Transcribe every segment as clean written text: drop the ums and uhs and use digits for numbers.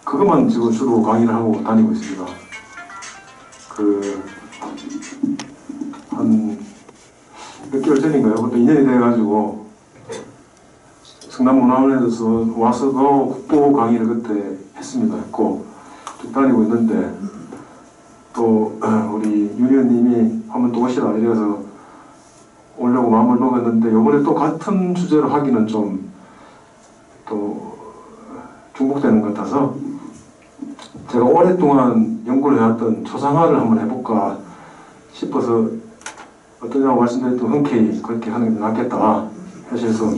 그것만 지금 주로 강의를 하고 다니고 있습니다. 한 몇 개월 전인가요? 그것도 인연이 돼가지고 성남문화원에서 와서도 국보 강의를 그때 했습니다. 했고 쭉 다니고 있는데 또 우리 윤 의원님이 한번 또 오시라 이래서 오려고 마음을 먹었는데 요번에 또 같은 주제로 하기는 좀 또 중복되는 것 같아서 제가 오랫동안 연구를 해왔던 초상화를 한번 해볼까 싶어서 어떠냐고 말씀드렸던 흔쾌히 그렇게 하는 게 낫겠다 하셔서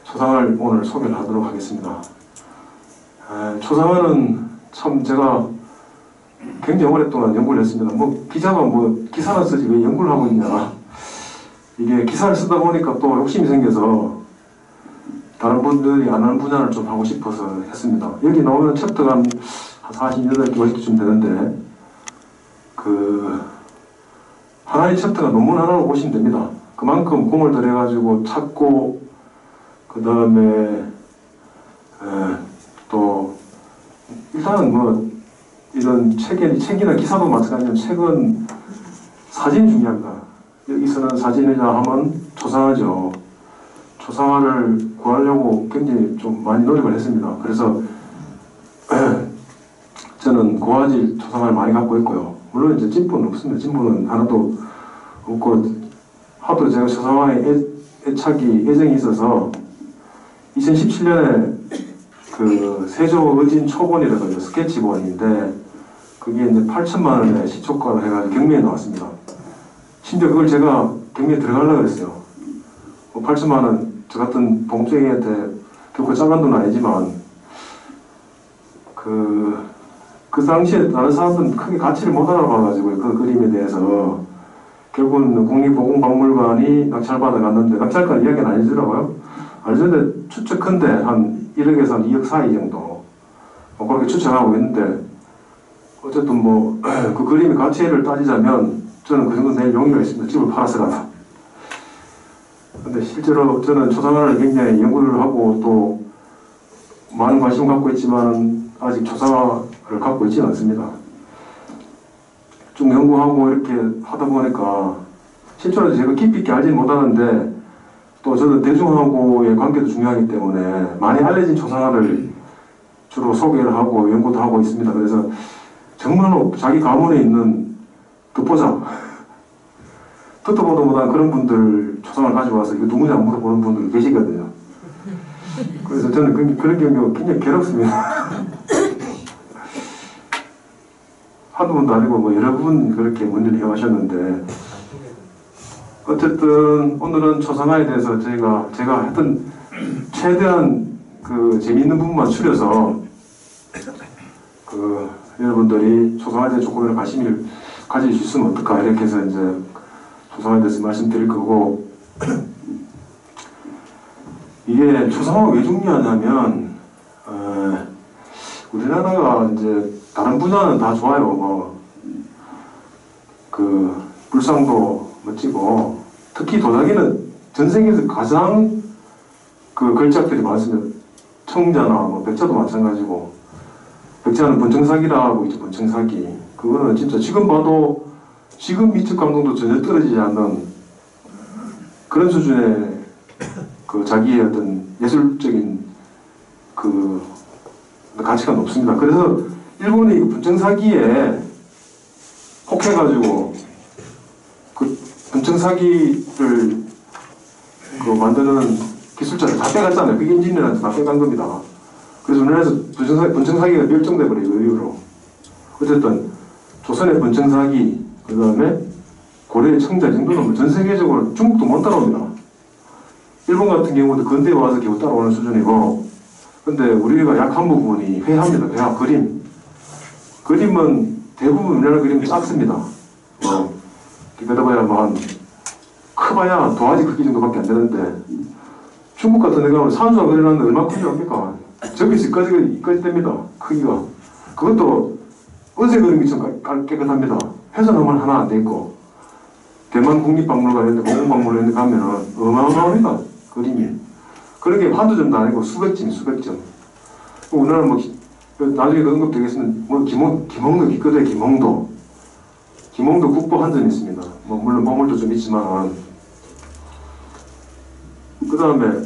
초상화를 오늘 소개를 하도록 하겠습니다. 초상화는 참 제가 굉장히 오랫동안 연구를 했습니다. 뭐 기자가 뭐 기사를 쓰지 왜 연구를 하고 있냐. 이게 기사를 쓰다 보니까 또 욕심이 생겨서 다른 분들이 안 하는 분야를 좀 하고 싶어서 했습니다. 여기 나오는 챕터가 한 48개, 50개쯤 되는데 하나의 챕터가 논문 하나로 보시면 됩니다. 그만큼 공을 들여가지고 찾고 그 다음에 또 일단은 뭐 이런 책이나 기사도 마찬가지지만 책은 사진이 중요합니다. 여기서는 사진이라 하면 초상화죠. 초상화를 구하려고 굉장히 좀 많이 노력을 했습니다. 그래서 저는 고화질 초상화를 많이 갖고 있고요. 물론 이제 진품은 없습니다. 진품은 하나도 없고 하도 제가 초상화에 애정이 있어서 2017년에 그 세조 의진 초본이라고 스케치본인데 그게 이제 8천만 원에 시초가로 해가지고 경매에 나왔습니다. 심지어 그걸 제가 경매에 들어가려고 했어요. 8천만 원 저 같은 봉투행이한테 결코 작은 돈은 아니지만 그 당시에 다른 사람들은 크게 가치를 못 알아봐가지고 그 그림에 대해서 결국은 국립보건박물관이 낙찰받아 갔는데 낙찰가 이야기는 아니더라고요. 알던데 추측컨대 한 1억에서 한 2억 사이 정도 그렇게 추측하고 있는데 어쨌든 뭐 그 그림의 가치를 따지자면 저는 그 정도 낼 용의가 있습니다. 집을 팔았으라도. 근데 실제로 저는 초상화를 굉장히 연구를 하고 또 많은 관심을 갖고 있지만 아직 초상화를 갖고 있지는 않습니다. 좀 연구하고 이렇게 하다 보니까 실제로 제가 깊이 있게 알지는 못하는데 또 저는 대중하고의 관계도 중요하기 때문에 많이 알려진 초상화를 주로 소개를 하고 연구도 하고 있습니다. 그래서 정말로 자기 가문에 있는 듣보잡 듣도 보도 못한 그런 분들 초상화를 가지고 와서 이거 누구냐 물어보는 분들 계시거든요. 그래서 저는 그런 경우가 굉장히 괴롭습니다. 한두 번도 아니고 뭐 여러 분 그렇게 문의를 해오셨는데 어쨌든 오늘은 초상화에 대해서 제가 하여튼 최대한 그 재미있는 부분만 추려서 그 여러분들이 초상화에 대해 조금이라도 관심을 가질 수 있으면 어떨까 이렇게 해서 이제 초상화에 대해서 말씀드릴 거고 이게 초상화가 왜 중요하냐면 우리나라가 이제 다른 분야는 다 좋아요. 뭐 그 불상도 멋지고 특히 도자기는 전 세계에서 가장 그 걸작들이 많습니다. 청자나 뭐 백자도 마찬가지고 백자는 번청사기라고 있죠. 번청사기 그거는 진짜 지금 봐도 지금 미적 감동도 전혀 떨어지지 않는 그런 수준의 그 자기의 어떤 예술적인 그 가치가 높습니다. 그래서 일본이 번청사기에 혹해가지고 그 번청사기를 그 만드는 기술자를 다 빼갔잖아요. 그게 엔지니어한테 다 빼간 겁니다. 그래서 우리나라에서 번청사기가 멸종돼 버려요. 그 이후로. 어쨌든 조선의 번청사기 그 다음에 고려의 청자 정도는 전 세계적으로 중국도 못 따라옵니다. 일본 같은 경우도 근대에 와서 겨우 따라오는 수준이고 근데 우리가 약한 부분이 회화입니다. 회화, 그림. 그림은 대부분 우리나라 그림이 작습니다. 기다려봐야 뭐 커봐야 도화지 크기 정도밖에 안 되는데 중국 같은 데 가면 산수가 그려놨는데 얼마나 큰지 압니까? 저기서 이까지 됩니다. 크기가. 그것도 어제 그린 것처럼 깨끗합니다. 훼손하면 하나 안 돼 있고 대만 국립박물관 이런 데 공공박물관 이런 데 가면은 어마어마합니다. 그림이. 그렇게 한두 점도 아니고 수백 점. 우리나라는 뭐 나중에 그 언급되겠으면 뭐 김홍도 있거든. 김홍도 국보 한 점 있습니다. 뭐 물론 보물도 좀 있지만 그 다음에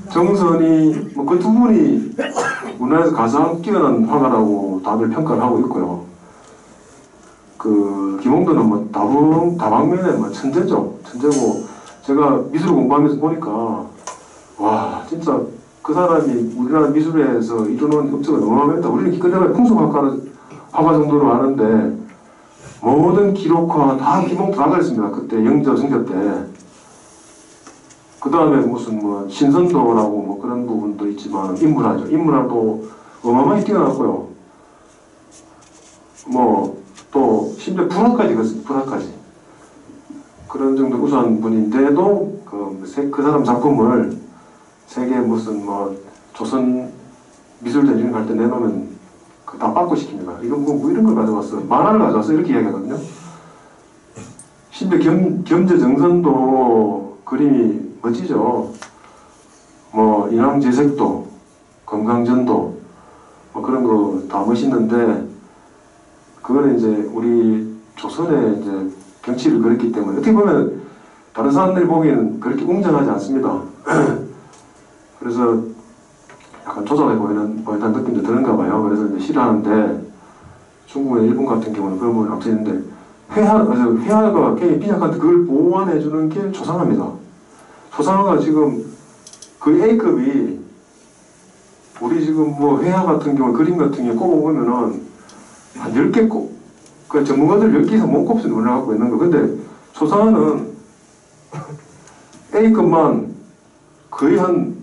정선이 뭐 그 두 분이 우리나라에서 가장 뛰어난 화가라고 다들 평가를 하고 있고요. 그 김홍도는 뭐 다방면에 뭐 천재죠. 천재고 제가 미술을 공부하면서 보니까 와 진짜 그 사람이 우리나라 미술에서 이루는 업적은 어마어마합니다. 우리는 기껏해야 풍속화가 정도로 아는데 모든 기록화 다 김홍도 나가 있습니다. 그때 영조 정교 때. 그 다음에 무슨 뭐 신선도라고 뭐 그런 부분도 있지만 인물화죠. 인물화도 어마어마하게 뛰어났고요. 뭐 또 심지어 불화까지 그랬습니다. 불화까지. 그런 정도 우수한 분인데도 그 사람 작품을 세계 무슨 뭐 조선 미술전 이런 갈 때 내놓으면 다 빠꾸 시킵니다. 이건 뭐 이런 걸 가져왔어. 만화를 가져왔어. 이렇게 이야기하거든요. 심지어 겸재정선도 그림이 멋지죠. 뭐 인왕제색도, 금강전도 뭐 그런 거 다 멋있는데 그거는 이제 우리 조선의 이제 경치를 그렸기 때문에 어떻게 보면 다른 사람들이 보기에는 그렇게 웅장하지 않습니다. 그래서 약간 조작해 보이는 느낌도 드는가 봐요. 그래서 이제 싫어하는데 중국이나 일본 같은 경우는 그런 부분이 앞서있는데 회화가 굉장히 빈약한데 그걸 보완해주는 게 조상화입니다. 조상화가 지금 그 A급이 우리 지금 뭐 회화 같은 경우 그림 같은 경우 꼽아보면은 한 10개 그 전문가들 10개 이상 못 꼽습니다. 우리나라 갖고 있는 거. 근데 조상화는 A급만 거의 한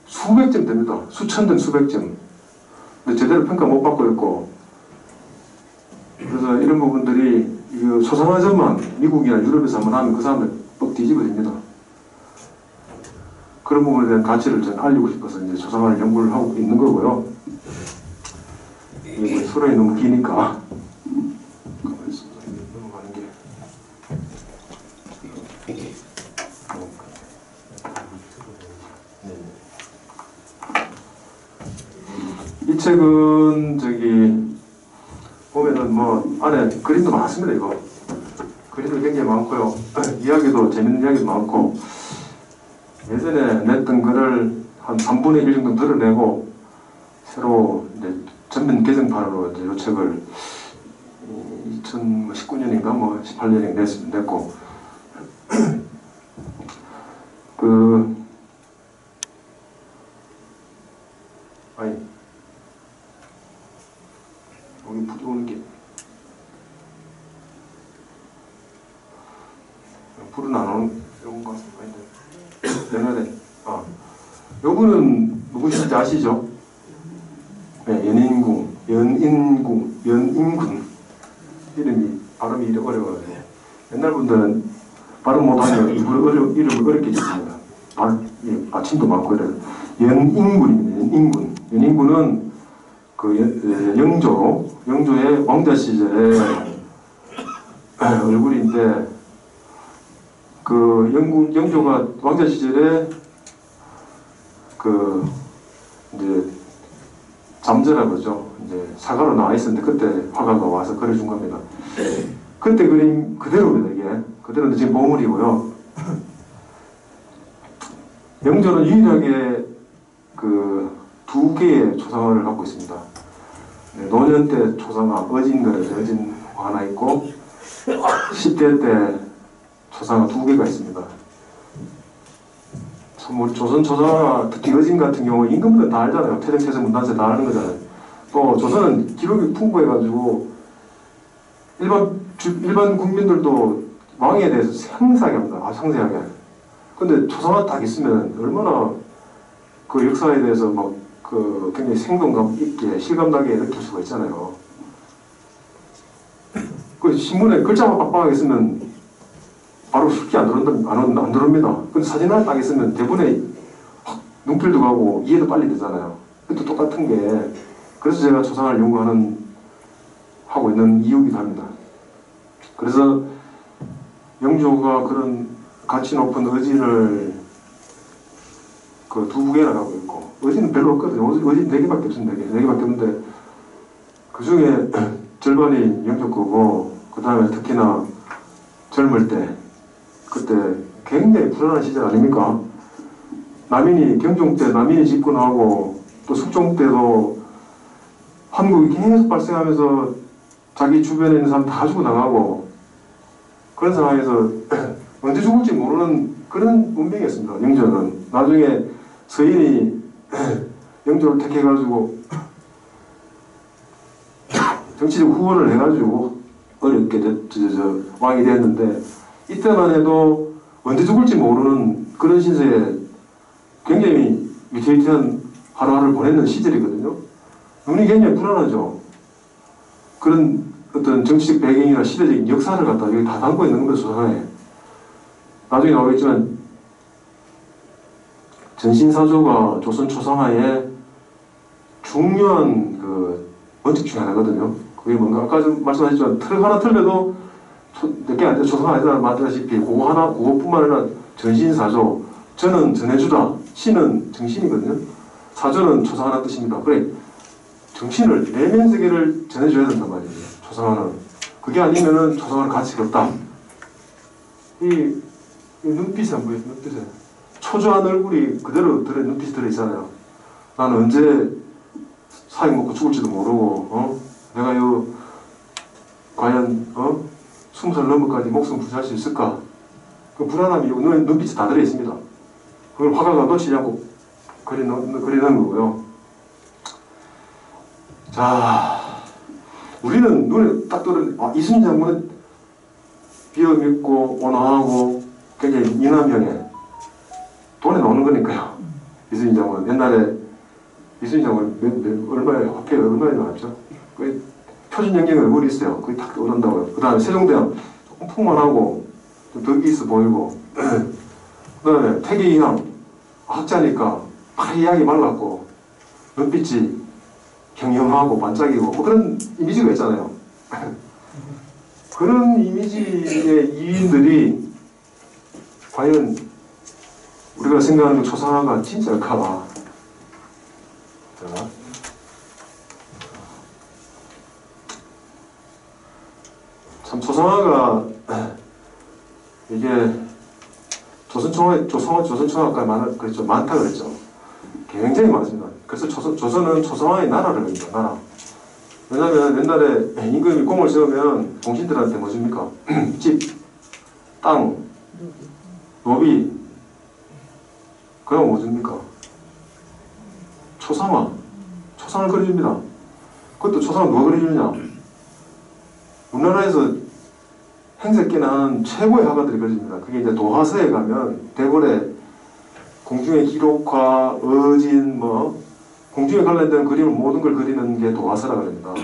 수백 점 됩니다. 수천 점, 수백 점. 근데 제대로 평가 못 받고 있고. 그래서 이런 부분들이 소상화점만 미국이나 유럽에서 한번 하면 그 사람들 뻑 뒤집어집니다. 그런 부분에 대한 가치를 저는 알리고 싶어서 이제 소상화를 연구를 하고 있는 거고요. 이게 수론이 너무 기니까. 넘어가는 게. 이 책은 보면은 뭐 안에 그림도 많습니다. 이거 그림도 굉장히 많고요. 이야기도 재밌는 이야기도 많고 예전에 냈던 글을 한 3분의 1 정도 드러내고 새로 이제 전면 개정판으로 이제 이 책을 2019년인가 뭐 18년인가 냈고 여기 불이 오는 게 불은 안 오는 이런 거 아닌데 요분은 누구신지 아시죠? 네, 연인군 이름이 발음이 이래 어려워가지고 옛날 분들은 발음 못하면 이름을 어렵게 짓습니다. 받침도 많고 이래요. 연인군입니다. 연인군은 그 영조의 왕자 시절의 얼굴인데 그 영조가 왕자 시절에 그 이제 잠재라 그러죠. 이제 사가로 나와 있었는데 그때 화가가 와서 그려준 겁니다. 그때 그림 그대로입니다. 이게 그대로 지금 보물이고요. 영조는 유일하게 그 2개의 초상화를 갖고 있습니다. 네, 노년 때 초상화 어진 하나 있고 10대 때 초상화 2개가 있습니다. 참 우리 조선 초상화 특히 어진 같은 경우 임금들은 다 알잖아요. 태정태세 문단세 다 아는 거잖아요. 또 조선은 기록이 풍부해가지고 일반 국민들도 왕에 대해서 상세하게 합니다. 상세하게. 근데 초상화 딱 있으면 얼마나 그 역사에 대해서 막 굉장히 생동감 있게 실감나게 느낄 수가 있잖아요. 그 신문에 글자만 빡빡하게 쓰면 바로 쉽게 안 들어옵니다. 근데 사진 하나 딱 있으면 대본에 확 눈길도 가고 이해도 빨리 되잖아요. 그것도 똑같은 게 그래서 제가 초상화를 하고 있는 이유이기도 합니다. 그래서 영조가 그런 가치 높은 의지를 그 두 개나 가고 있고, 의지는 별로 없거든요. 의지는 4개밖에 없습니다. 4개밖에 없는데, 그 중에 절반이 영조거고, 그 다음에 특히나 젊을 때, 그때 굉장히 불안한 시절 아닙니까? 경종 때 남인이 집권하고, 또 숙종 때도 한국이 계속 발생하면서 자기 주변에 있는 사람 다 죽어나가고, 그런 상황에서 언제 죽을지 모르는 그런 운명이었습니다. 영조는. 나중에 서인이 영조를 택해가지고 정치적 후원을 해가지고 어렵게 왕이 됐는데, 이때만 해도 언제 죽을지 모르는 그런 신세에 굉장히 위태위태한 하루하루를 보냈는 시절이거든요. 눈이 굉장히 불안하죠. 그런 어떤 정치적 배경이나 시대적인 역사를 갖다 여기 다 담고 있는 거예요, 소설에. 나중에 나오겠지만, 전신사조가 조선 초상화의 중요한 그 원칙 중에 하나거든요. 그게 뭔가, 아까 좀 말씀하셨지만, 틀 하나 틀려도 몇 개 안 돼, 초상화 에다 만들다시피, 그거뿐만 아니라 전신사조, 전은 전해주다, 신은 정신이거든요. 사조는 초상화라는 뜻입니다. 그래, 정신을, 내면 세계를 전해줘야 된단 말이에요, 초상화는. 그게 아니면은 초상화는 가치가 없다. 이 눈빛이 안 보여요, 눈빛에. 초조한 얼굴이 그대로 눈빛이 들어있잖아요. 나는 언제 사익 먹고 죽을지도 모르고, 내가 과연, 20살 넘어까지 목숨 부지할 수 있을까? 그 불안함이 눈빛이 다 들어있습니다. 그걸 화가가 놓치지 않고 그리는 거고요. 자, 우리는 눈에 딱 들어오는, 이순신 장군은 비어있고 온화하고 굉장히 인화명에 돈에 나오는 거니까요. 이순신 장군 옛날에 이순신 장군 얼마에 화폐 얼마에 나왔죠? 그 표준 영경 얼굴이 있어요. 그게 딱 오른다고요. 그 다음에 세종대왕 조금 풍만하고 좀 덕이 있어 보이고, 그 다음에 태계이항 학자니까 파리하게 말랐고 눈빛이 경영하고 반짝이고 뭐 그런 이미지가 있잖아요. 그런 이미지의 이인들이 과연 우리가 생각하는 초상화가 진짜일까? 참 초상화가 이게 조선청화가 그랬죠. 많다 그랬죠. 굉장히 많습니다. 그래서 조선은 초상화의 나라를 합니다. 나라. 왜냐하면 옛날에 임금이 공을 세우면 공신들한테 뭐 줍니까? 집, 땅, 노비. 그럼 뭐 줍니까? 초상을 그려줍니다. 그것도 초상을 누가 그려주느냐? 우리나라에서 행색계나 하는 최고의 화가들이 그려줍니다. 그게 이제 도화서에 가면 대궐에 공중의 기록화, 어진, 공중에 관련된 그림을 모든 걸 그리는 게 도화서라 그럽니다.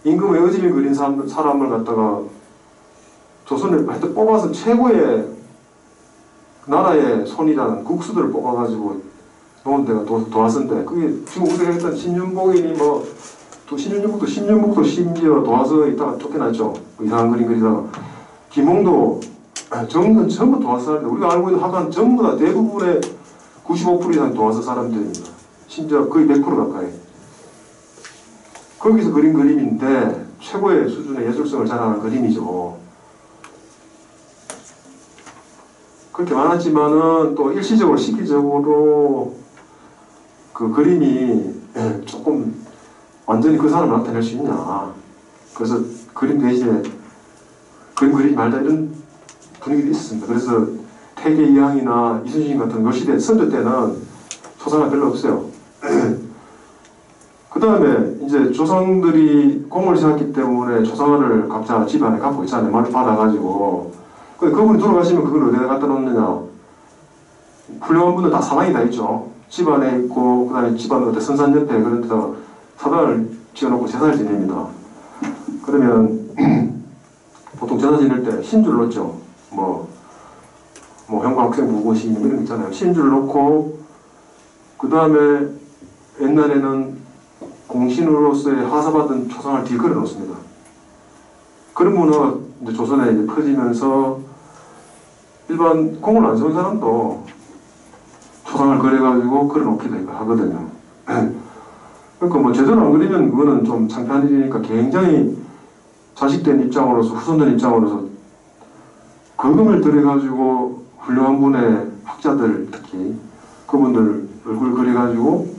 임금의 어진을 그린 사람을 갖다가 조선을 하여튼 뽑아서 최고의 나라의 손이라는 국수들을 뽑아가지고 놓은 데가 도화서인데, 그게 지금 우리가 했던 신윤복이니 신윤복도 심지어 도화서에 있다가 쫓겨났죠. 이상한 그림 그리다가. 김홍도 전부 도화서 사람들, 우리가 알고 있는 화가는 전부 다 대부분의 95% 이상 도화서 사람들입니다. 심지어 거의 100% 가까이. 거기서 그린 그림인데 최고의 수준의 예술성을 자랑하는 그림이죠. 그렇게 많았지만은 또 일시적으로 시기적으로 그 그림이 조금 완전히 그 사람을 나타낼 수 있냐. 그래서 그림 대신에 그림 그리지 말자 이런 분위기도 있었습니다. 그래서 태계이항이나 이순신 같은 요 시대 선조 때는 초상화 별로 없어요. 그 다음에 이제 조상들이 공을 세웠기 때문에 초상화를 각자 집안에 갖고 있잖아요. 말을 받아가지고. 그분이 돌아가시면 그걸 어디다 갖다 놓느냐. 훌륭한 분들 다 사당이 다 있죠. 집안에 있고, 그 다음에 집안 어때 선산 옆에 그런 데다가 사당을 지어놓고 제사를 지냅니다. 그러면 보통 제사 지낼 때 신줄 놓죠. 형광학생 무고시 이런 거 있잖아요. 신줄 놓고, 그 다음에 옛날에는 공신으로서의 하사받은 초상을 뒤에 걸어 놓습니다. 그런 문화가 이제 조선에 이제 퍼지면서 일반 공을 안 세운 사람도 초상을 그려가지고 그려놓기도 하거든요. 그러니까 뭐 제대로 안 그리면 그거는 좀 창피한 일이니까 굉장히 자식된 입장으로서, 후손된 입장으로서 거금을 들여가지고 훌륭한 분의 학자들, 특히 그분들 얼굴 그려가지고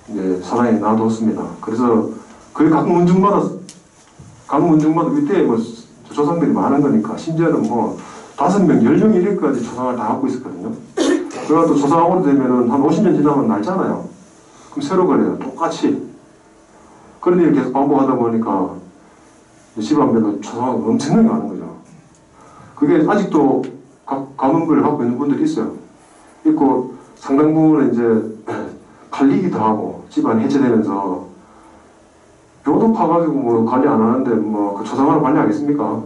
이제 사랑에 놔뒀습니다. 그래서 거의 각 문중마다 이때 뭐 조상들이 많은 거니까, 심지어는 뭐 5명, 10명 이렇게까지 조상을 다 갖고 있었거든요. 그래가 또 조상하고 되면은 한 50년 지나면 날잖아요. 그럼 새로 그래요. 똑같이. 그런 일을 계속 반복하다 보니까 집안별로 조상을 엄청나게 많은 거죠. 그게 아직도 가문부를 갖고 있는 분들이 있어요. 있고 상당 부분은 이제 팔리기도 하고 집안이 해체되면서 묘도 파가지고 뭐 관리 안 하는데 뭐 그 조상을 관리하겠습니까?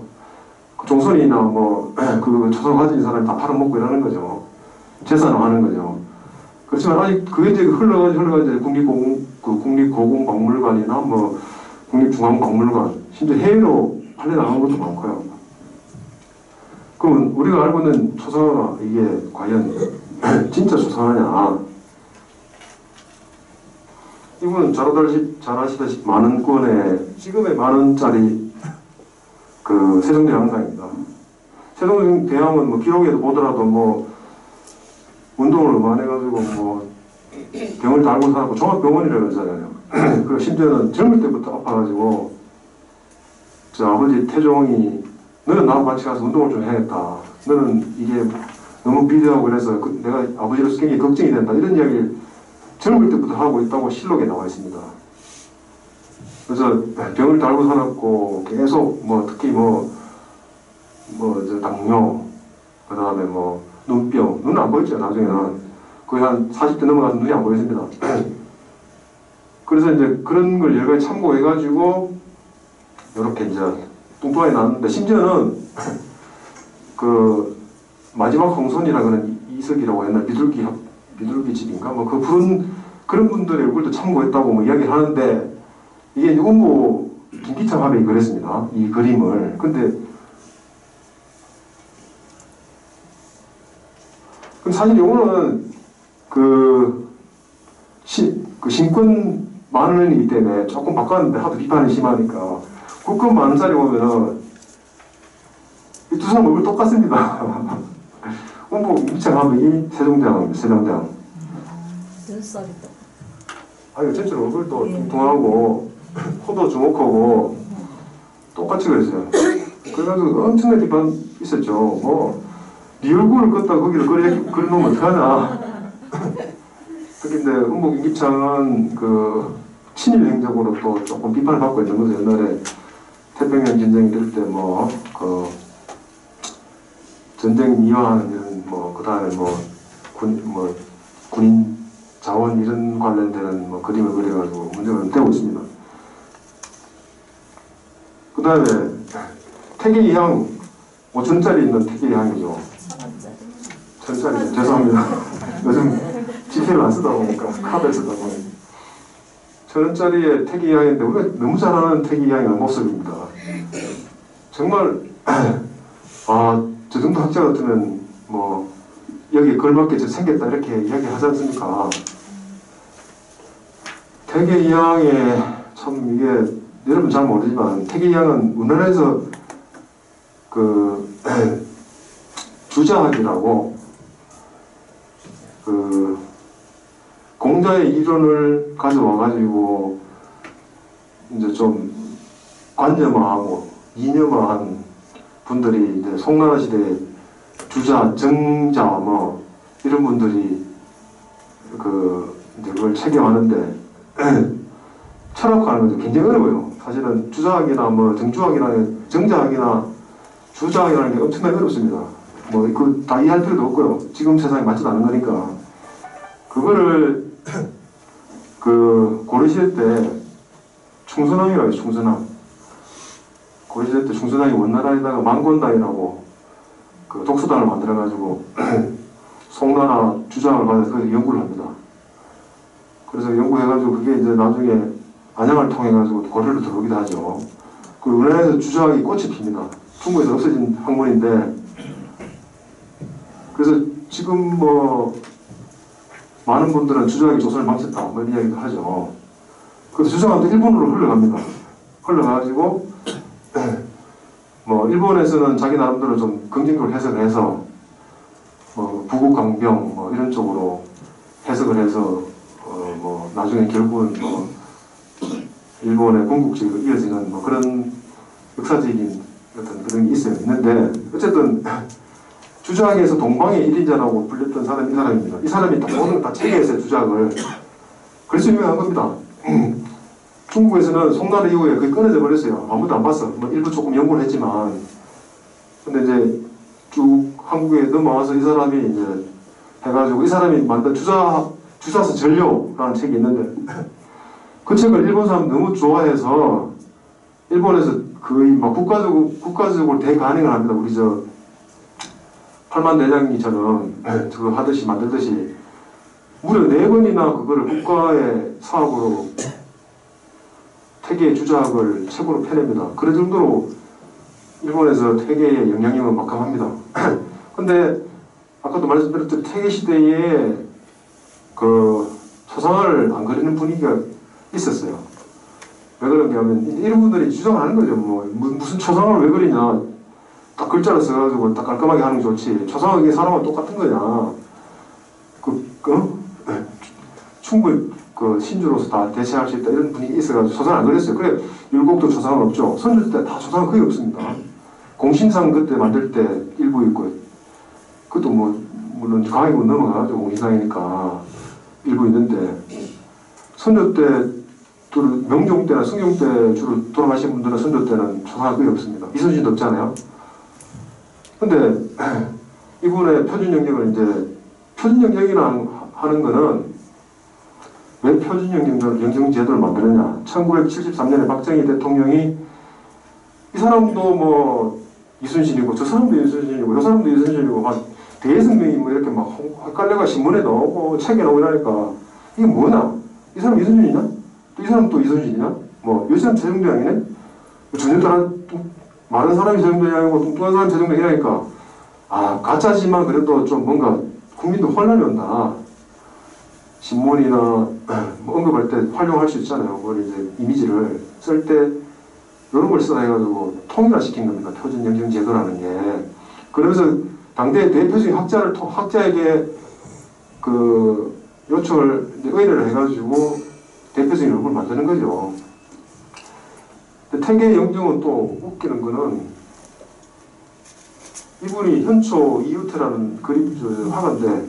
그 종손이나 뭐 그 조상 가진 사람이 다 팔아먹고 이러는 거죠. 재산을 하는 거죠. 그렇지만 아직 그게 이제 흘러가지고 국립고궁박물관이나 뭐 국립중앙박물관, 심지어 해외로 팔려나가는 것도 많고요. 그럼 우리가 알고 있는 초상화가 이게 과연 진짜 초상화냐? 이분은 잘 아시다시피 많은 권에 지금의 만원짜리 그 세종대왕상입니다. 세종대왕은 뭐 기록에도 보더라도 뭐 운동을 많이 해가지고 뭐 병을 달고 살았고 종합병원이라고 그러잖아요. 그리고 심지어는 젊을 때부터 아파가지고 저 아버지 태종이 너는 나하고 같이 가서 운동을 좀 해야겠다. 너는 이게 너무 비대하고 그래서 내가 아버지로서 굉장히 걱정이 된다. 이런 이야기를 젊을 때부터 하고 있다고 실록에 나와 있습니다. 그래서 병을 달고 살았고 계속 뭐 특히 저 당뇨, 그 다음에 뭐 눈병, 눈은 안 보였죠. 나중에는 거의 한 40대 넘어가서 눈이 안 보였습니다. 그래서 이제 그런 걸 여러 가지 참고해가지고 이렇게 이제 뚱뚱하게 나왔는데, 심지어는 그 마지막 홍손이라는 이석이라고 옛날 비둘기 집인가 뭐 그런 분들의 얼굴도 참고했다고 뭐 이야기를 하는데, 이게 이제 운보 김기창 화백이 그랬습니다. 이 그림을. 근데 사실 요거는 신권 만원이기 때문에 조금 바꿨는데 하도 비판이 심하니까 국권 만원짜리 보면은 이 두 사람 얼굴 똑같습니다. 운보 김기창 화백이 세종대왕. 눈썹이 또. 아니 전체로 얼굴도 뚱뚱하고 코도 주먹하고 똑같이 그랬어요. 그래가지고 엄청나게 비판 있었죠. 뭐 네 얼굴을 껐다 거기를 그려놓으면 어떡하냐. 근데 운보 김기창은 그 친일 행적으로 또 조금 비판을 받고 있는 거죠. 옛날에 태평양 전쟁 이럴 때 뭐 그 전쟁 미화하는 이런 그 다음에 군인 자원 이런 관련되는 그림을 그려가지고 문제가 되고 있습니다. 그 다음에 태계이항 5천짜리 있는 태계이항이죠. 1,000짜리 죄송합니다. 요즘 지폐를 안 쓰다 보니까 카드를 쓰다 보니까 1,000원짜리의 태계이항인데 우리가 너무 잘 아는 태계이항의 모습입니다. 정말 저 정도 학자 같으면 뭐 여기에 걸맞게 생겼다 이렇게 이야기하지 않습니까? 태계이항에 참 이게 여러분 잘 모르지만 태계이항은 우리나라에서 그 주자학이라고 그 공자의 이론을 가져와가지고 이제 좀 관념화하고 이념화한 분들이 이제 송나라 시대에 주자, 정자 뭐 이런 분들이 이제 그걸 체계하는데 철학하는 것도 굉장히 어려워요. 사실은 주자학이나 뭐 정주학이나 정자학이나 주자학이라는 게 엄청나게 어렵습니다. 뭐 다 이해할 필요도 없고요. 지금 세상에 맞지도 않은 거니까. 그거를 고려시대 때 충선왕이라고 해요. 충선왕. 고려시대 때 충선왕이 원나라에다가 만권당이라고 그 독서당을 만들어가지고 송나라 주장을 받아서 거기서 연구를 합니다. 그래서 연구해가지고 그게 이제 나중에 안양을 통해가지고 고려로 들어오기도 하죠. 그 우리나라에서 주장이 꽃이 핍니다. 중국에서 없어진 학문인데, 그래서 지금 많은 분들은 주저하기 조선을 망쳤다 뭐 이런 이야기도 하죠. 그래서 주저하면 또 일본으로 흘러갑니다. 흘러가지고 뭐 일본에서는 자기 나름대로 좀 긍정적으로 해석을 해서 뭐 부국강병 뭐 이런 쪽으로 해석을 해서 뭐 나중에 결국은 뭐 일본의 군국주의로 이어지는 뭐 그런 역사적인 어떤 그런 게 있는데 어쨌든 주작에서 동방의 1인자라고 불렸던 사람이 이 사람입니다. 이 사람이 다 모든 걸 다 체계했어요, 주작을. 그래서 유명한 겁니다. 중국에서는 송나라 이후에 그게 끊어져 버렸어요. 아무도 안 봤어. 뭐 일부 조금 연구를 했지만. 근데 이제 쭉 한국에 넘어와서 이 사람이 이제 해가지고 이 사람이 만든 주사서 전료라는 책이 있는데 그 책을 일본 사람 너무 좋아해서 일본에서 거의 막 국가적으로 대간행을 합니다. 우리 저 팔만대장이처럼 그거 하듯이 만들듯이 무려 4번이나 그거를 국가의 사업으로 태계의 주작을 책으로 펴냅니다. 그럴 정도로 일본에서 태계의 영향력은 막강합니다. 근데 아까도 말씀드렸듯이 태계 시대에 그 초상을 안 그리는 분위기가 있었어요. 왜 그러냐면 이런 분들이 주장을 하는 거죠. 뭐 무슨 초상을 왜 그리냐. 딱 글자로 써가지고 딱 깔끔하게 하는 게 좋지. 초상은 사람은 똑같은 거냐. 충분히 그 신주로서 다 대체할 수 있다 이런 분위기 있어가지고 초상을 안 그렸어요. 그래 율곡도 초상은 없죠. 선조 때 다 초상은 거의 없습니다. 공신상 그때 만들 때 일부 있고 그것도 뭐 물론 강하게 못 넘어가가지고 공신상이니까 일부 있는데 선조 때 명종 때나 승종 때 주로 돌아가신 분들은 선조 때는 초상은 거의 없습니다. 이순신도 없잖아요. 근데 이분의 표준영령을 이제 표준영령이라는 하는 거는 왜 표준영령제도를 만들었냐? 1973년에 박정희 대통령이 이 사람도 뭐 이순신이고 저 사람도 이순신이고 저 사람도 이순신이고 막 대성명이 뭐 이렇게 막 헷갈려가 신문에 나오고 책에 나오고 이러니까 이게 뭐냐? 이 사람 이순신이냐? 또 이 사람 또 이순신이냐? 뭐 이 사람 세종대왕이네? 전혀 다른 많은 사람이 세종대왕이고 뚱뚱한 사람이 세종대왕이니까 아 가짜지만 그래도 좀 뭔가 국민도 혼란이 온다. 신문이나 뭐 언급할 때 활용할 수 있잖아요. 그걸 이제 이미지를 쓸 때 이런 걸 써서 해가지고 통일화시킨 겁니다. 표준영령제도라는 게. 그러면서 당대 대표적인 학자에게 그 요청을 의뢰를 해가지고 대표적인 얼굴을 만드는 거죠. 근데 태계 영정은 또 웃기는 거는 이분이 현초 이유태라는 그림 화가인데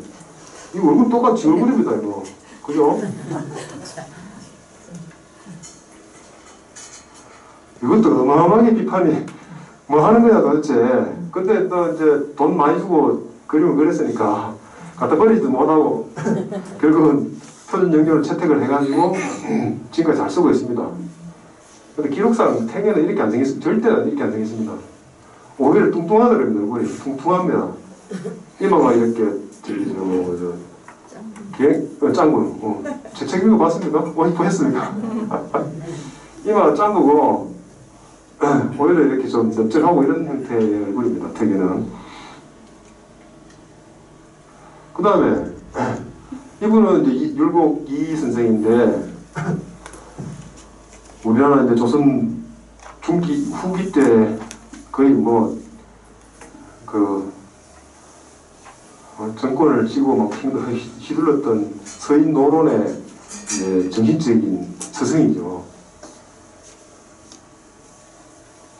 이 얼굴 똑같이 얼굴입니다 이거. 그죠? 이것도 어마어마하게 비판이 뭐 하는 거야 도대체. 근데 또 이제 돈 많이 주고 그림을 그렸으니까 갖다 버리지도 못하고 결국은 표준영정을 채택을 해가지고 지금까지 잘 쓰고 있습니다. 근데 기록상 태계는 이렇게 안 생겼습니다. 절대 이렇게 안 생겼습니다. 오히려 뚱뚱하더라고요. 얼굴이 뚱뚱합니다. 이마가 이렇게 짱구. 제 책 읽어봤습니까? 와이프 했습니까? 이마가 짱구고 오히려 이렇게 좀 넓적하고 이런 형태의 얼굴입니다. 태계는. 그 다음에 이분은 이제 율곡 이 선생인데 우리나라 이제 조선 중기 후기 때 거의 뭐 정권을 쥐고 막 휘둘렀던 서인 노론의 정신적인 스승이죠.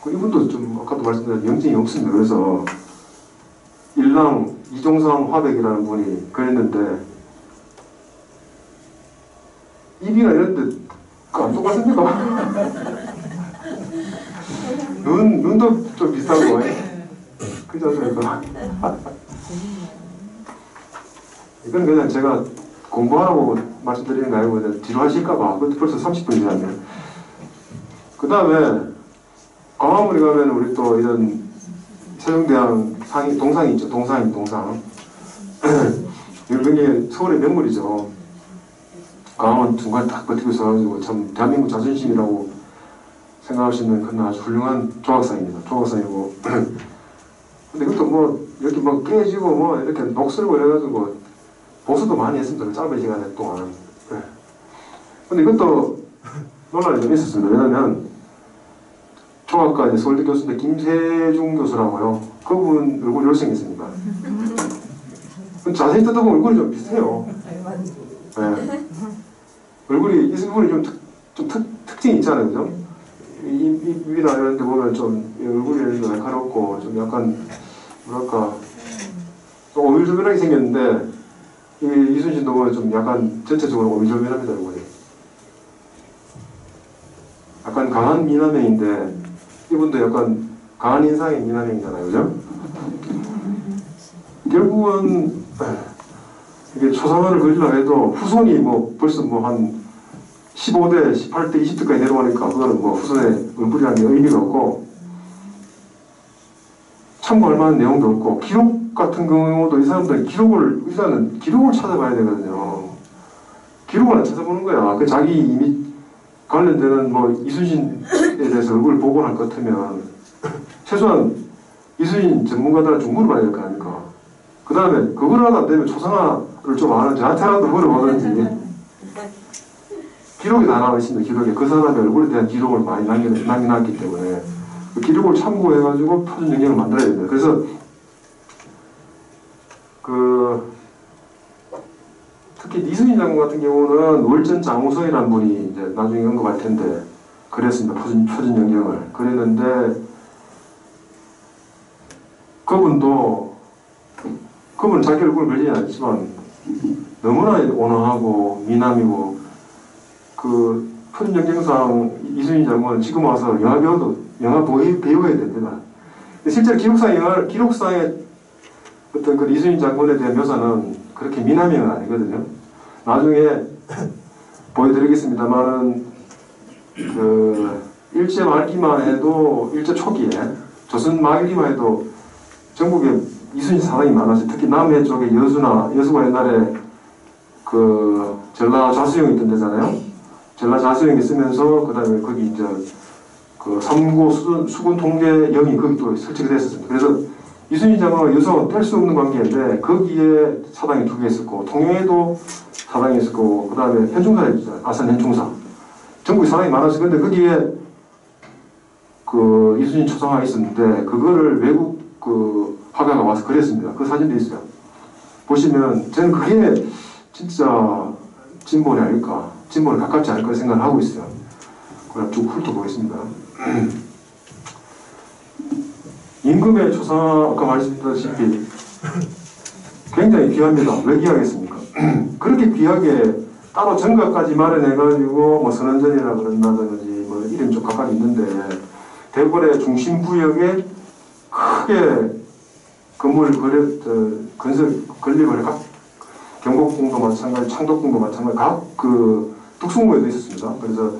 이분도 좀 아까도 말씀드린 영증이 없습니다. 그래서 일랑 이종상 화백이라는 분이 그랬는데 입이나 이런데 안 똑같습니까? 눈도 좀 비슷하고 그죠? 이건 그냥 제가 공부하라고 말씀드리는 거 아니고 그냥 뒤로 하실까봐. 그것도 벌써 30분 지났네요. 그 다음에 광화문에 가면 우리 또 이런 세종대왕 동상이 있죠. 동상. 이건 굉장히 서울의 명물이죠. 광화문 중간에 딱 버티고 있어가지고 참 대한민국 자존심이라고 생각할 수 있는 그런 아주 훌륭한 조각상입니다. 조각상이고 근데 그것도 뭐 이렇게 막 깨지고 뭐 이렇게 녹슬고 이래가지고 보수도 많이 했습니다. 그 짧은 시간 동안. 네. 근데 이것도 논란이 좀 있었습니다. 왜냐면 총학과 이제 서울대 교수인데 김세중 교수라고요. 그분 얼굴이 열성있습니다. 자세히 뜯어보면 얼굴이 좀 비슷해요. 네. 얼굴이 이분이 좀 특징이 있잖아요, 그죠? 입이나 이런 데 보면 좀 얼굴이 날카롭고 좀 약간 뭐랄까 좀 오밀조밀하게 생겼는데 이순신도 보면 좀 약간 전체적으로 오밀조밀합니다, 얼굴이. 약간 강한 미남형인데 이분도 약간 강한 인상의 미남형이잖아요, 그죠? 결국은 이게 초상화를 그리려고 해도 후손이 뭐 벌써 뭐 한 15대, 18대, 20대까지 내려오니까 그거는 뭐 후손의 얼굴이라는 게 의미가 없고 참고할 만한 내용도 없고 기록 같은 경우도 이 사람들은 일단은 기록을 찾아봐야 되거든요. 기록을 안 찾아보는 거야. 그 자기 이미 관련되는 뭐 이순신에 대해서 얼굴을 복원할 것 같으면 최소한 이순신 전문가들한테 좀 물어봐야 될 거 아닙니까? 그 다음에 그거라도 안 되면 초상화를 좀 아는 저한테라도 물어보든지. 기록이 다 나와 있습니다. 기록에 그 사람의 얼굴에 대한 기록을 많이 남겨놨기 때문에 그 기록을 참고해가지고 표준 영역을 만들어야 됩니다. 그래서 특히 이순신 장군 같은 경우는 월전 장우성이라는 분이 이제 나중에 언급할 텐데 그랬습니다. 표준 영역을 그랬는데 그분은 자기 얼굴을 그리진 않지만 너무나 온화하고 미남이고 그 표준 영역상 이순신 장군은 지금 와서 영화 배우해야 됩니다. 실제로 기록상의 어떤 그 이순신 장군에 대한 묘사는 그렇게 미남형은 아니거든요. 나중에 보여드리겠습니다만은 그 일제 말기만 해도 일제 초기에 조선 말기만 해도 전국에 이순신 사당이 많았어요. 특히 남해 쪽에 여수가 옛날에 그 전라 좌수영이 있던 데잖아요. 전라 좌수영이 있으면서 그 다음에 거기 이제 그 삼고 수군 통제영이 거기 또 설치가 됐었습니다. 그래서 이순신 장군과 여수와 뗄 수 없는 관계인데 거기에 사당이 2개 있었고 통영에도 사당이 있었고 그 다음에 현충사에 있잖아요. 아산 현충사. 전국에 사당이 많았어요. 근데 거기에 그 이순신 초상화가 있었는데 그거를 외국 그 화가가 와서 그렸습니다. 그 사진도 있어요. 보시면 저는 그게 진짜 진본이 아닐까, 진본에 가깝지 않을까 생각을 하고 있어요. 그럼 쭉 훑어보겠습니다. 임금의 초상화 아까 말씀드렸다시피 굉장히 귀합니다. 왜 귀하겠습니까? 그렇게 귀하게 따로 정각까지 마련해가지고 뭐 선원전이라 그런다든지 뭐 이름 좀 각각 있는데 대궐의 중심 구역에 크게 건물을 건립을 각 경복궁도 마찬가지, 창덕궁도 마찬가지 각 그 특수궁에도 있었습니다. 그래서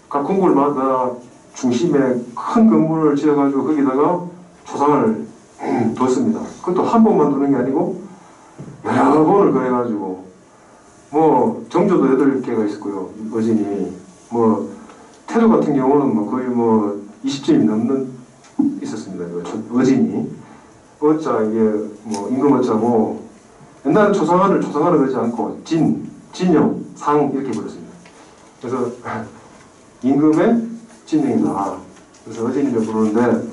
각 궁궐마다 중심에 큰 건물을 지어가지고 거기다가 초상을 뒀습니다. 그것도 한 번만 두는 게 아니고 여러 번을 그래가지고 뭐 정조도 8개가 있었고요. 어진이 뭐 태조 같은 경우는 뭐 거의 뭐 20점이 넘는 있었습니다. 어진이 어자 이게 뭐 임금 어자고 옛날에 초상화를 그리지 않고 진영, 상 이렇게 부르습니다. 그래서 임금의 진영이다. 그래서 어진이를 부르는데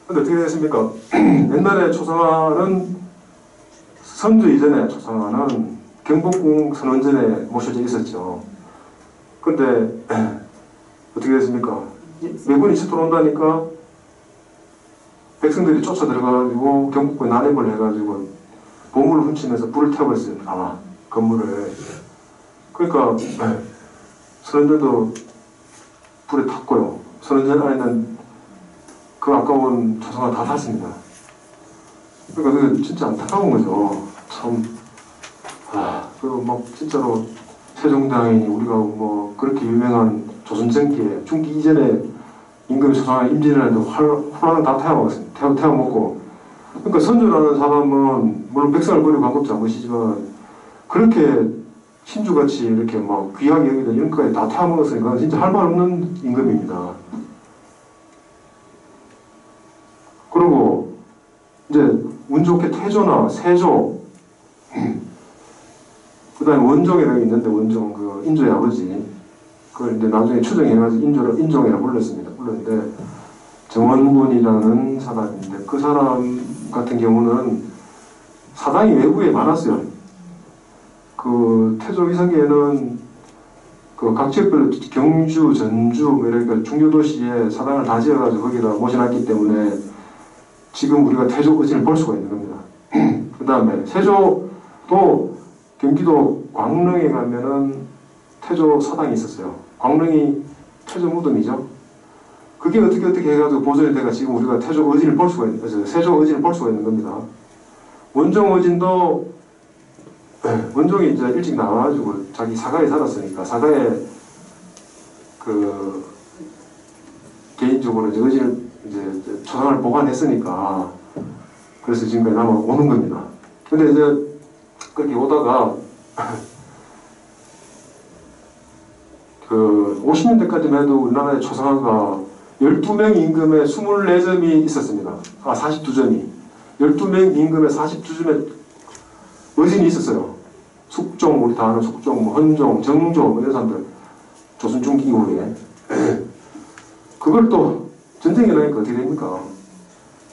근데 어떻게 됐습니까? 옛날에 초상화는 선조 이전에 초상화는 경복궁 선원전에 모셔져 있었죠. 근데 어떻게 됐습니까? 매군이 쳐들어온다니까 백성들이 쫓아 들어가가지고 경복궁에 난입을 해가지고 보물을 훔치면서 불을 태워버렸어요. 아마 건물을. 그러니까 선원전도 불에 탔고요. 선원전 안에는 그 아까운 초상화 다 탔습니다. 그러니까 그게 진짜 안타까운 거죠. 참. 그리고 막 진짜로 세종대왕이 우리가 뭐 그렇게 유명한 조선전기에 중기 이전에 임금의 초상화 임진을 하는데 화랑을 다 태워먹었습니다. 태워먹고. 그러니까 선조라는 사람은 물론 백성을 버리고 간 것도 잘못이지만 그렇게 신주같이 이렇게 막 귀하게 여기다 이런 것까지 다 태워먹었으니까 진짜 할 말 없는 임금입니다. 그리고 이제 운 좋게 태조나 세조 그 다음에 원종이라고 있는데, 원종, 그 인조의 아버지. 그걸 이제 나중에 추정해가지고 인종이라고 불렀는데, 정원군이라는 사람인데, 그 사람 같은 경우는 사당이 외부에 많았어요. 그 태조 위성기에는 그 각 지역별로 경주, 전주, 뭐 이러니까 중요도시에 사당을 다 지어가지고 거기다 모셔놨기 때문에 지금 우리가 태조 의진을 볼 수가 있는 겁니다. 그 다음에 세조도 경기도 광릉에 가면은 태조 사당이 있었어요. 광릉이 태조 무덤이죠. 그게 어떻게 해가지고 보존이 돼가 지금 우리가 태조 의진을 볼 수가 있는, 세조 의진을 볼 수가 있는 겁니다. 원종 의진도 원종이 이제 일찍 나와가지고 자기 사가에 살았으니까 사가에 그 개인적으로 이제 의진을 이제 초상을 보관했으니까 그래서 지금까지 남아오는 겁니다. 근데 이제 그렇게 오다가 그 50년대까지만 해도 우리나라의 초상화가 12명 임금에 24점이 있었습니다. 42점이. 12명 임금에 42점에 의진이 있었어요. 숙종, 우리 다 아는 숙종, 뭐 헌종, 정조, 뭐 이런 사람들. 조선 중기 이후에. 그걸 또 전쟁이 나니까 어떻게 됩니까?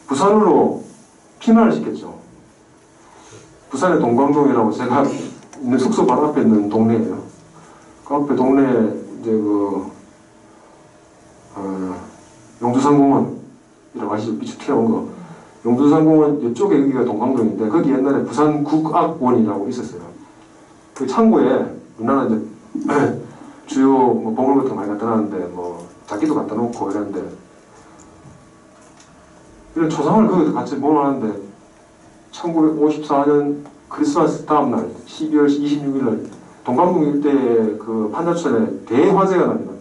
부산으로 피난을 시켰죠. 부산의 동광동이라고 제가 있는 숙소 바로 앞에 있는 동네예요. 그 앞에 동네에 이제 용두산공원이라고 아시죠? 비추 튀어온 거. 용두산공원 이쪽에 여기가 동광동인데 거기 옛날에 부산 국악원이라고 있었어요. 그 창고에 우리나라 이제 주요 뭐 보물 같은 거 많이 갖다 놨는데 뭐 자기도 갖다 놓고 이랬는데 이런 초상을 거기서 같이 모아놨는데 1954년 크리스마스 다음날 12월 26일 동광동 일대 그 판자촌에 대화재가 납니다.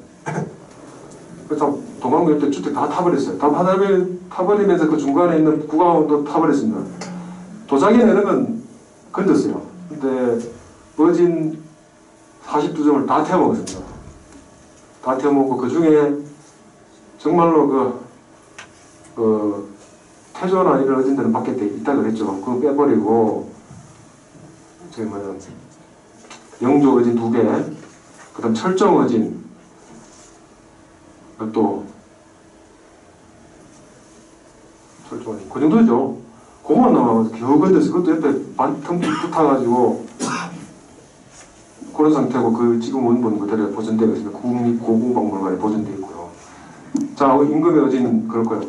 그래서 동광동 일대 주택 다 타버렸어요. 다 타버리면서 그 중간에 있는 국악원도 타버렸습니다. 도자기 내는 건 건졌어요. 근데 어진 42점을 다 태워먹었습니다. 다 태워먹고 그 중에 정말로 태조나 이런 어진 데는 밖에 있다 그랬죠. 그거 빼버리고 저기 뭐냐 영조 어진 2개, 그 다음 철정 어진 또 철정 어진 그 정도죠. 그거만 남아서 겨우 건졌어요. 그것도 옆에 반틈 붙어가지고 그런 상태고 그 지금 원본 그대로 보존되어 있습니다. 국립고궁박물관에 보존되어 있고요. 자, 임금의 어진 그럴 거예요.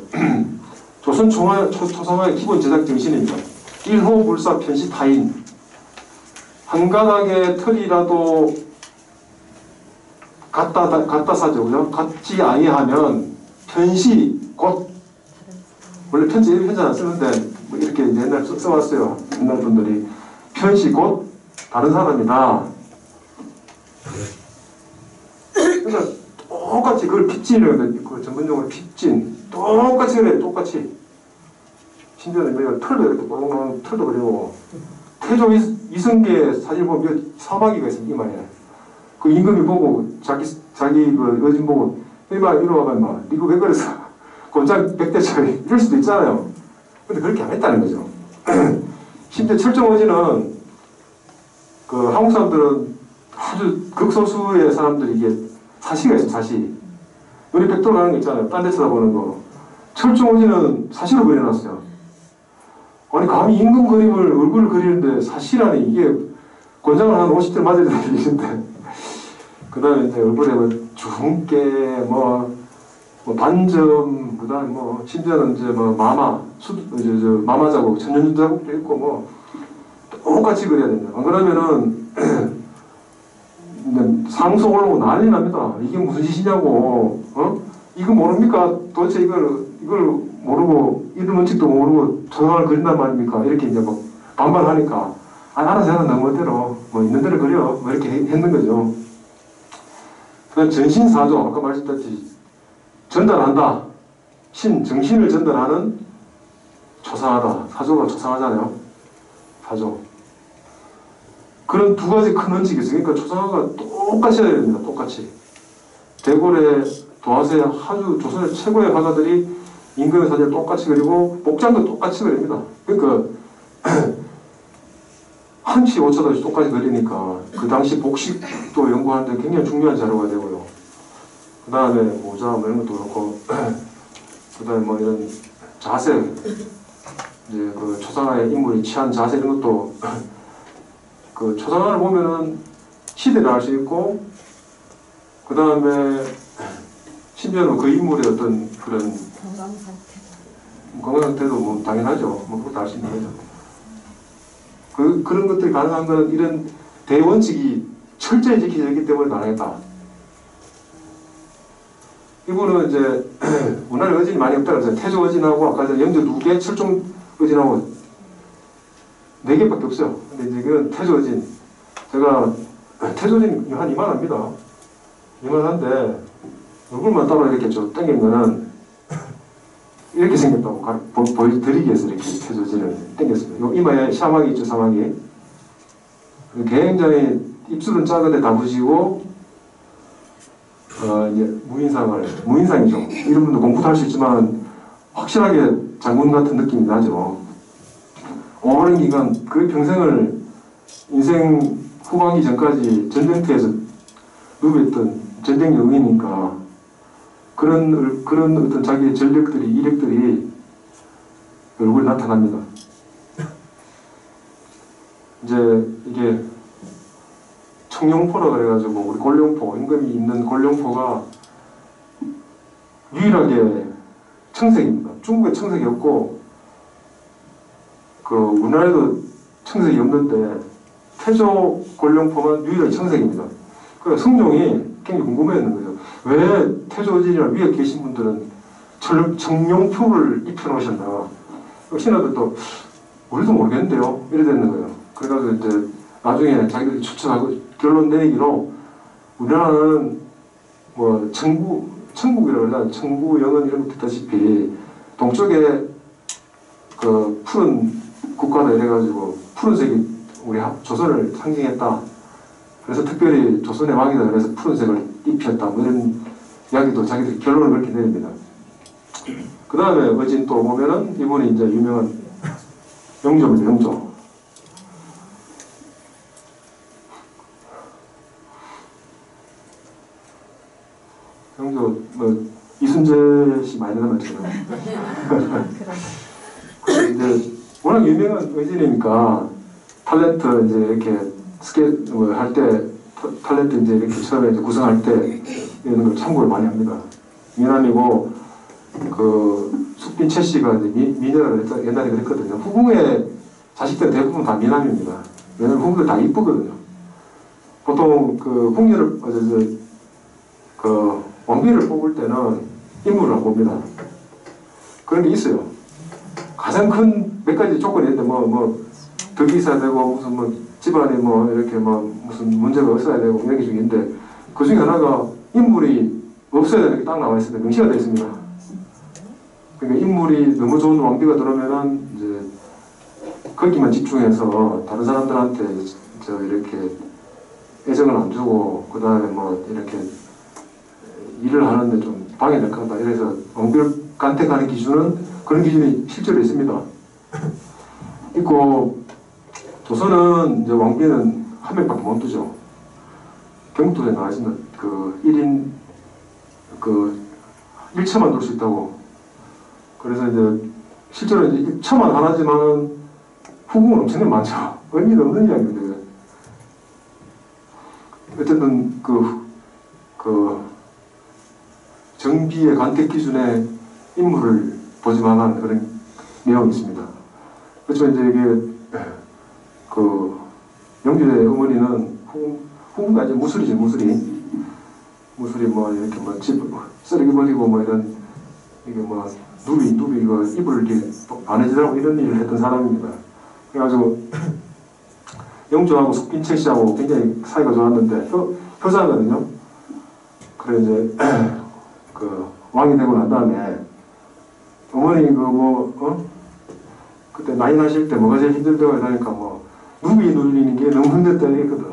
조선 초상화의 기본 제작 정신입니다. 1호 불사 편시 타인. 한 가닥의 털이라도 갖다 사죠. 그죠? 갖지 아니하면 편시 곧 원래 편지 이렇게 편지 안 쓰는데 뭐 이렇게 옛날 써왔어요. 옛날 분들이 편시 곧 다른 사람이다. 그러니까 똑같이 그걸 핍진이라고 하는데 그 전문용어로 핍진 똑같이 그래. 똑같이 심지어는 우리가 털도 이렇게 뽀롱뽀롱 털도 그리고 태조 이성계 사진 보면 사마귀가 있습니다. 이마에 그 임금이 보고 자기 그 여진 보고 이마 이리 와봐 임마 이거 왜 그랬어 곤장 100대짜리 이럴 수도 있잖아요. 근데 그렇게 안 했다는 거죠. 심지어 철정 어진은 그 한국 사람들은 아주 극소수의 사람들이 이게 사시가 있어요. 사시 눈이 백도로 가는 거 있잖아요. 딴 데 쳐다보는 거. 철정 어진은 사시로 그려놨어요. 아니 감히 임금 그림을 얼굴을 그리는데 사시라니 이게 권장을 한 50대 맞아야 되는 일인데 그 다음에 이제 얼굴에 뭐 주근깨 뭐 반점 그 다음에 뭐 심지어는 이제 뭐 마마 자국 천년주 자국도 있고 뭐 똑같이 그려야 됩니다. 안 그러면은 상소 올라오고 난리 납니다. 이게 무슨 짓이냐고 이거 모릅니까? 도대체 이걸 모르고 이런 원칙도 모르고 초상화를 그린단 말입니까? 이렇게 이제 막 반발하니까 알아서 하는 내 멋대로 뭐 있는 대로 그려 뭐 이렇게 했는 거죠. 그다음 전신사조 아까 말씀드렸듯이 전달한다. 정신을 전달하는 초상화다. 사조가 초상화잖아요. 사조. 그런 두 가지 큰 원칙이 있어요. 그러니까 초상화가 똑같이 해야 됩니다. 똑같이. 대궐의 도화세 아주 조선의 최고의 화가들이 임금의 사진을 똑같이 그리고 복장도 똑같이 그립니다. 그러니까 한치 오차도 똑같이 그리니까 그 당시 복식도 연구하는데 굉장히 중요한 자료가 되고요. 그 다음에 모자 뭐 이런 것도 그렇고 그 다음에 뭐 이런 자세 이제 그 초상화의 인물이 취한 자세 이런 것도 그 초상화를 보면은 시대를 알 수 있고 그 다음에 심지어는 그 인물의 어떤 그런 건강 상태. 건강 상태도 뭐 당연하죠. 뭐 그것도 알 수 있는 거죠. 그런 것들이 가능한 건 이런 대원칙이 철저히 지켜져 있기 때문에 가능했다. 이분은 이제 문화의 의진이 많이 없다고 했어요. 태조 의진하고 아까 전에 영조 누계 철종 의진하고 4개밖에 없어요. 근데 이제 이건 태조 의진. 제가 태조 의진 한 이만합니다. 이만한데 얼굴만 따로 이렇게 좀 당긴 거는 이렇게 생겼다고 보여드리기 위해서 이렇게 태조 의진을 당겼습니다. 요 이마에 사막이 있죠, 사막이. 굉장히 입술은 작은데 다부지고 이제 무인상이죠. 이런 분도 공부도 할 수 있지만 확실하게 장군 같은 느낌이 나죠. 오랜 기간 그 평생을 인생 후반기 전까지 전쟁터에서 누볐던 전쟁 영웅이니까 그런 어떤 자기의 전력들이 이력들이 얼굴에 나타납니다. 이제 이게 청룡포라 그래가지고 우리 골룡포 임금이 있는 골룡포가 유일하게 청색입니다. 중국에 청색이 없고 그 우리나라에도 청색이 없는데 태조 골룡포만 유일하게 청색입니다. 그래서 성종이 굉장히 궁금해했는 거죠. 왜 태조진이나 위에 계신 분들은 청룡표를 입혀놓으셨나? 신하들도 우리도 모르겠는데요. 이래 되는 거예요. 그래가지고 이제 나중에 자기들이 추측하고 결론 내리기로 우리나라는 뭐 천국이라고 그러나 천구영은 이런 것 듣다시피 동쪽에 그 푸른 국가다 이래가지고 푸른색이 우리 조선을 상징했다. 그래서 특별히 조선의 왕이다 그래서 푸른색을 입혔다. 뭐 이런 이야기도 자기들이 결론을 그렇게 내립니다. 그 다음에 의진 또 보면은 이분이 이제 유명한 영조입니다. 영조. 영조 뭐 이순재 씨 많이 닮았잖아요. 이제 워낙 유명한 의진이니까 탤런트 이제 이렇게 할 때 탤런트 이제 이렇게 처음에 이제 구성할 때 이런 걸 참고를 많이 합니다. 미남이고 그 숙빈 최 씨가 이제 미녀라고 옛날에 그랬거든요. 후궁의 자식들 대부분 다 미남입니다. 왜냐면 후궁들 다 이쁘거든요. 보통 그 궁녀를 그 왕비를 뽑을 때는 인물을 안 봅니다. 그런 게 있어요. 가장 큰 몇 가지 조건이 있는데 덕이 있어야 되고 무슨 집안에 이렇게 무슨 문제가 없어야 되고 이런 게 중인데 그 중에 하나가 인물이 없어야 되는 게 딱 나와 있습니다. 명시가 되어 있습니다. 그러니까 인물이 너무 좋은 왕비가 들어오면은 이제 거기만 집중해서 다른 사람들한테 이렇게 애정을 안 주고 그 다음에 이렇게 일을 하는데 좀 방해될 거다. 이래서 왕비를 간택하는 기준은 그런 기준이 실제로 있습니다. 있고 조선은 이제 왕비는 한 명밖에 못 두죠. 경북도에 나와 있습니다. 그 1인 그 1처만 둘 수 있다고. 그래서 이제 실제로 이제 1처만 하나지만 후궁은 엄청나게 많죠. 의미가 없는 이야기인데. 어쨌든 그 정비의 간택 기준에 인물을 보지만한 그런 내용이 있습니다. 그렇지만 이제 이게 그 영주의 어머니는 후궁가 이제 무술이죠. 무술이 이렇게 집 쓰레기 버리고 이런 이게 누비 이거 이불을 이렇게 바느질하고 이런 일을 했던 사람입니다. 그래가지고 영주하고 숙빈채 씨하고 굉장히 사이가 좋았는데 효자거든요. 그래 이제 그 왕이 되고 난 다음에 어머니 그때 나이 나실 때 뭐가 제일 힘들다고 하니까 누비 눌리는 게 너무 힘들다 이랬거든.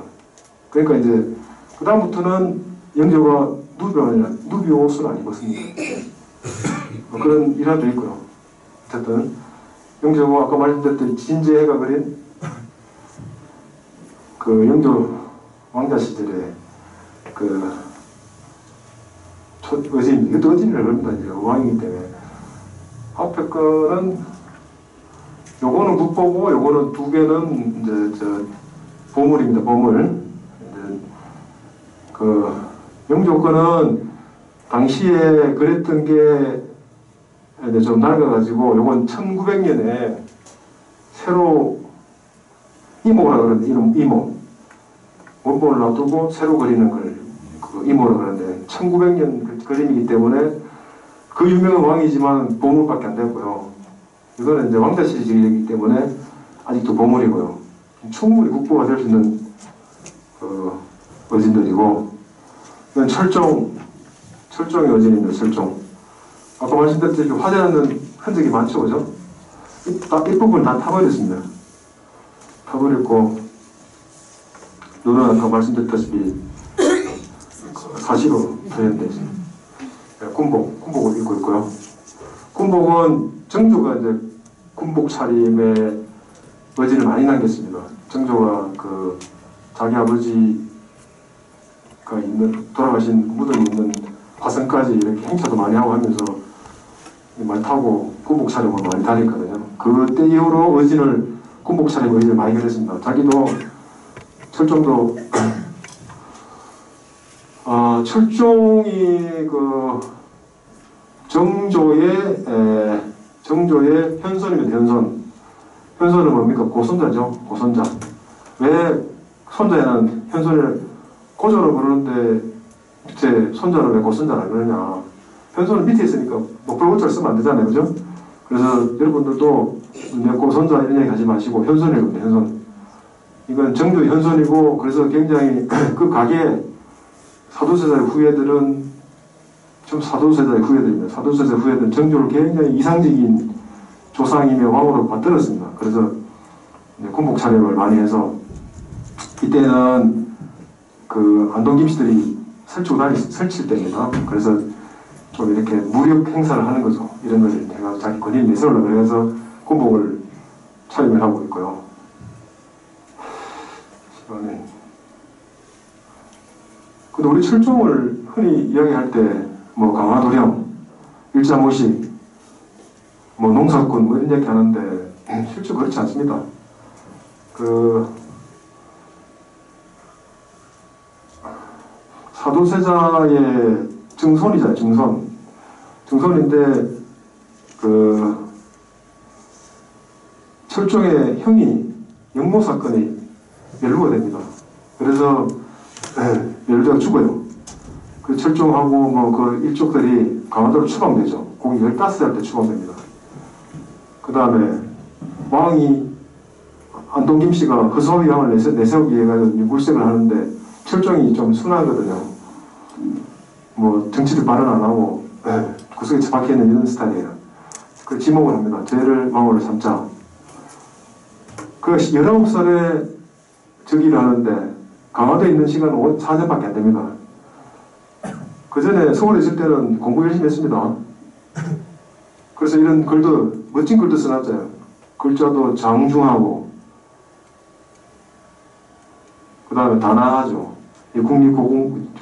그러니까 이제 그 다음부터는 영조가 누비 옷을 안 입었습니다. 그런 일화도 있고요. 어쨌든 영조가 아까 말씀드렸던 진제해가 그린 그 영조 왕자 시절에 그 의진, 이것도 의진이라고 그럽니다. 이제 왕이기 때문에. 앞에 거는, 요거는 국보고, 요거는 두 개는 이제 보물입니다. 보물. 이제 그 영조 거는 당시에 그랬던 게 이제 좀 낡아가지고, 요건 1900년에 새로 이모라 그러는데, 이름 이모. 원본을 놔두고 새로 그리는 걸 그 이모라 그러는데, 1900년 그림이기 때문에 그 유명한 왕이지만 보물밖에 안 되고요. 이거는 이제 왕자 시리즈이기 때문에 아직도 보물이고요. 충분히 국보가 될 수 있는 그 의진들이고, 이건 철종의 의진입니다. 철종. 아까 말씀드렸듯이 화재하는 흔적이 많죠, 그죠? 뒷부분 다 타버렸습니다. 타버렸고, 눈은 아까 말씀드렸다시피 사시로 표현되어 있습니다. 군복을 입고 있고요. 군복은 정조가 이제 군복 차림에 의지를 많이 남겼습니다. 정조가 그 자기 아버지가 있는 돌아가신 무덤이 있는 화성까지 이렇게 행차도 많이 하고 하면서 말 타고 군복 차림을 많이 다녔거든요. 그때 이후로 군복 차림 의진을 많이 결했습니다. 자기도 철종도 철종이 그 정조의 현손입니다. 현손은 뭡니까? 고손자죠. 고손자. 왜 손자에는 현손을 고조를 부르는데 밑에 손자는 왜 고손자를 안 그러냐? 현손은 밑에 있으니까 목불 고자를 쓰면 안 되잖아요, 그죠? 그래서 여러분들도 내 고손자 이런 얘기 하지 마시고 현손이라고 합니다. 현손. 이건 정조 현손이고, 그래서 굉장히 그 가게 사도세자의 후예들은 좀 사도세자의 후예들입니다. 사도세자의 후예들은 정조를 굉장히 이상적인 조상이며 왕으로 받들었습니다. 그래서 군복 차림을 많이 해서 이때는 그 안동 김씨들이 설칠 때입니다. 그래서 좀 이렇게 무력 행사를 하는 거죠. 이런 걸 내가 자기 권위를 내세우려고 그래서 군복을 차림을 하고 있고요. 근데 우리 철종을 흔히 이야기할 때 뭐 강화도령, 일자무식, 뭐 농사꾼 뭐 이런 얘기 하는데 실제 그렇지 않습니다. 그 사도세자의 증손이잖아요. 증손인데 그 철종의 형이 영모 사건이 연루가 됩니다. 그래서 연루되어 죽어요. 그 철종하고 뭐 그 일족들이 강화도로 추방되죠. 공이 15살 때 추방됩니다. 그 다음에 왕이 안동 김씨가 허수아비 왕을 내세우기 위해 물색을 하는데 철종이 좀 순하거든요. 뭐 정치를 발언 안 하고 구석에 박혀있는 이런 스타일이에요. 그 지목을 합니다. 죄를 망호를 삼자. 그 19살에 즉위를 하는데 강화도에 있는 시간은 4년밖에 안 됩니다. 그 전에 서울에 있을 때는 공부 열심히 했습니다. 그래서 이런 글도, 멋진 글도 써놨잖아요. 글자도 장중하고, 그 다음에 단아하죠.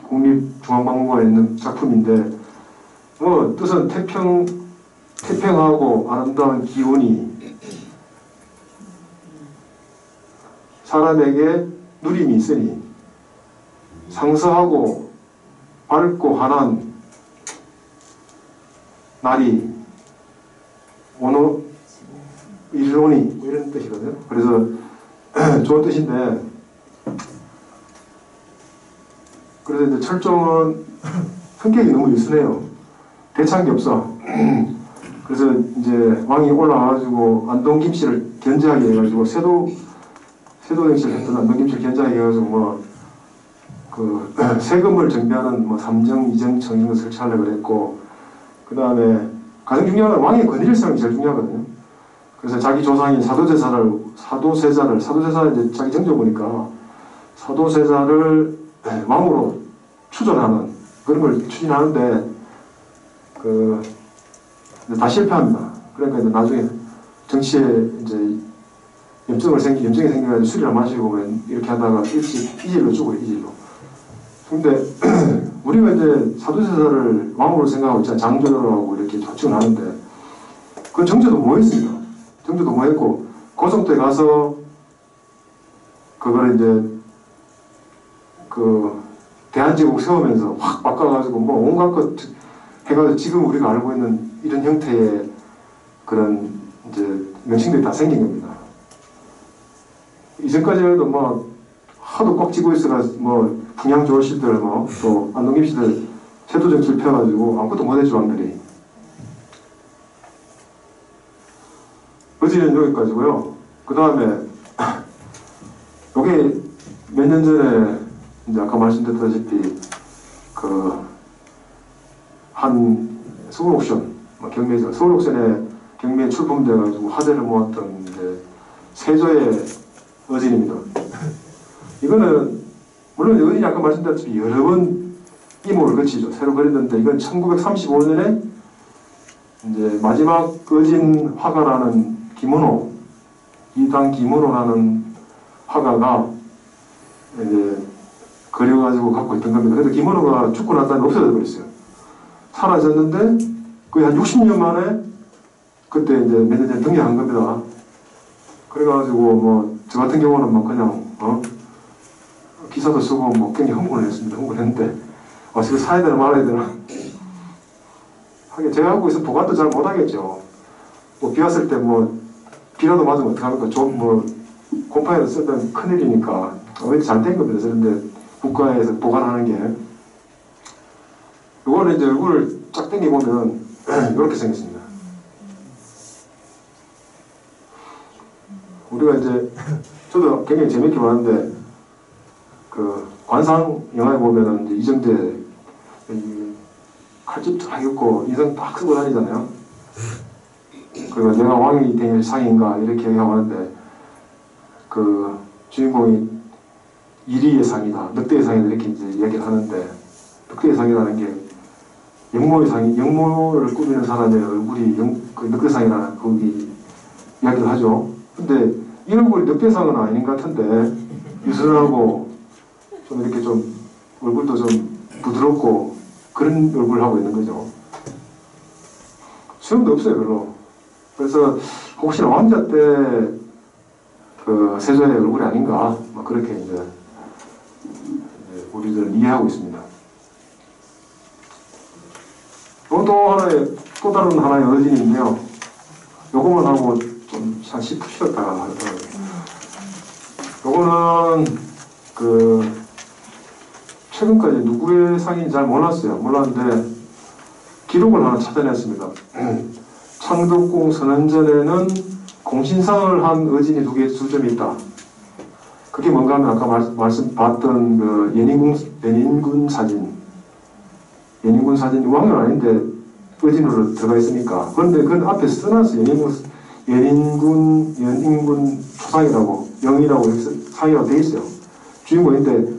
국립중앙박물관에 있는 작품인데, 뭐, 뜻은 태평하고 아름다운 기운이 사람에게 누림이 있으니, 상서하고 밝고 환한 날이 오노 이르노니 이런 뜻이거든요. 그래서 좋은 뜻인데, 그래서 이제 철종은 성격이 너무 유순해요. 대창이 없어. 그래서 이제 왕이 올라와가지고 안동 김씨를 견제하게 해가지고 세도정치를 했던 안동 김씨를 견제하게 해가지고 뭐 그 세금을 정비하는 뭐 삼정, 이정, 청정을 설치하려고 그랬고, 그 다음에 가장 중요한 건 왕의 권위일성이 제일 중요하거든요. 그래서 자기 조상인 사도세자를 이제 자기 정조 보니까 사도세자를 왕으로 추존하는 그런 걸 추진하는데 다 실패합니다. 그러니까 이제 나중에 정치에 이제 염증이 생겨가지고 술이나 마시고 뭐 이렇게 하다가 일찍 이질로 죽어요, 이질로. 근데 우리가 이제 사두세자를 왕으로 생각하고 있잖아요. 장조라고 이렇게 조칭을 하는데 그건 정제도 뭐했습니다. 정제도 뭐했고 고성때 가서 그걸 이제 그 대한제국 세우면서 확 바꿔가지고 뭐 온갖 것 해가지고 지금 우리가 알고 있는 이런 형태의 그런 이제 명칭들이 다 생긴 겁니다. 이전까지도 뭐 하도 꽉 쥐고 있어가지고 뭐 분양 좋을 시들 뭐 또 안동김 시들 세도 정치를 펴가지고 아무것도 못했죠 왕들이. 어제는 여기까지고요. 그 다음에 요게 몇 년 전에 이제 아까 말씀드렸다시피 그 한 서울옥션 경매죠. 서울옥션에 경매에 출품돼가지고 화제를 모았던 이제 세조의 어진입니다. 이거는 물론 어진이 아까 말씀드렸다시피 여러 번 이모를 거치죠. 새로 그렸는데 이건 1935년에 이제 마지막 어진 화가라는 김은호, 이당 김은호라는 화가가 이제 그려가지고 갖고 있던 겁니다. 그래서 김은호가 죽고 난 다음에 없어져 버렸어요. 사라졌는데 거의 한 60년 만에 그때 이제 몇 년 전에 등장한 겁니다. 그래가지고 뭐 저 같은 경우는 뭐 그냥 기사도 쓰고 뭐 굉장히 흥분을 했습니다. 흥분했는데 이거 사야 되나 말아야 되나 하긴 제가 갖고 있으면 보관도 잘 못하겠죠. 뭐 비 왔을 때 뭐 비라도 맞으면 어떡합니까? 좀 뭐 곰팡이로 쓰면 큰일이니까 왜 잘 된 겁니다. 그런데 국가에서 보관하는 게 이거는 이제 얼굴을 쫙 당겨보면 이렇게 생겼습니다. 우리가 이제 저도 굉장히 재밌게 봤는데 그 관상 영화에 보면은 이제 이정재 칼집 쫙 입고 인상 딱 쓰고 다니잖아요. 그리고 내가 왕이 될 상인가 이렇게 얘기하고 하는데 그 주인공이 이리의 상이다, 늑대의 상이다 이렇게 이제 이야기를 하는데 늑대의 상이라는 게 영모의 상이 영모를 꾸미는 사람의 얼굴이 그 늑대상이라는 거기 이야기를 하죠. 근데 이 얼굴이 늑대상은 아닌 것 같은데 유순하고 좀 이렇게 좀 얼굴도 좀 부드럽고 그런 얼굴을 하고 있는 거죠. 수염도 없어요 별로. 그래서 혹시나 왕자 때 그 세조의 얼굴이 아닌가 막 그렇게 이제 우리들은 이해하고 있습니다. 또 하나의 또 다른 하나의 어진인데요. 요거만 하고 좀 한 10분 쉬었다가 하더라고요. 요거는 그 최근까지 누구의 상인지 잘 몰랐는데 기록을 하나 찾아냈습니다. 창덕궁 선원전에는 공신상을 한 어진이 두 점이 있다. 그게 뭔가 하면 아까 말씀 봤던 그 연인군 사진. 연인군 사진이 왕은 아닌데 어진으로 들어가 있으니까. 그런데 그 앞에 써놨어요. 연인군 초상이라고, 영이라고 상이라고 돼 있어요. 주인공인데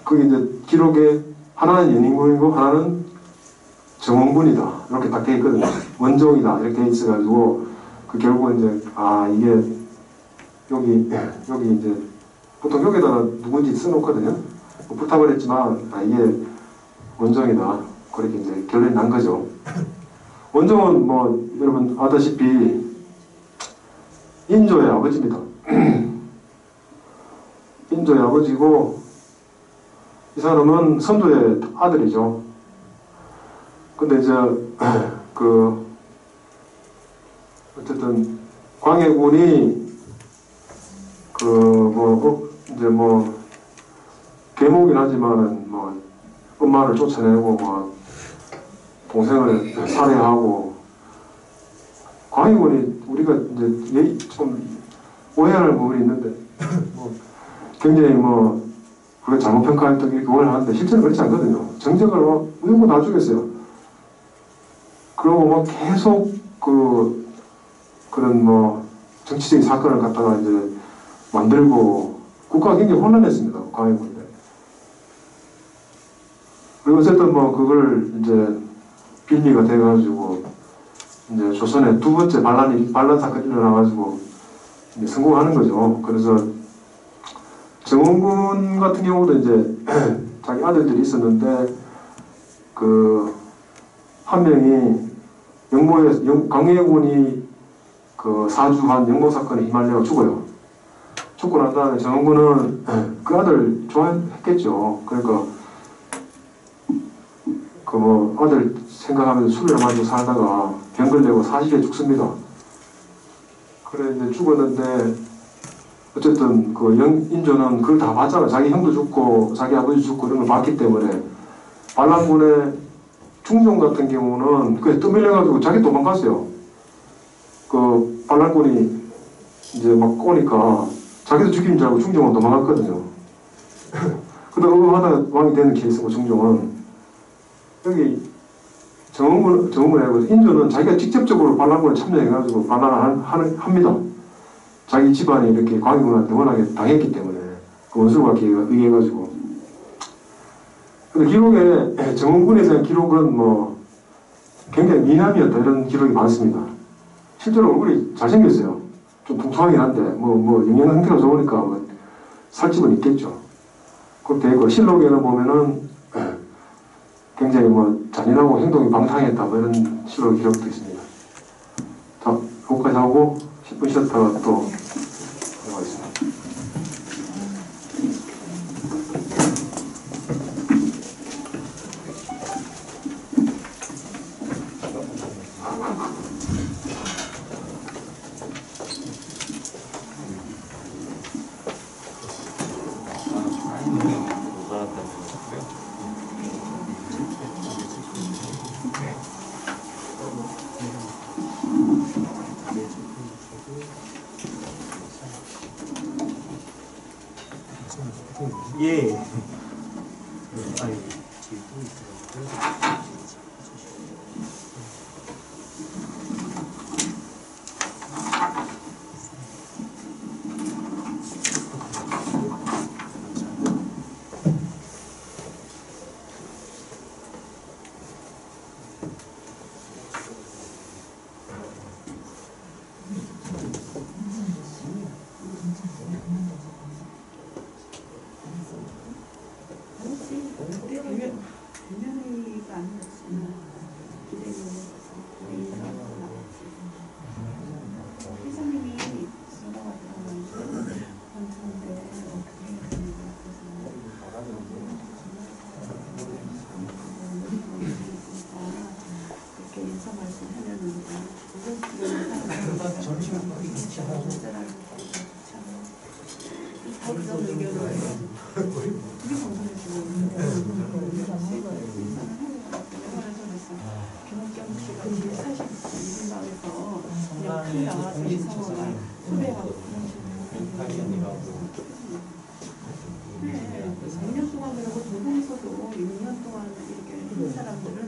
거기 이제 기록에 하나는 연인군이고 하나는 정원군이다. 이렇게 딱 돼 있거든요. 원종이다. 이렇게 돼 있어가지고 그 결국은 이제 이게 여기 이제 보통 여기다가 누군지 써놓거든요. 부탁을 했지만 이게 원종이다. 그렇게 이제 결론이 난 거죠. 원종은 뭐 여러분 아다시피 인조의 아버지입니다. 인조의 아버지고 이 사람은 선조의 아들이죠. 근데 이제 그 어쨌든 광해군이 그 뭐 이제 뭐 계모긴 하지만은 뭐 엄마를 쫓아내고 뭐 동생을 살해하고 광해군이 우리가 이제 좀 오해할 부분이 있는데 뭐 굉장히 뭐 우리가 잘못 평가했던 게 그걸 하는데 실제로 그렇지 않거든요. 정적을 막 우유고 다 죽였어요. 그리고 막 계속 그런 뭐 정치적인 사건을 갖다가 이제 만들고 국가가 굉장히 혼란했습니다. 광해군인데. 그리고 어쨌든 뭐 그걸 이제 빌미가 돼가지고 이제 조선의 두 번째 반란 사건이 일어나가지고 이제 성공하는 거죠. 그래서 정원군 같은 경우도 이제 자기 아들들이 있었는데 그 한 명이 강예군이 그 사주한 영모 사건에 휘말려 죽어요. 죽고 난 다음에 정원군은 그 아들 좋아했겠죠. 그러니까 그 뭐 아들 생각하면서 술을 마시고 살다가 병 걸리고 사시게 죽습니다. 그래 이제 죽었는데 어쨌든 그 인조는 그걸 다 봤잖아. 자기 형도 죽고 자기 아버지 죽고 이런 걸 봤기 때문에 반란군의 중종 같은 경우는 그게 떠밀려가지고 자기 도망갔어요. 그 반란군이 이제 막 오니까 자기도 죽인 줄 알고 중종은 도망갔거든요. 근데 하다 왕이 되는 케이스고 중종은 여기 정원군에 인조는 자기가 직접적으로 반란군에 참여해가지고 반란을 합니다. 자기 집안이 이렇게 광해군한테 워낙에 당했기 때문에 그 원수가 의해가지고. 근데 기록에 정원군에 대한 기록은 뭐 굉장히 미남이었다 이런 기록이 많습니다. 실제로 얼굴이 잘생겼어요. 좀 뚱뚱하긴 한데 뭐 영양 상태가 좋으니까 뭐 살집은 있겠죠. 그렇게 되고 실록에는 보면은 굉장히 뭐 잔인하고 행동이 방탕했다 뭐 이런 실록 기록도 있습니다. 자, 여기까지 하고 10분 쉬었다가 또 들어가겠습니다. 예. 아니, 대면회의가 아니었으면 회장님이 들어가더라고요. 근데 어떻게 해야 되나 그렇게 인사 말씀하려는데 그런 의견을 되게 궁금해지고 김학경 씨가 제40 마을에서 그냥 큰 나와서 이상원을 소개하고 2년 동안 그러고 동동에서도 6년 동안 이렇게 한 사람들은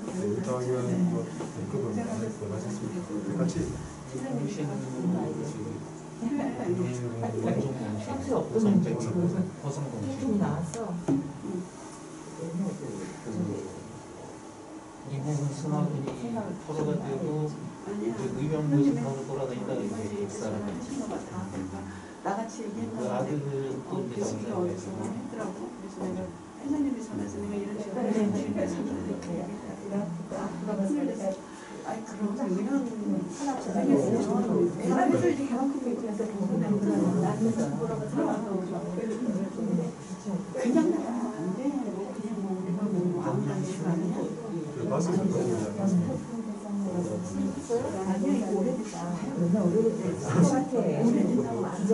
같이 상세 없던 좀 나왔어. 이 부분 수납들이 포로가 되고 의병 모집하러 돌아다니다 이렇게 역사를 나같이 그 얘기했는데 아들을 또 이제 교수가 어디서 했더라고. 그래서 내가 회장님이 전화해서 내가 이런 식으로 실패해서 이렇게 아이 그럼 그냥 하나 전화했어요. 내가 해줘야지 그만큼 얘기해서 그냥 나가면 안 돼. 그냥 뭐 우리가 뭐 아무나 식으로 아니야. 아니야 이거 오래됐다. 오래됐다고 안 돼.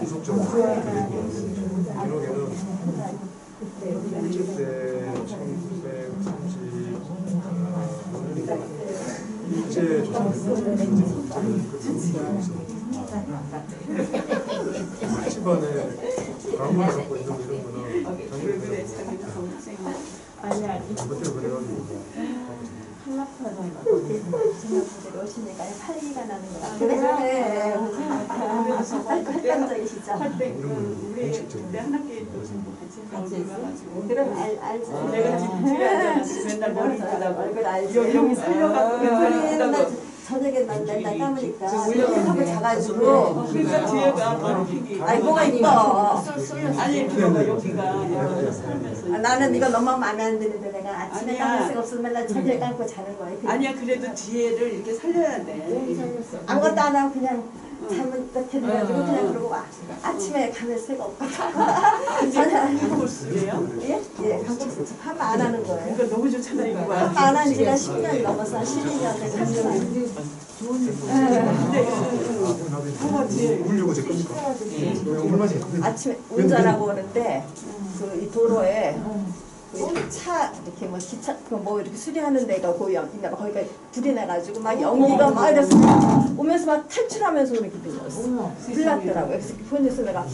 지속적으로 기록에는 70대 1930 일제 조선에서 집안에 가문을 갖고 있는 이런 거는 전부터 그래가지고 여신이가 8기가 나는 거야. 그래. 저거 활동적이시죠? 할때 우리 그때 한학기 같이 놀아가지고 그럼 알죠. 내가 집에 앉아가지고 맨날 머리 쓰다가 얼굴 알죠. 여기 살려갖고 맨날 저녁에 맨날 감으니까 하고 자가지고 그러니까 뒤에가 머리핀이 아이 뭐가 이뻐. 아니 그거가 여기가 살면서 나는 이거 너무 마음에 안 드는데 내가 아침에 아니야. 감을 수가 없어서 맨날 저녁에 감고 자는 거야. 아니야 그래도 뒤에를 이렇게 살려야 돼. 아무것도 안 하고 그냥 잠은 딱 들어가지고 그냥 그러고 와. 아침에 감을 새가 없거든. 한국을 쓰게요? 예? 예, 감독 파마 안 하는 거예요. 그러니까 너무 좋잖아 이거 봐. 파마 안 한 지가 10년이 넘어서 12년 됐어요. 근데 한번 뒤에 울려고 제 겁니까? 얼마 제 아침에 운전하고 오는데 그 이 도로에 그 차 이렇게 뭐 기차 그 뭐 이렇게 수리하는 데가 있나 봐. 거기가 불이 나가지고 막 연기가 막 이래서 오면서 막 탈출하면서 이렇게 들렸어. 불났더라고요. 그래서 보내서 내가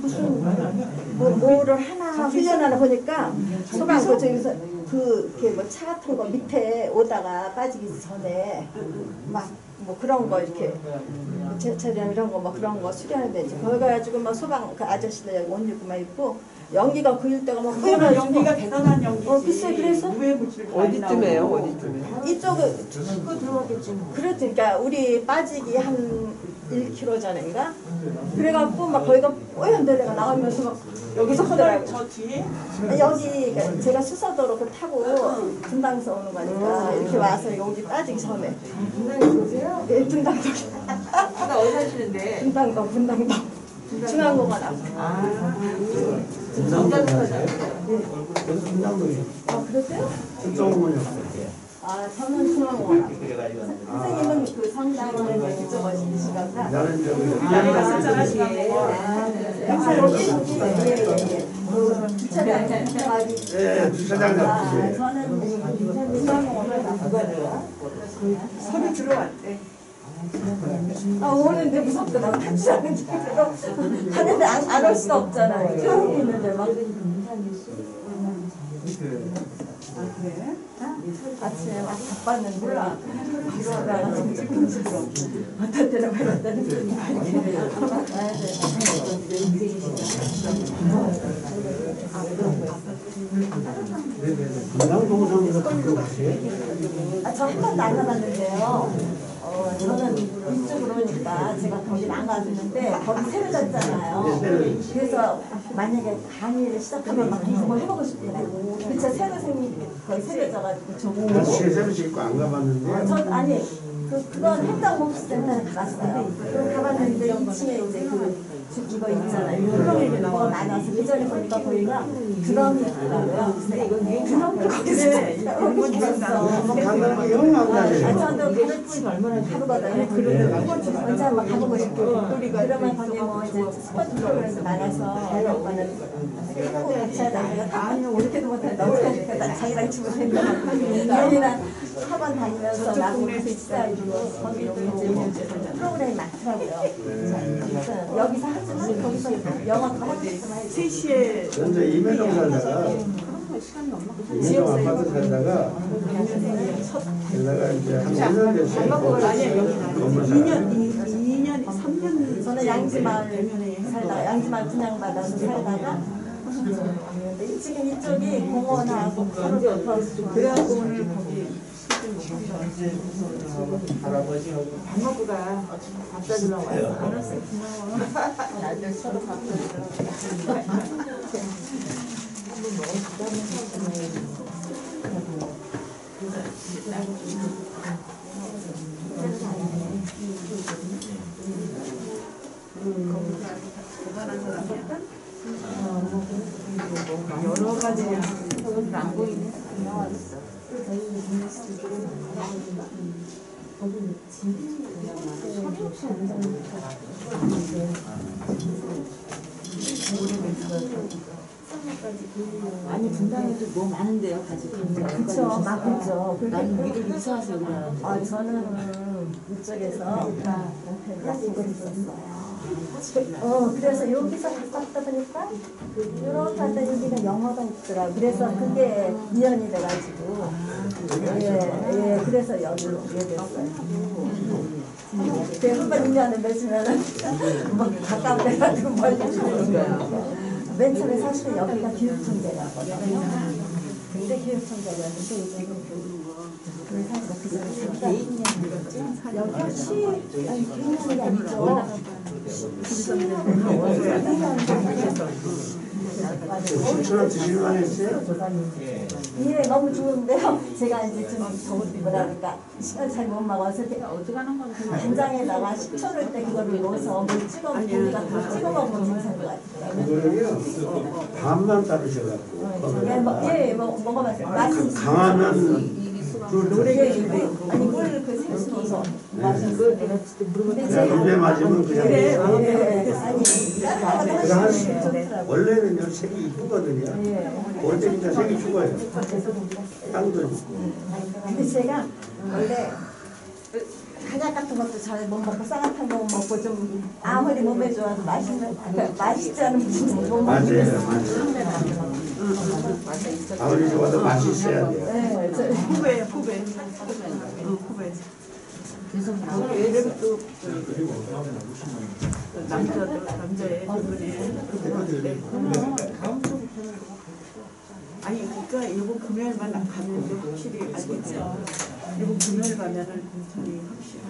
무슨 뭐를 하나 훈련하나 보니까 소방 그 저기서 그게 뭐 차 같은 거 밑에 오다가 빠지기 전에 막 뭐 그런 거 이렇게 제처럼 이런 거 뭐 그런 거 수리하는데 이제 거기 가가지고 막 소방 그 아저씨들 여기 옷 입고 막 입고 연기가 그일 때가 막 그러면 연기가 대단한 연기지. 글쎄 그래서 우회 물질 어디쯤에요? 어디쯤에? 이쪽에 그랬지. 그러니까 우리 빠지기 한 1km 전인가? 그래갖고 막 거기가 뽀얀 데가 나오면서 막 여기서 하더라고. 저 뒤에 여기 그러니까 제가 수서도로 그 타고 분당서 오는 거니까 이렇게 와서 여기 빠지기 전에. 분당에서 오세요? 네, 분당동. 아까 어디 사시는데? 분당동. 중앙공원 앞. 아, 그랬어요? 아, 저는 중앙공원 앞. 선생님은 그 성당을 그쪽 어디시던가? 나는 저기 주차장 잡지. 저는 중앙공원을 선이 들어왔대. 오는데 무섭더라고. 탈출하는 줄 알고. 하는데 안 올 수가 없잖아요. 저기 있는데 막. 그래? 아침에 막 바빴는데 몰라. 그러다가 끔찍끔찍으로 어떤 때는 말했다는 소리 분당동성에서 가끔 가세요? 저 한 번도 안 가봤는데요. 저는 이쪽으로 오니까 제가 거기 안 가봤는데 거기 새로 졌잖아요. 그래서 만약에 강의를 시작하면 막 뭐 해보고 싶더라고요. 그쵸, 새로 생긴 거의 새로 져가지고 나 새로 짓고 안 가봤는데. 저 아니 그건 행정복지센터에 가봤어요. 가봤는데 2층에 이제 이거 있잖아요. 그런 게 뭐가 많아서 그 전에 보니까 거기가 드럼이 있더라고요. 드럼도 거기 있었어. 관광객이 영하고 다녀요. 저도 그렇지 하거든요. 언제 한번 가보고 싶고 그러면 거기 뭐 이제 스포츠 프로그램도 많아서 이런 거는 한국 같이 하다 내가 이렇게도 못해 너무 하니까 자기랑 집을 생각하고 여기는 학원 다니면서 나고 있어가지고 거기 이제 프로그램이 많더라고요. 그래서 여기서 하지만 거기서 영어도 하고 있지만 3시에 먼저 이면동 살다가 이면동 아파트 살다가 그러다가 이제 한 5년 됐어요. 아니야 여기 건물 살다가. 2년 3년 저는 양지마을 살다가 양지마을 분양받아서 살다가 지금 이쪽이 공원하고 서로 붙어서 그래갖고 오늘 거기 할아버지하고 밥 먹고 가. 밥 사주려고 왔어. 알았어 고마워. 나도 서로 갖고 한번 먹어보자. 여러 가지 안 보이네. 아니 분당에도 뭐 많은데요, 가지고. 그쵸, 막 그쵸. 나는 미국 이사와서 그래. 저는 이쪽에서 약속을 했었어요. 그래서 여기서 가깝다 보니까 이렇게 하다 여기가 영어가 있더라. 그래서 그게 미연이 돼가지고 그래서 여기로 오게 됐어요. 대부분 인연을 맺으면은 뭐 가까운 데 가지고 멀리 가는 거야. 맨 처음에 사실 여기가 교육청재였거든요. 근데 교육청재였는데 지금 여기가 교육청이 아니죠. 신천원 드시는 거 아니었어요? 예, 너무 좋은데요. 제가 이제 좀 뭐랄까 시간 잘 못 먹어서 간장에다가 식초를 때 그거를 넣어서 물 찍어 고기 같은 거 찍어 먹으면 괜찮을 것 같아요. 그거는요 밤만 따르셔갖고 예, 먹어봤어요. 맛이 강하면 아니 꿀그 생수 넣어서 근데 제가 입에 맞으면 그냥 아니 원래는요 색이 이쁘거든요. 올 때니까 색이 죽어요. 땅도 있고. 근데 제가 원래 간약 같은 것도 잘 못 먹고 쌍화탕 못 먹고 좀 아무리 몸에 좋아도 맛있지 않은 무슨 못 먹는 맞아요. 아무리 좋아도 맛이 있어야 돼요. 네, 후배. 후배. 그리고 또 남자의 부분에 아니 그러니까 이번 금요일만 가면 확실히 알겠죠. 이번 금요일 가면은 공천이 확실하네.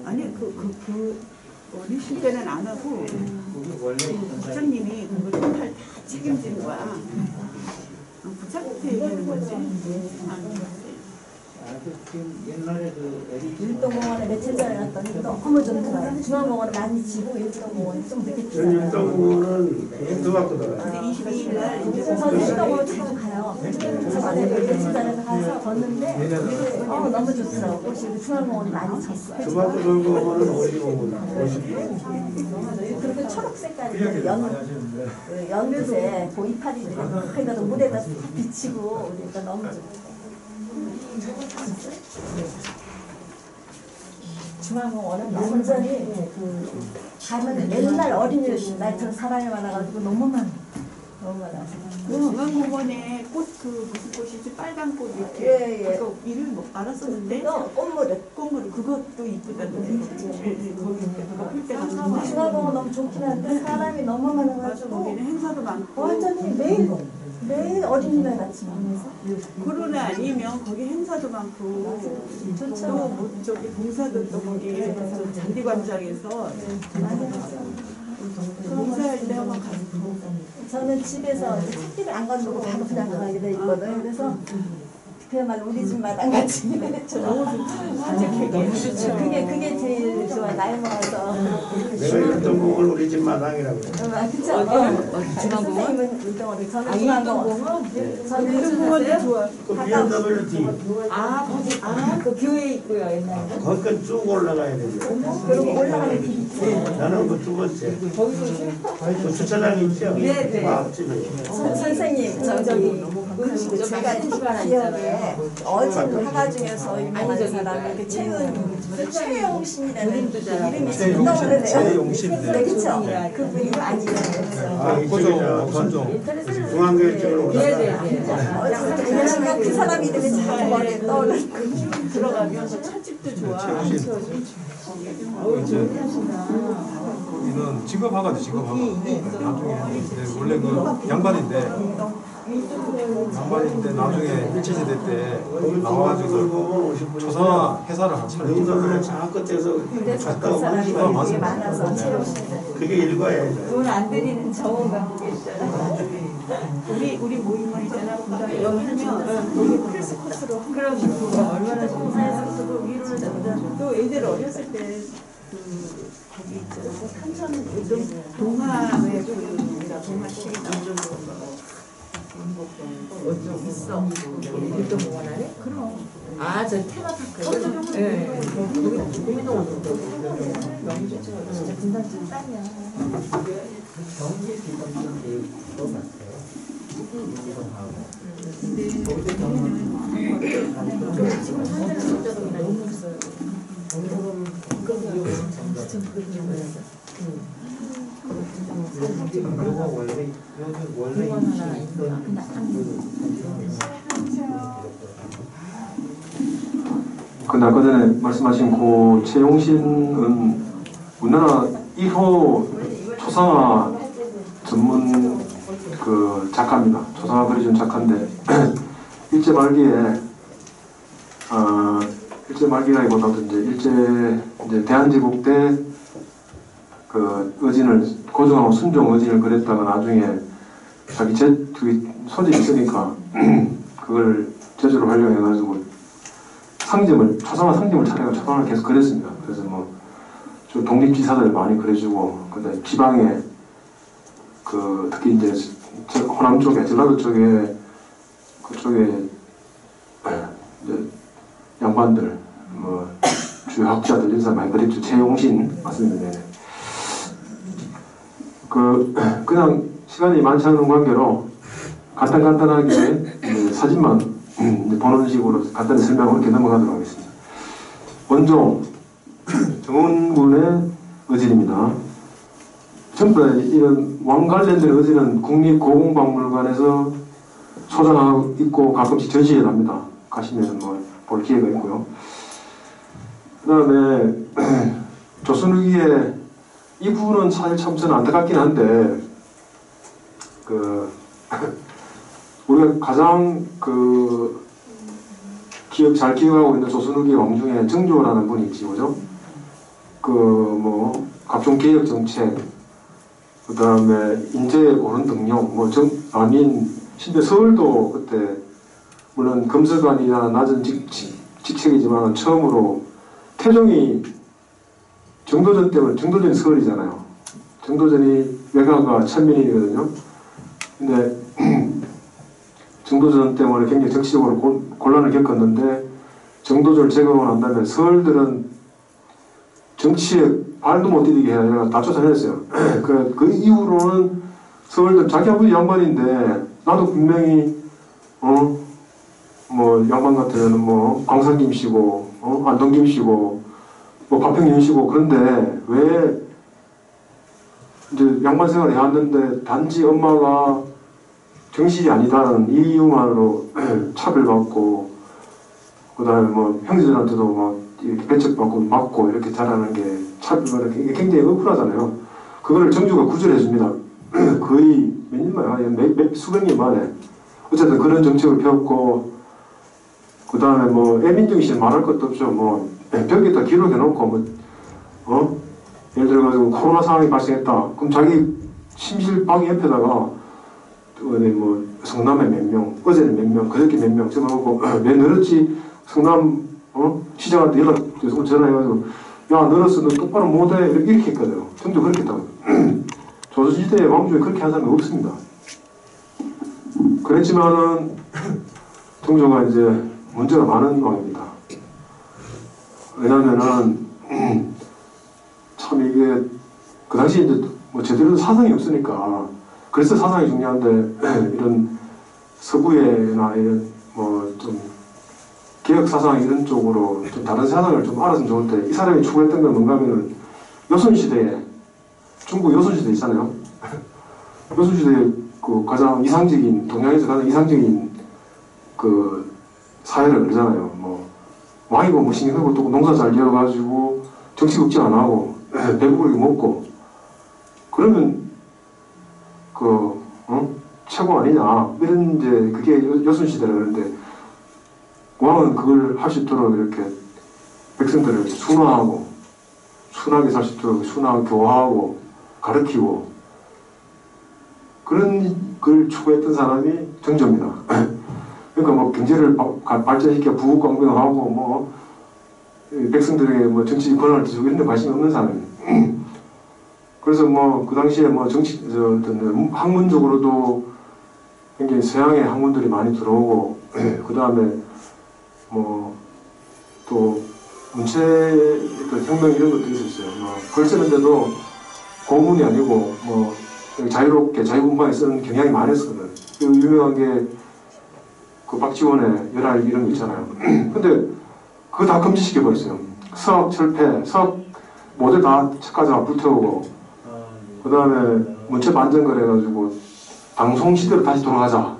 아니 그 어리실 때는 안 하고 국장님이 그걸 다 책임지는 거야. 부장한테 얘기하는 거지. 지금 옛날에 그 LG 율동공원에 며칠 전에 갔더니 너무 좋더라고요. 중앙공원은 많이 지고 율동공원이 좀 늦게 저는 지나요. 일동은 또 갖고 돌아요. 22일 날 이제 저는 율동공원 자주 가요. 저번에 며칠 전에 가서 걷는데 너무 좋더라고요. 혹시 중앙공원이 많이 졌어요. 또 갖고 돌고 오면 오시고 그리고 초록 색깔이 연두색 그 이파리들이 거기다 물에다 다 비치고 그러니까 너무 좋고. 중앙공원은 완전히 가면 맨날 어린이들 날처럼 사람이 많아가지고 너무 많아. 중앙공원에 꽃 무슨 꽃이지 빨간 꽃 이렇게 예. 그거 이름 뭐 알았었는데 꽃무릇 그것도 이쁘다던데 거기 필때 갔는데 중앙공원 너무 좋긴 한데 사람이 너무 맞아 많아가지고 거기는 행사도 많고 완전히 매일 어린이날 같이 만나서 코로나 아니면 거기 행사도 많고 좋죠. 또 저기 봉사들도 거기 잔디광장에서 봉사할 때 한번 가고 저는 집에서 찾기를 안 건너고 바로 그냥 가게 돼 있거든. 그래서 그야말로 우리 집 마당 같이 너무 좋죠. 그게 제일 좋아. 나이 먹어서. 내가 일동공을 우리 집 마당이라고 해요. 그쵸? 선생님은 운동을 저는 중앙공원. 저는 일동공원도 좋아. 그 BMW 그 교회 있고요 옛날에. 거기까지 쭉 올라가야 되죠. 그리고 올라가는 길 있죠. 나는 그 두 번째. 그 주차장 있죠? 네. 앞집에. 선생님 저기 제가 기억에 어제 화가 중에서 유명한 사람이 그 최용신이라는 이름이 지금 떠오르네요. 네, 그쵸? 그분이 많이 아, 이쪽에 저 중앙교회 쪽으로 올라가. 그냥 그 사람 이름이 자꾸 머리에 떠오르고 들어가면서 찻집도 좋아. 이는 직업화가죠, 직업화가. 나중에 원래 그 양반인데 나중에 일제시대 때 나와가지고 초사 회사를 한 차려. 능선을 저 끝에서 그래서 갔다 그 오면 사람이 되게 많아서 최용신 그게 일과예요. 돈 안 들이는 정오가 있잖아. 우리 모임은 있잖아. 여기 하면 여기 필수 코스로 그런 얼마나 봉사에서도 위로를 준다. 또 애들 어렸을 때 거기 있잖아. 삼천 동화에 동화식이 나오는 거. 있어. 일동공원 안에? 그럼. 저 테마파크. 네. 거기 구미동원 너무 좋죠. 진짜 분단지 땅이야. 경기 기본적인 또 같아요. 지금 한자는 진짜로 너무 없어요. 지금 그게 되어버렸어. 요거 원래 요즘 원래 이건 하나 있나? 그냥 근데 아까 전에 말씀하신 고 최용신은 우리나라 1호 초상화 전문 그 작가입니다. 초상화 그려준 작가인데 일제 말기에 일제 말기라기보다도 이제 대한제국 때 그 의진을 고종하고 순종 의진을 그렸다가 나중에 자기 그 소질이 있으니까 그걸 제주로 활용해가지고 초상화 상점을 차려서 초상화를 계속 그렸습니다. 그래서 뭐 독립기사들 많이 그려주고, 근데 지방에 그 특히 이제 호남 쪽에 전라도 쪽에 그쪽에 이제 양반들 뭐 주요 학자들 이런 사람 많이 그렸죠. 최용신 맞습니다. 네. 그냥 시간이 많지 않은 관계로 간단하게 사진만 보는 식으로 간단히 설명하고 이렇게 넘어가도록 하겠습니다. 원조 정원군의 의진입니다. 전부 다 이런 왕 관련된 의진은 국립고궁박물관에서 소장하고 있고 가끔씩 전시회 합니다. 가시면 뭐 볼 기회가 있고요. 그 다음에 조선 후기에 이 부분은 사실 참 저는 안타깝긴 한데 우리가 가장 잘 기억하고 있는 조선 후기 왕 중에 정조라는 분이 있지, 그죠? 각종 개혁 정책, 그 다음에 인재 옳은 등용, 심지어 서울도 그때, 물론 검사관이나 낮은 직책이지만 처음으로 태종이 정도전 때문에, 정도전이 서울이잖아요. 정도전이 외가가 천민이거든요. 근데 정도전 때문에 굉장히 정치적으로 곤란을 겪었는데 정도전을 제거하고 난 다음에 서울들은 정치에 발도 못 디디게 해야 다 쫓아냈어요. 그 이후로는 서울들 자기 아버지 양반인데 나도 분명히 양반 같으면 광산김 씨고 안동김 씨고 파평윤 씨고 그런데 왜 이제 양반 생활을 해왔는데 단지 엄마가 정신이 아니다는 이유만으로 차별받고 그 다음에 형제들한테도 이렇게 배척받고 맞고 이렇게 자라는 게 차별받는 게 굉장히 억울하잖아요. 그거를 정조가 구절해줍니다. 거의 몇 년 만에, 수백 년 만에. 어쨌든 그런 정책을 펴고 그 다음에 애민정신 말할 것도 없죠. 벽에다 기록해놓고 예를 들어가지고 코로나 상황이 발생했다. 그럼 자기 침실 방 옆에다가 성남에 몇 명, 어제는 몇 명, 그저께 몇 명 적어놓고 왜 늘었지? 성남 시장한테 연락 전화해가지고 야 늘었어, 너 똑바로 못해 이렇게 했거든요. 정도 그렇게 했다고. 조선시대에 왕 중에 그렇게 한 사람이 없습니다. 그랬지만은 정조가 이제 문제가 많은 왕입니다. 왜냐면은 참 이게 그 당시에 이제 제대로 사상이 없으니까 그래서 사상이 중요한데 이런 서구에나 이런 좀 개혁 사상 이런 쪽으로 좀 다른 사상을 좀 알았으면 좋은데 이 사람이 추구했던 건 뭔가 하면은 조선시대에 중국 요순시대 있잖아요. 요순시대에 가장 이상적인, 동양에서 가장 이상적인 사회를 그러잖아요. 왕이고 신경 쓰고 또 농사 잘 지어가지고 정치 걱정 안 하고 배부르게 먹고 그러면 최고 아니냐 이런 이제 그게 요순시대라 그러는데 왕은 그걸 할 수 있도록 이렇게 백성들을 순화하고 순하게 살 수 있도록 순화하고 교화하고 가르치고 그런 걸 추구했던 사람이 정조입니다. 그러니까 경제를 발전시켜 부국강병을 하고 백성들에게 정치 권한을 주고 이런 데 관심이 없는 사람이에요. 그래서 그 당시에 학문적으로도 굉장히 서양의 학문들이 많이 들어오고 그 다음에 또 문체 혁명 이런 것도 있었어요. 글 쓰는데도 고문이 아니고 자유롭게 자유분방하게 쓰는 경향이 많았거든. 유명한 게 박지원의 열알 이런 거 있잖아요. 근데 그거 다 금지시켜버렸어요. 서학 철폐, 서학 모델 다 책가져가 불태우고 그 다음에 문체 반정걸 해가지고 방송 시대로 다시 돌아가자.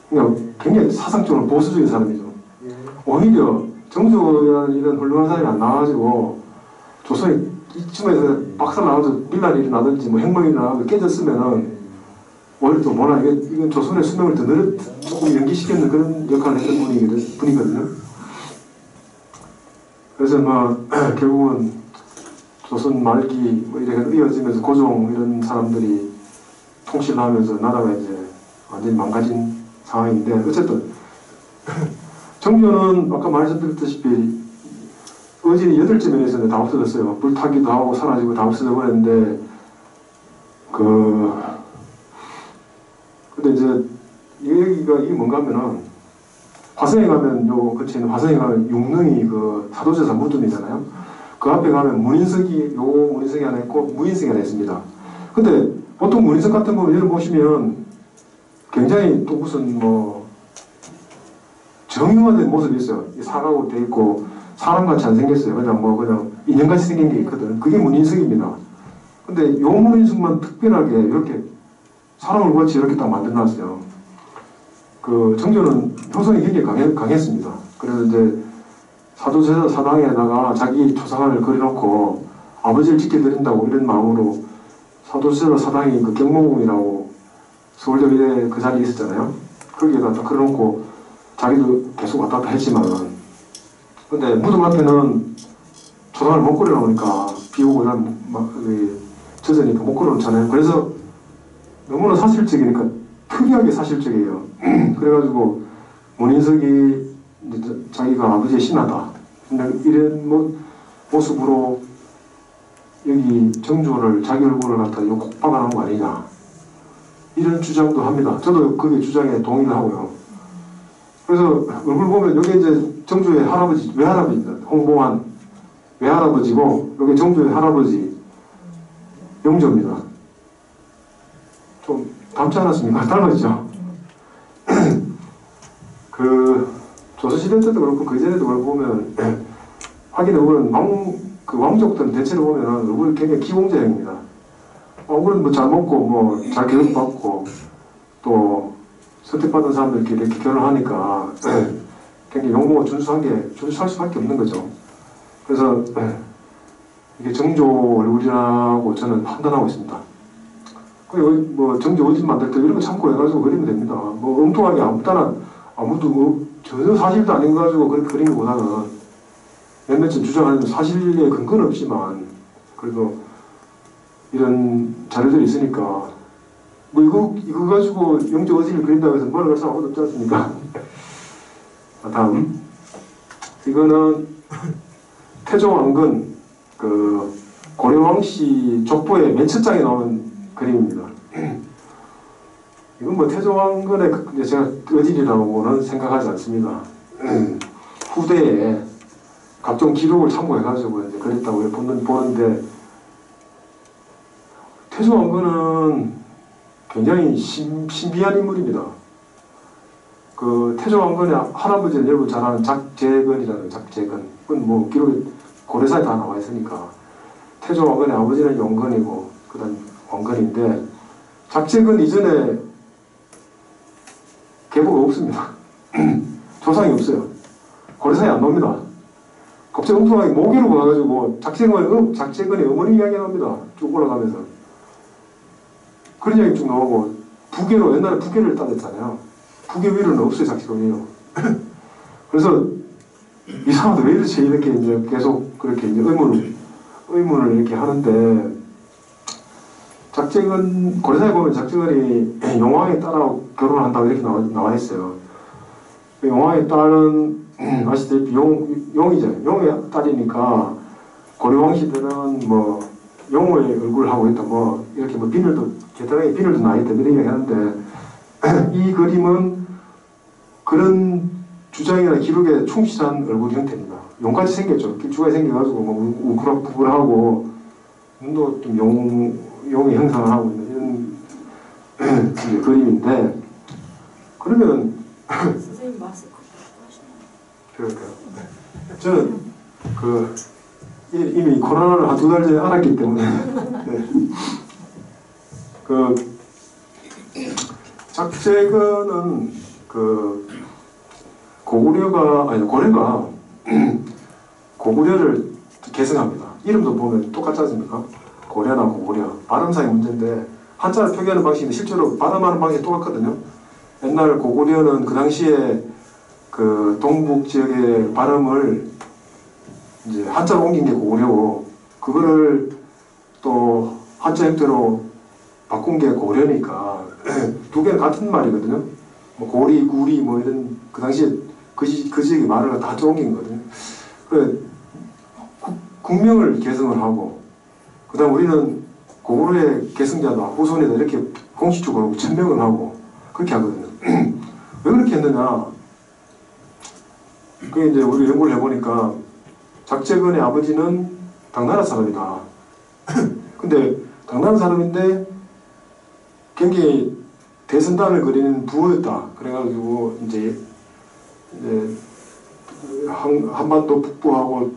그러니까 굉장히 사상적으로 보수적인 사람이죠. 오히려 정조라는 이런 훌륭한 사람이 안 나와가지고 조선이 이쯤에서 박살 나가서 밀란이 일어나든지 뭐 혁명이 일어나서 깨졌으면은 오히려 또 뭐라 이건 조선의 수명을 더 조금 연기시키는 그런 역할을 했던 분이거든요. 그래서 뭐 결국은 조선 말기 뭐 이렇게 이어지면서 고종 이런 사람들이 통치를 하면서 나라가 이제 완전히 망가진 상황인데 어쨌든 정조는 아까 말씀드렸다시피 의진이 8째 면에서 다 없어졌어요. 불타기도 하고 사라지고 다 없어져 버렸는데 근데 이제 여기가 이게 뭔가 하면은 화성에 가면 요 근처에 있는 화성에 가면 육릉이 그 사도제사 무덤이잖아요. 그 앞에 가면 문인석이 하나 있고 무인석이 하나 있습니다. 근데 보통 문인석 같은 거 여러분 보시면 굉장히 또 무슨 뭐 정형화된 모습이 있어요. 사각으로 돼 있고 사람같이 안 생겼어요. 그냥 인형같이 생긴 게 있거든. 그게 문인석입니다. 근데 요 문인석만 특별하게 이렇게 사람을 같이 이렇게 딱 만들어놨어요. 그 정조는 효성이 굉장히 강했습니다. 그래서 이제 사도제사 사당에다가 자기 초상화를 그려놓고 아버지를 지켜드린다고 이런 마음으로 사도제사 사당이 그 경복궁이라고 서울대에 그 자리에 있었잖아요. 거기에다 딱 그려놓고 자기도 계속 왔다 갔다 했지만 근데 무덤 앞에는 초상화를 못 그려놓으니까 비 오고 이러면 막 젖으니까 못 그려놓잖아요. 그래서 너무나 사실적이니까 특이하게 사실적이에요. 그래가지고 문인석이 이제 자기가 아버지의 신하다 이런 모습으로 여기 정조를 자기 얼굴을 갖다 곡박아놓은 거 아니냐 이런 주장도 합니다. 저도 그게 주장에 동의를 하고요. 그래서 얼굴 보면 여기 이제 정조의 할아버지 외할아버지입니다. 홍봉한 외할아버지고 여기 정조의 할아버지 영조입니다. 좀 닮지 않았습니까? 닮았죠. 그 조선시대 때도 그렇고 그 전에도 그렇고 보면 확인해 보면 왕족들은 대체로 보면 얼굴이 굉장히 기공자형입니다. 얼굴은 뭐 잘 먹고 뭐 잘 교육받고 또 선택받은 사람들 이렇게 결혼하니까 굉장히 용모가 준수할 수밖에 없는 거죠. 그래서 이게 정조 얼굴이라고 저는 판단하고 있습니다. 뭐 정조 의진 만들 때 이런 거 참고해가지고 그리면 됩니다. 뭐 엉뚱하게 아무도 전혀 사실도 아닌 거 가지고 그렇게 그린 것보다는 몇몇쯤 주장하는 사실에 근거는 없지만 그래도 이런 자료들이 있으니까 뭐 이거 가지고 영조 의진을 그린다고 해서 뭐라 할 사람 아무도 없지 않습니까? 다음 이거는 태조왕건 그 고려왕씨 족보의 맨 첫 장에 나오는 그림입니다. 이건 뭐 태조왕건의 제가 의진이라고는 생각하지 않습니다. 후대에 각종 기록을 참고해가지고 이제 그랬다고 보는데 태조왕건은 굉장히 신비한 인물입니다. 그 태조왕건의 할아버지는 여러분 잘 아는 작재건이라는 작재건. 그건 뭐 기록이 고려사에 다 나와 있으니까 태조왕건의 아버지는 용건이고 그다음 왕건인데 작재건 이전에 계보가 없습니다. 조상이 없어요. 고려사에 안 나옵니다. 갑자기 엉뚱하게 모기로 가가지고 작재건의 어머니 이야기 나옵니다. 쭉 올라가면서 그런 이야기 쭉 나오고 부계로 옛날에 부계를 따졌잖아요. 부계 위로는 없어요. 작재건 위로. 그래서 이 사람들 왜 이렇게 이제 계속 그렇게 이제 의문을 이렇게 하는데 작재건 고려사에 보면 작재건이 용왕에 따라 결혼한다고 이렇게 나와 있어요. 용왕의 딸은 아시다시피 용이죠. 용의 딸이니까 고려왕 시대는 뭐 용의 얼굴을 하고 있다 뭐 이렇게 뭐 계단에 비늘도 나 있다 이런 얘기 하는데 이 그림은 그런 주장이나 기록에 충실한 얼굴 형태입니다. 용같이 생겼죠. 길쭉하게 생겨가지고 뭐 우글우글하고 눈도 좀 용의 형상을 하고 있는 이런 그림인데 그러면 선생님 마스크 그럴까요? 저는 이미 코로나를 한 2달 전에 알았기 때문에 네. 그 작재근은 그 고구려가 아니 고려가 고구려를 계승합니다. 이름도 보면 똑같지 않습니까? 고려나 고구려 발음상의 문제인데 한자를 표기하는 방식인데 실제로 발음하는 방식이 똑같거든요. 옛날 고구려는 그 당시에 그 동북 지역의 발음을 이제 한자로 옮긴 게 고구려고 그거를 또 한자 형태로 바꾼 게 고려니까 두 개는 같은 말이거든요. 뭐 고리, 구리 뭐 이런 그 당시에 그 지역의 말을 다 한자 옮긴 거거든요. 그래 국명을 계승을 하고 그다음 우리는 고구려의 계승자다 후손이다 이렇게 공식적으로 천명을 하고 그렇게 하거든요. 왜 그렇게 했느냐? 그게 이제 우리 연구를 해보니까 작재근의 아버지는 당나라 사람이다. 근데 당나라 사람인데 굉장히 대선단을 그리는 부호였다. 그래가지고 이제 한반도 북부하고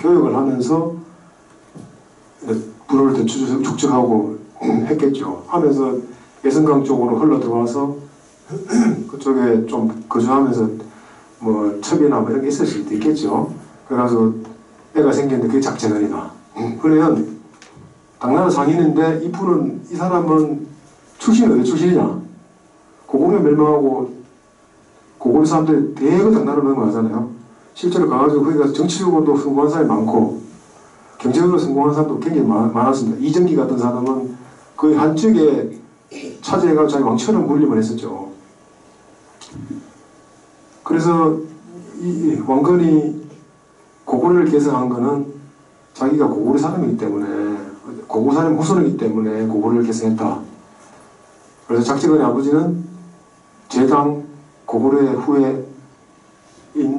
교역을 하면서 불을 축적하고 했겠죠. 하면서 예성강 쪽으로 흘러 들어와서 그쪽에 좀 거주하면서 뭐 첩이나 뭐 이런 게 있을 수도 있겠죠. 그래서 애가 생겼는데 그게 작재근이다. 그러면 당나라 상인인데 이 사람은 출신이 어디 출신이냐? 고구려 멸망하고 고구려 사람들이 대거 당나라로 넘어가잖아요. 실제로 가가지고 거기 가서 정치적으로도 성공한 사람이 많고 경제적으로 성공한 사람도 굉장히 많았습니다. 이정기 같은 사람은 거의 한쪽에 차지해가지고 자기 왕처럼 군림을 했었죠. 그래서 이 왕건이 고구려를 계승한 거는 자기가 고구려 사람이기 때문에 고구려 사람 후손이기 때문에 고구려를 계승했다. 그래서 작재근의 아버지는 제당 고구려의 후예인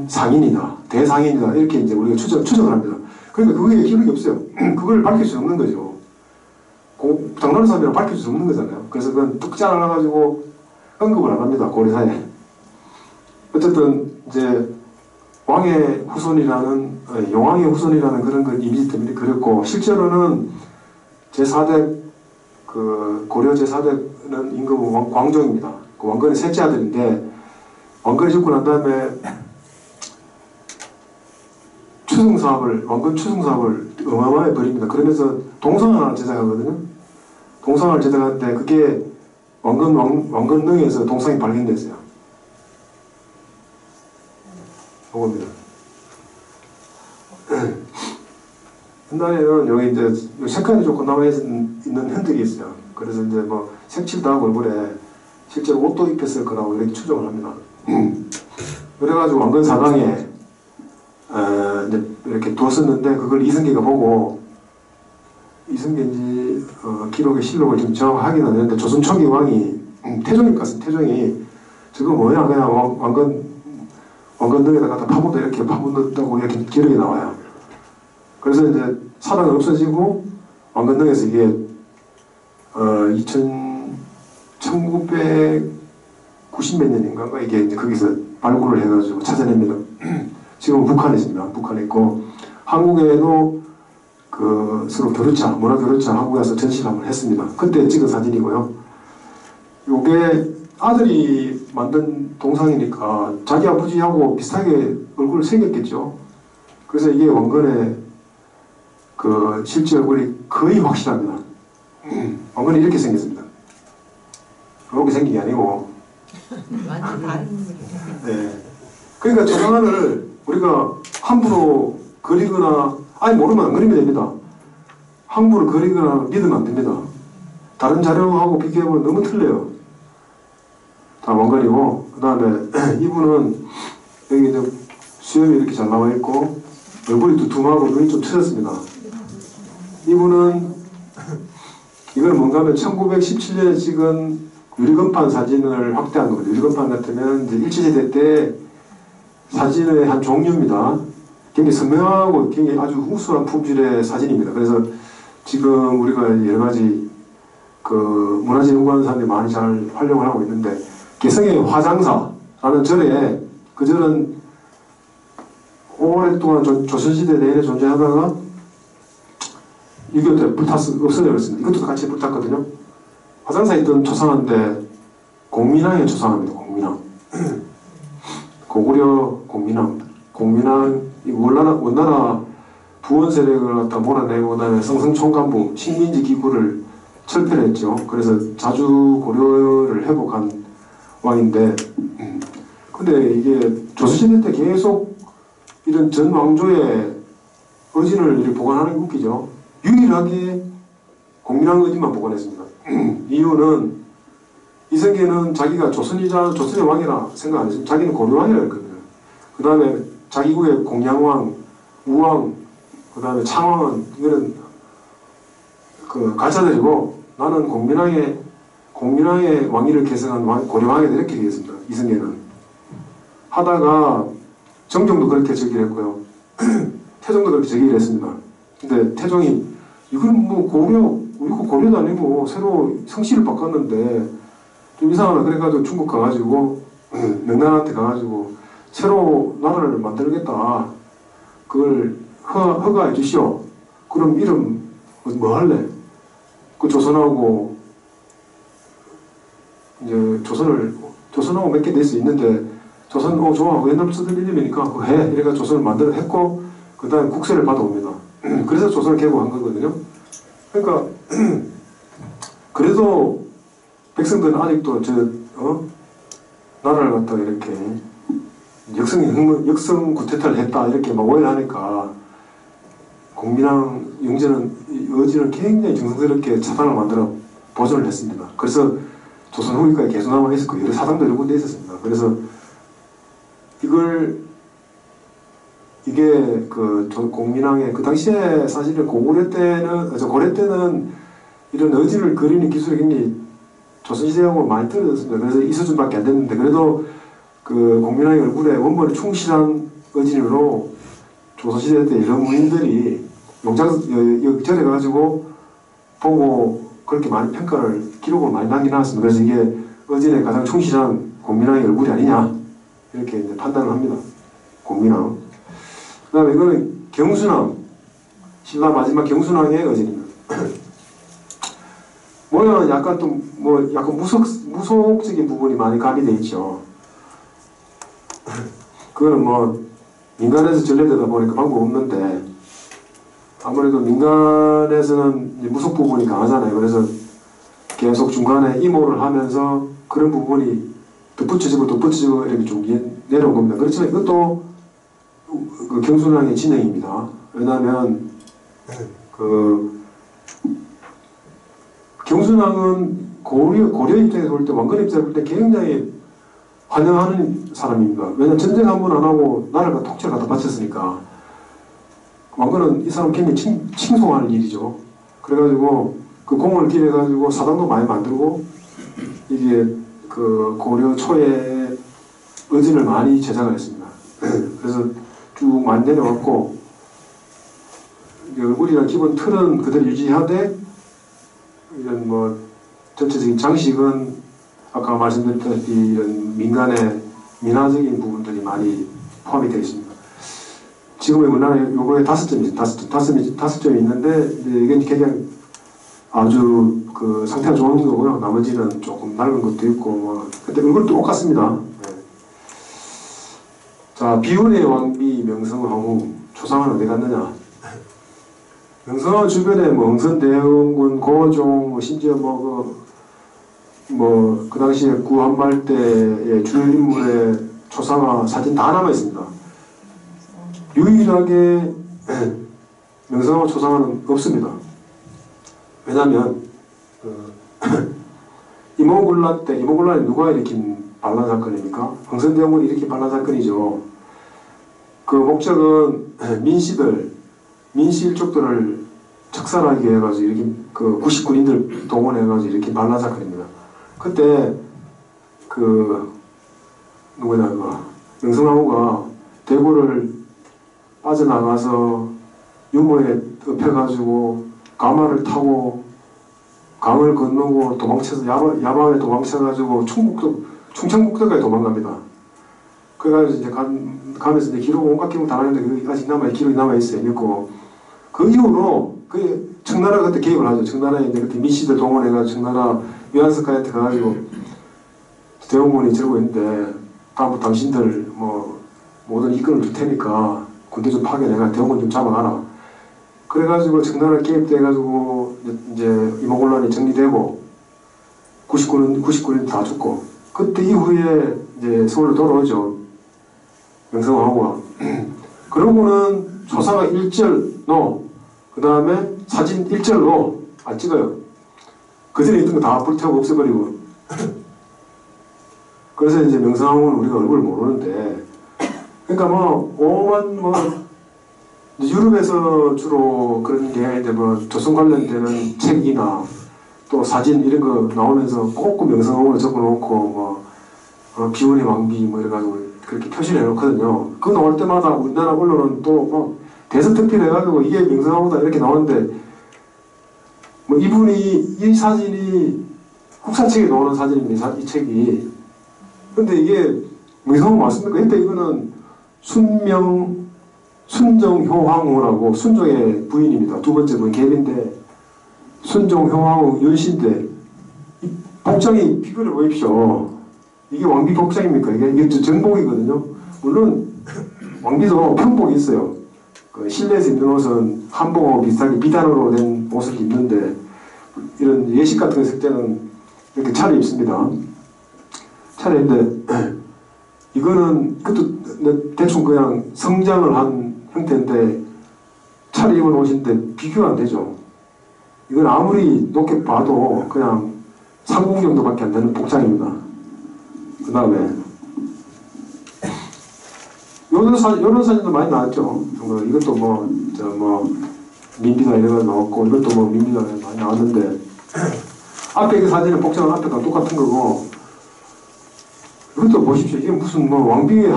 상인이다. 대상인이다. 이렇게 이제 우리가 추정을 합니다. 그러니까 그게 기록이 없어요. 그걸 밝힐 수 없는 거죠. 당나라 사람이랑 밝힐 수 없는 거잖아요. 그래서 그건 특자를 해가지고 언급을 안 합니다. 고려사에. 어쨌든 이제 왕의 후손이라는 용왕의 후손이라는 그런 걸 이미지 때문에 그렸고 실제로는 제4대 그 고려 제4대는 임금 광종입니다. 그 왕건의 셋째 아들인데 왕건이 죽고 난 다음에 왕건 추승 사업을 어마어마하게 벌입니다. 그러면서 동상을 하나 제작하거든요. 동상을 제작하는데 그게 왕건릉에서 동상이 발견됐어요. 요겁니다. 옛날에는 여기 이제 색깔이 조금 나와 있는 흔적이 있어요. 그래서 이제 뭐 색칠도 하고 얼굴에 실제로 옷도 입혔을 거라고 이렇게 추정을 합니다. 그래가지고 왕건 사당에 이제 이렇게 뒀었는데 그걸 이승기가 보고 이승기인지 기록의 실록을 좀 정확하게 하긴 하는데 조선 초기 왕이 태종일 것 같습니다. 태종이 저거 뭐야 그냥 왕건등에다 갖다 파묻어 이렇게 파묻었다고 이렇게 기록이 나와요. 그래서 이제 사당은 없어지고 왕건등에서 이게 1990 몇 년인가 이게 이제 거기서 발굴을 해가지고 찾아냅니다. 지금 북한에 있습니다. 북한에 있고 한국에도 그 서로 교류차, 문화 교류차 한국에 와서 전시를 한번 했습니다. 그때 찍은 사진이고요. 요게 아들이 만든 동상이니까 자기 아버지하고 비슷하게 얼굴 생겼겠죠. 그래서 이게 왕건의 그 실제 얼굴이 거의 확실합니다. 왕건이 이렇게 생겼습니다. 이렇게 생긴 게 아니고. 완전 다른. 네. 그러니까 조상을 우리가 함부로 그리거나 아니 모르면 안 그리면 됩니다. 함부로 그리거나 믿으면 안 됩니다. 다른 자료하고 비교해보면 너무 틀려요. 다 왕건이고 그 다음에 이분은 여기 이제 수염이 이렇게 잘 나와 있고 얼굴이 두툼하고 눈이 좀 트였습니다. 이분은 이건 뭔가 하면 1917년에 찍은 유리건판 사진을 확대한 겁니다. 유리건판 같으면 이제 일제시대 때 사진의 한 종류입니다. 굉장히 선명하고 굉장히 아주 우수한 품질의 사진입니다. 그래서 지금 우리가 여러 가지 그 문화재 연구하는 사람들이 많이 잘 활용을 하고 있는데 개성의 화장사라는 절에 그 절은 오랫동안 조선시대 내내 존재하다가 6.25 때 없어져버렸습니다. 이것도 같이 불탔거든요. 화성사에 있던 초상화인데 공민왕의 초상화입니다. 공민왕. 고구려 공민왕. 공민왕 원나라 부원 세력을 갖다 몰아내고 그다음에 성성총관부 식민지 기구를 철폐했죠. 그래서 자주 고려를 회복한 왕인데 근데 이게 조선시대 때 계속 이런 전 왕조의 의진을 이렇게 보관하는 게 웃기죠. 유일하게 공민왕 의진만 보관했습니다. 이유는 이성계는 자기가 조선의 왕이라 생각 안 했습니다. 자기는 고려왕이라 했거든요. 그 다음에 자기국의 공양왕, 우왕, 그 다음에 창왕은 이거는 그 가짜들이고 나는 공민왕의 왕위를 계승한 고려왕이다 이렇게 얘기했습니다. 이성계는. 하다가 정종도 그렇게 제기를 했고요. 태종도 그렇게 제기를 했습니다. 근데 태종이 이건 뭐 우리 고려도 아니고 새로 성씨를 바꿨는데 좀 이상하다 그래가지고 중국 가가지고 명나라한테 가가지고 새로 나라를 만들겠다. 그걸 허가해 주시오. 그럼 이름 뭐 할래? 그 조선하고 이제 조선하고 몇 개 될 수 있는데 조선 좋아 옛날 쓰던 이름이니까 그거 해. 이래가 조선을 만들어 했고 그 다음에 국세를 받아옵니다. 그래서 조선을 개국한 거거든요. 그러니까 그래도 백성들은 아직도 나라를 갖다가 이렇게 역성 구태타를 했다 이렇게 막 오해를 하니까 공민왕 의진은 굉장히 정성스럽게 차단을 만들어 보존을 했습니다. 그래서 조선 후기까지 계속 남아 있었고 여러 사당도 여러 군데 있었습니다. 그래서 이게 그 공민왕의 그 당시에 사실은 고려 때는 이런 의진을 그리는 기술이 굉장히 조선시대하고 많이 떨어졌습니다. 그래서 이 수준밖에 안 됐는데 그래도 그 공민왕의 얼굴에 원본에 충실한 의진으로 조선시대 때 이런 문인들이 절에 가가지고 보고 그렇게 많이 평가를 기록을 많이 남겨놨습니다. 그래서 이게 의진에 가장 충실한 공민왕의 얼굴이 아니냐 이렇게 이제 판단을 합니다. 공민왕. 그 다음에 이거는 경순왕, 신라 마지막 경순왕의 의진입니다. 모양은 약간 약간 무속적인 부분이 많이 가미되어 있죠. 그거는 뭐 민간에서 전래되다 보니까 방법 없는데 아무래도 민간에서는 이제 무속 부분이 강하잖아요. 그래서 계속 중간에 이모를 하면서 그런 부분이 덧붙여지고 이렇게 좀 내려온 겁니다. 그렇지만 이것도 그 경순왕의 진영입니다. 왜냐하면 그 경순왕은 고려 입장에서 볼 때 왕건 입장에서 볼 때 굉장히 환영하는 사람입니다. 왜냐하면 전쟁 한 번 안 하고 나라가 통째를 갖다 바쳤으니까 왕건은 이 사람 굉장히 칭송하는 일이죠. 그래가지고 그 공을 기려가지고 사당도 많이 만들고 이게 그 고려 초에 의진을 많이 제작을 했습니다. 그래서 쭉 많이 내려왔고 얼굴이랑 기본 틀은 그대로 유지하되 이런 뭐 전체적인 장식은 아까 말씀드렸다시피 이런 민간의 민화적인 부분들이 많이 포함이 되어 있습니다. 지금의 문화는 요거에 5점이 있는데 이게 그냥 아주 그 상태가 좋은 거고요. 나머지는 조금 낡은 것도 있고 뭐 근데 얼굴도 똑같습니다. 네. 자, 비운의 왕비 명성황후 초상화는 어디 갔느냐? 명성황후 주변에 뭐 응선대원군, 고종, 심지어 그 당시에 구한말 때의 주요 인물의 초상화 사진 다 남아 있습니다. 유일하게 명성황후 초상화는 없습니다. 왜냐하면 이모군란 때 이모군란이 누가 일으킨 반란 사건입니까? 흥선대원군이 일으킨 반란 사건이죠. 그 목적은 민씨 일족들을 착살하게 해가지고 이렇게 그 99인들 동원해가지고 이렇게 반란 사건입니다. 그때 명성황후가 대구를 빠져나가서 유모에 엎혀가지고 가마를 타고 강을 건너고 도망쳐서 야방에 도망쳐가지고 충청북도까지 도망갑니다. 그래가지고 이제 가면서 이제 기록 온갖 기록 다 나는데 아직 기록이 남아있어요. 있고 그 이후로 그 청나라가 그때 개입을 하죠. 청나라에 이제 그때 미씨들 동원해가지고 청나라 위안석가한테 가가지고 대원군이 저러고 있는데 다음부터 당신들 뭐 모든 이끌어 줄 테니까 군대 좀 파견해가 대원군 좀 잡아가라. 그래가지고 청나라 개입돼가지고 이제 이모곤란이 정리되고 99년 다 죽고 그때 이후에 이제 서울로 돌아오죠. 명성황후가. 그러고는 조사가 1절 노, 그 다음에 사진 1절 노 안 찍어요. 그전에 있던 거 다 불태우고 없애버리고. 그래서 이제 명성황후는 우리가 얼굴을 모르는데, 그러니까 뭐 오만 뭐 유럽에서 주로 그런 게 이제 뭐 조선 관련되는 책이나 또 사진 이런 거 나오면서 꼭 명성황후를 적어놓고 뭐 비운의 왕비 뭐 이래가지고 그렇게 표시를 해놓거든요. 그거 나올 때마다 우리나라 언론은 또 뭐 대서특필 해가지고 이게 명성황후다 이렇게 나오는데 뭐 이분이 이 사진이 국사책에 나오는 사진입니다. 이 책이. 근데 이게 명성황후 맞습니까? 근데 이거는 순정효황후라고 순종의 부인입니다. 두 번째 부인 계인데 순종효황후 윤씨인데 이 복장이 비교를 보십시오. 이게 왕비 복장입니까? 이게 정복이거든요. 물론 왕비도 편복이 있어요. 그 실내에서 입는 옷은 한복하고 비슷하게 비단으로 된 옷을 입는데 이런 예식 같은 거 있을 때는 이렇게 차려입습니다. 차려입는데 이거는 그것도 대충 그냥 성장을 한 형태인데 차려입은 옷인데 비교가 안 되죠. 이건 아무리 높게 봐도 그냥 상공 정도밖에 안 되는 복장입니다. 그 다음에 요런 사진도 많이 나왔죠. 이것도 뭐 민비다 이래가 나왔고 이것도 뭐 민비다 많이 나왔는데 앞에 그 사진은 복장은 앞에가 똑같은 거고 이것도 보십시오. 이게 무슨 뭐 왕비의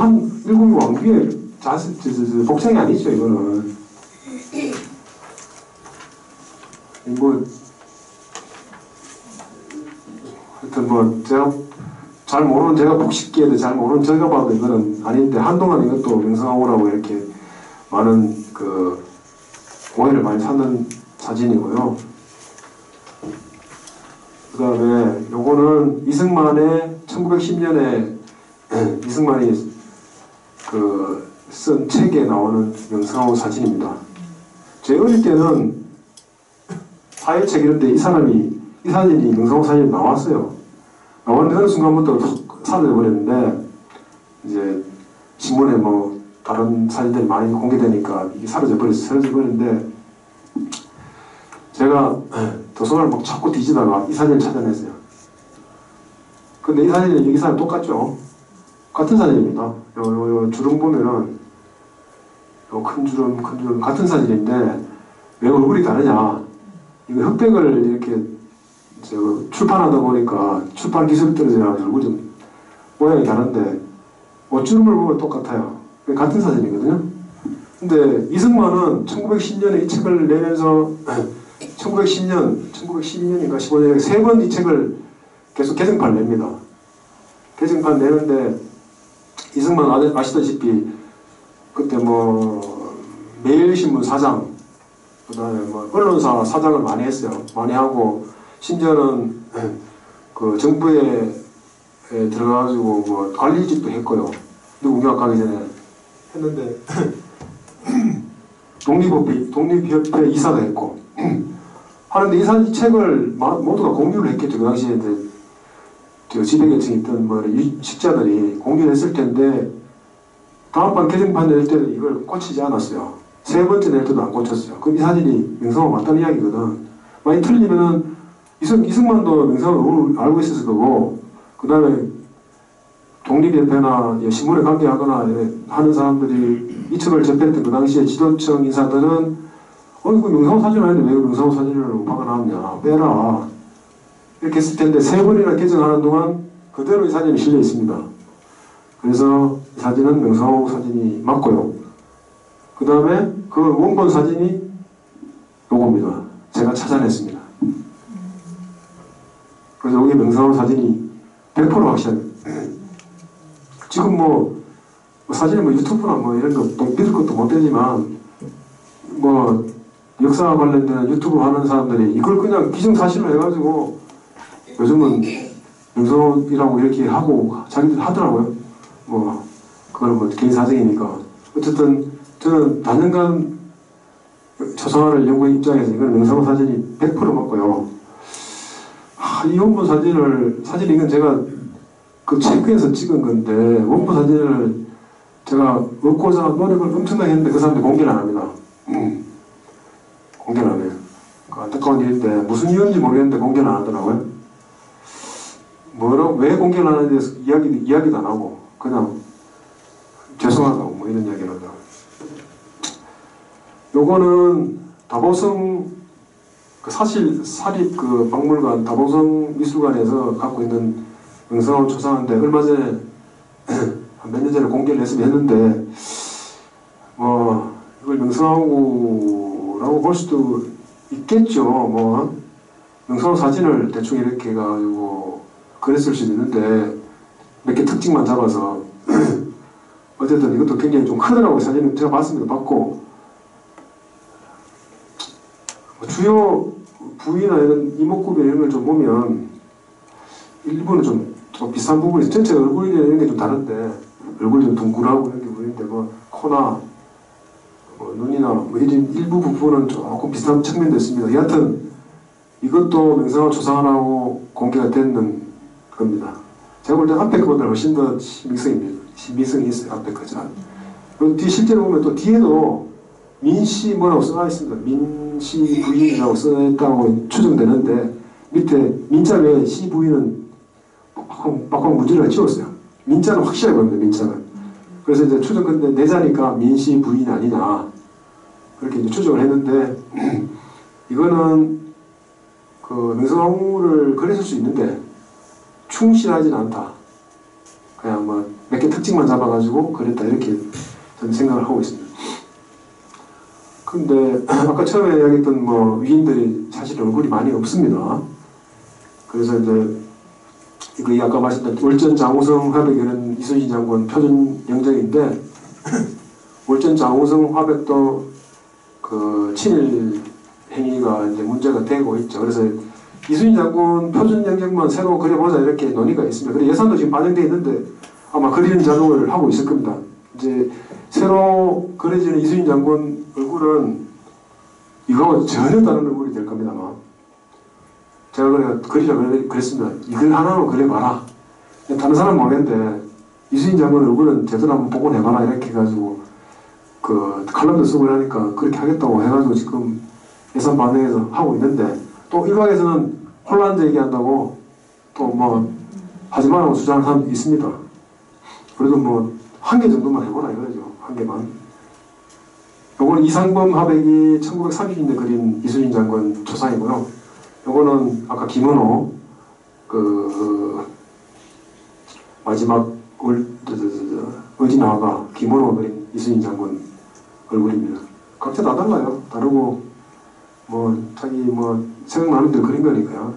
일국의 왕비의 복장이 아니죠. 이거는 뭐 하여튼 뭐 제가 잘 모르는 제가 복식기에도 잘 모르는 제가 봐도 이거는 아닌데 한동안 이것도 명성황후라고 이렇게 많은 그 오해를 많이 사는 사진이고요. 그 다음에 요거는 이승만의 1910년에 이승만이 그 쓴 책에 나오는 명성황후 사진입니다. 제 어릴 때는 사회책 이런데 이 사진이 명성황후 사진이 나왔어요. 나왔는데 어느 순간부터 사라져버렸는데 이제 신문에 뭐 다른 사진들이 많이 공개되니까 이게 사라져버렸는데 제가 도서관을 막 자꾸 뒤지다가 이 사진을 찾아냈어요. 근데 이 사진은 이 사진 똑같죠? 같은 사진입니다. 요 주름 보면은 요 큰 주름 같은 사진인데 왜 얼굴이 다르냐? 이거 흑백을 이렇게 출판하다 보니까 출판 기술이 떨어져야 얼굴이 좀 모양이 다른데 옷주름을 보면 똑같아요. 같은 사진이거든요. 근데 이승만은 1910년에 이 책을 내면서 1912년인가 15년에 세 번 이 책을 계속 개정판 냅니다. 개정판 내는데 이승만 아시다시피 그때 뭐 매일신문 사장 그 다음에 뭐 언론사 사장을 많이 했어요. 많이 하고 심지어는 그 정부에 들어가가지고 뭐 관리직도 했고요. 미국 유학 가기 전에 했는데 독립협회 이사도 했고 하는데 이 책을 모두가 공유를 했겠죠. 그 당시에 이제 지배계층이 있던 뭐 식자들이 공유를 했을 텐데 다음번 개정판 낼 때는 이걸 고치지 않았어요. 세 번째 낼 때도 안 고쳤어요. 그럼 이 사진이 명성황후 맞다는 이야기거든. 많이 틀리면은 이승만도 명성황후를 알고 있었을 거고 그 다음에 독립협회나 신문에 관계하거나 하는 사람들이 이 책을 접했던 그 당시에 지도층 인사들은 이거 명성황후 사진 아닌데 왜 명성황후 사진을 박아놨냐 빼라 이렇게 했을 텐데 세 번이나 개정하는 동안 그대로 이 사진이 실려 있습니다. 그래서 이 사진은 명성황후 사진이 맞고요. 그 다음에 그 원본 사진이 요겁니다. 제가 찾아냈습니다. 그래서 여기 명성황후 사진이 100% 확실합니다. 지금 뭐 사진이 뭐 유튜브나 뭐 이런 거 믿을 것도 못 되지만 뭐 역사와 관련된 유튜브 하는 사람들이 이걸 그냥 기정사실로 해가지고 요즘은 명성이라고 이렇게 하고 자기들 하더라고요. 뭐 그건 뭐 개인 사정이니까. 어쨌든 저는 단연간 초상화를 연구한 입장에서 이건 명성 사진이 100% 맞고요. 이 원본 사진 이건 제가 그 체크해서 찍은 건데 원본 사진을 제가 얻고자 노력을 엄청나게 했는데 그 사람들이 공개를 안 합니다. 공개를 안 해요. 그 안타까운 일인데 무슨 이유인지 모르겠는데 공개를 안 하더라고요. 왜 공개를 안 하는지 대해서 이야기도 안 하고 그냥 죄송하다고 뭐 이런 이야기를 하더라고요. 요거는 다보성 그 사립 그 박물관 다보성 미술관에서 갖고 있는 명성황후 초상화인데 얼마 전에 한 몇 년 전에 공개를 했는데 뭐 이걸 명성황후라고 볼 수도 있겠죠. 뭐 명성황후 사진을 대충 이렇게 해가지고 그랬을 수도 있는데 몇 개 특징만 잡아서 어쨌든 이것도 굉장히 좀 크더라고요. 사진은 제가 봤습니다. 봤고 주요 부위나 이런 이목구비 이런 걸 좀 보면 일부는 좀 비슷한 부분이 있어요. 전체 얼굴이나 이런 게 좀 다른데 얼굴이 좀 둥글하고 이렇게 보이는데 뭐 코나 뭐 눈이나 뭐 이런 일부 부분은 조금 비슷한 측면도 있습니다. 여하튼 이것도 명성황후 초상화라고 공개가 되는 겁니다. 제가 볼 때 앞에 거보다 훨씬 더 신빙성이 있어요. 앞에 거죠. 뒤 실제로 보면 또 뒤에도 민씨 뭐라고 써져 있습니다. 민씨 부인이라고 써있다고 추정되는데 밑에 민자에 씨 부인은 빡빡 문질러를 지웠어요. 민자는 확실하게 보입니다. 민자는. 그래서 이제 추정 근데 내자니까 민씨 부인 아니냐 그렇게 이제 추정을 했는데 이거는 그 명성황후를 그렸을 수 있는데 충실하진 않다. 그냥 뭐 몇 개 특징만 잡아가지고 그랬다 이렇게 저는 생각을 하고 있습니다. 근데 아까 처음에 이야기했던 뭐 위인들이 사실 얼굴이 많이 없습니다. 그래서 이제 이거 아까 말씀드린 월전 장우성 화백 이런 이순신 장군 표준 영정인데 월전 장우성 화백도 그 친일 행위가 이제 문제가 되고 있죠. 그래서 이순신 장군 표준 영정만 새로 그려보자 이렇게 논의가 있습니다. 그래서 예산도 지금 반영되어 있는데 아마 그리는 작업을 하고 있을 겁니다. 이제 새로 그려지는 이순신 장군 얼굴은 이거하고 전혀 다른 얼굴이 될 겁니다. 아마. 제가 그리라 그랬습니다. 이걸 하나로 그려봐라. 다른 사람은 모르겠는데 이순신 장군 얼굴은 제대로 한번 복원해봐라 이렇게 해가지고 그 칼럼도 쓰고 이러니까 그렇게 하겠다고 해가지고 지금 예산 반영해서 하고 있는데 또 일각에서는 혼란 제기한다고 또 뭐 하지 말라고 주장하는 사람도 있습니다. 그래도 뭐 한 개 정도만 해보라 이거죠. 한 개만. 요거는 이상범 화백이 1930년대 그린 이순신 장군 초상이고요. 요거는 아까 김은호 그 마지막 의진화가 김은호 그린 이순신 장군 얼굴입니다. 각자 다 달라요. 다르고 뭐 자기 뭐 생각나는 대로 그린 거니까요.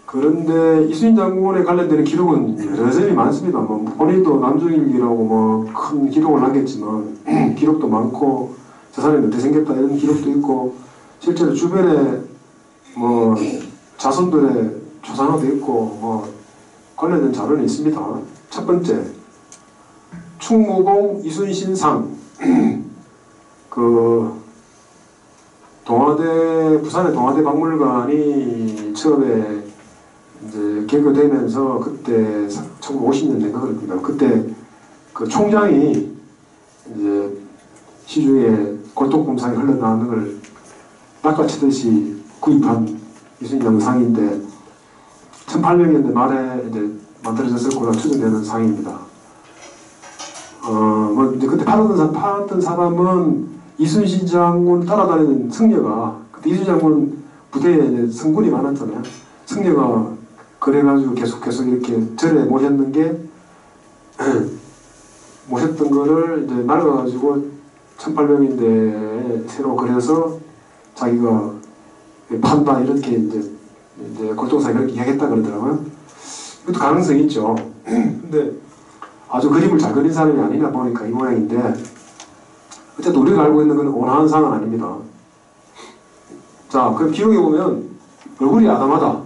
그런데 이순신 장군에 관련되는 기록은 여러 점이 많습니다. 뭐 본인도 남중일기라고 뭐 큰 기록을 남겼지만 기록도 많고 저 사람이 어떻게 생겼다 이런 기록도 있고 실제로 주변에 뭐 자손들의 초상화도 있고 뭐 관련된 자료는 있습니다. 첫 번째 충무공 이순신상 그 부산의 동아대 박물관이 처음에 이제 개교되면서 그때 1950년대인가 그렇습니다. 그때 그 총장이 이제 시중에 골동품상이 흘러나오는 걸 낚아채듯이 구입한 이순신 장군 상인데 1800년대 말에 이제 만들어졌을 거라 추정되는 상입니다. 뭐 이제 그때 팔았던 사람은 이순신 장군 따라다니는 승려가 그때 이순신 장군 부대에 이제 성군이 많았잖아요. 승려가 그래가지고 계속 이렇게 절에 모셨는 게 모셨던 거를 이제 낡아가지고 1800년대에 새로 그려서 자기가 판다 이렇게 이제 골동상이 그렇게 이야기했다 그러더라고요. 이것도 가능성이 있죠. 근데 아주 그림을 잘 그린 사람이 아니라 보니까 이 모양인데 어쨌든 우리가 알고 있는 건 온화한 상은 아닙니다. 자, 그럼 기록에 보면 얼굴이 아담하다.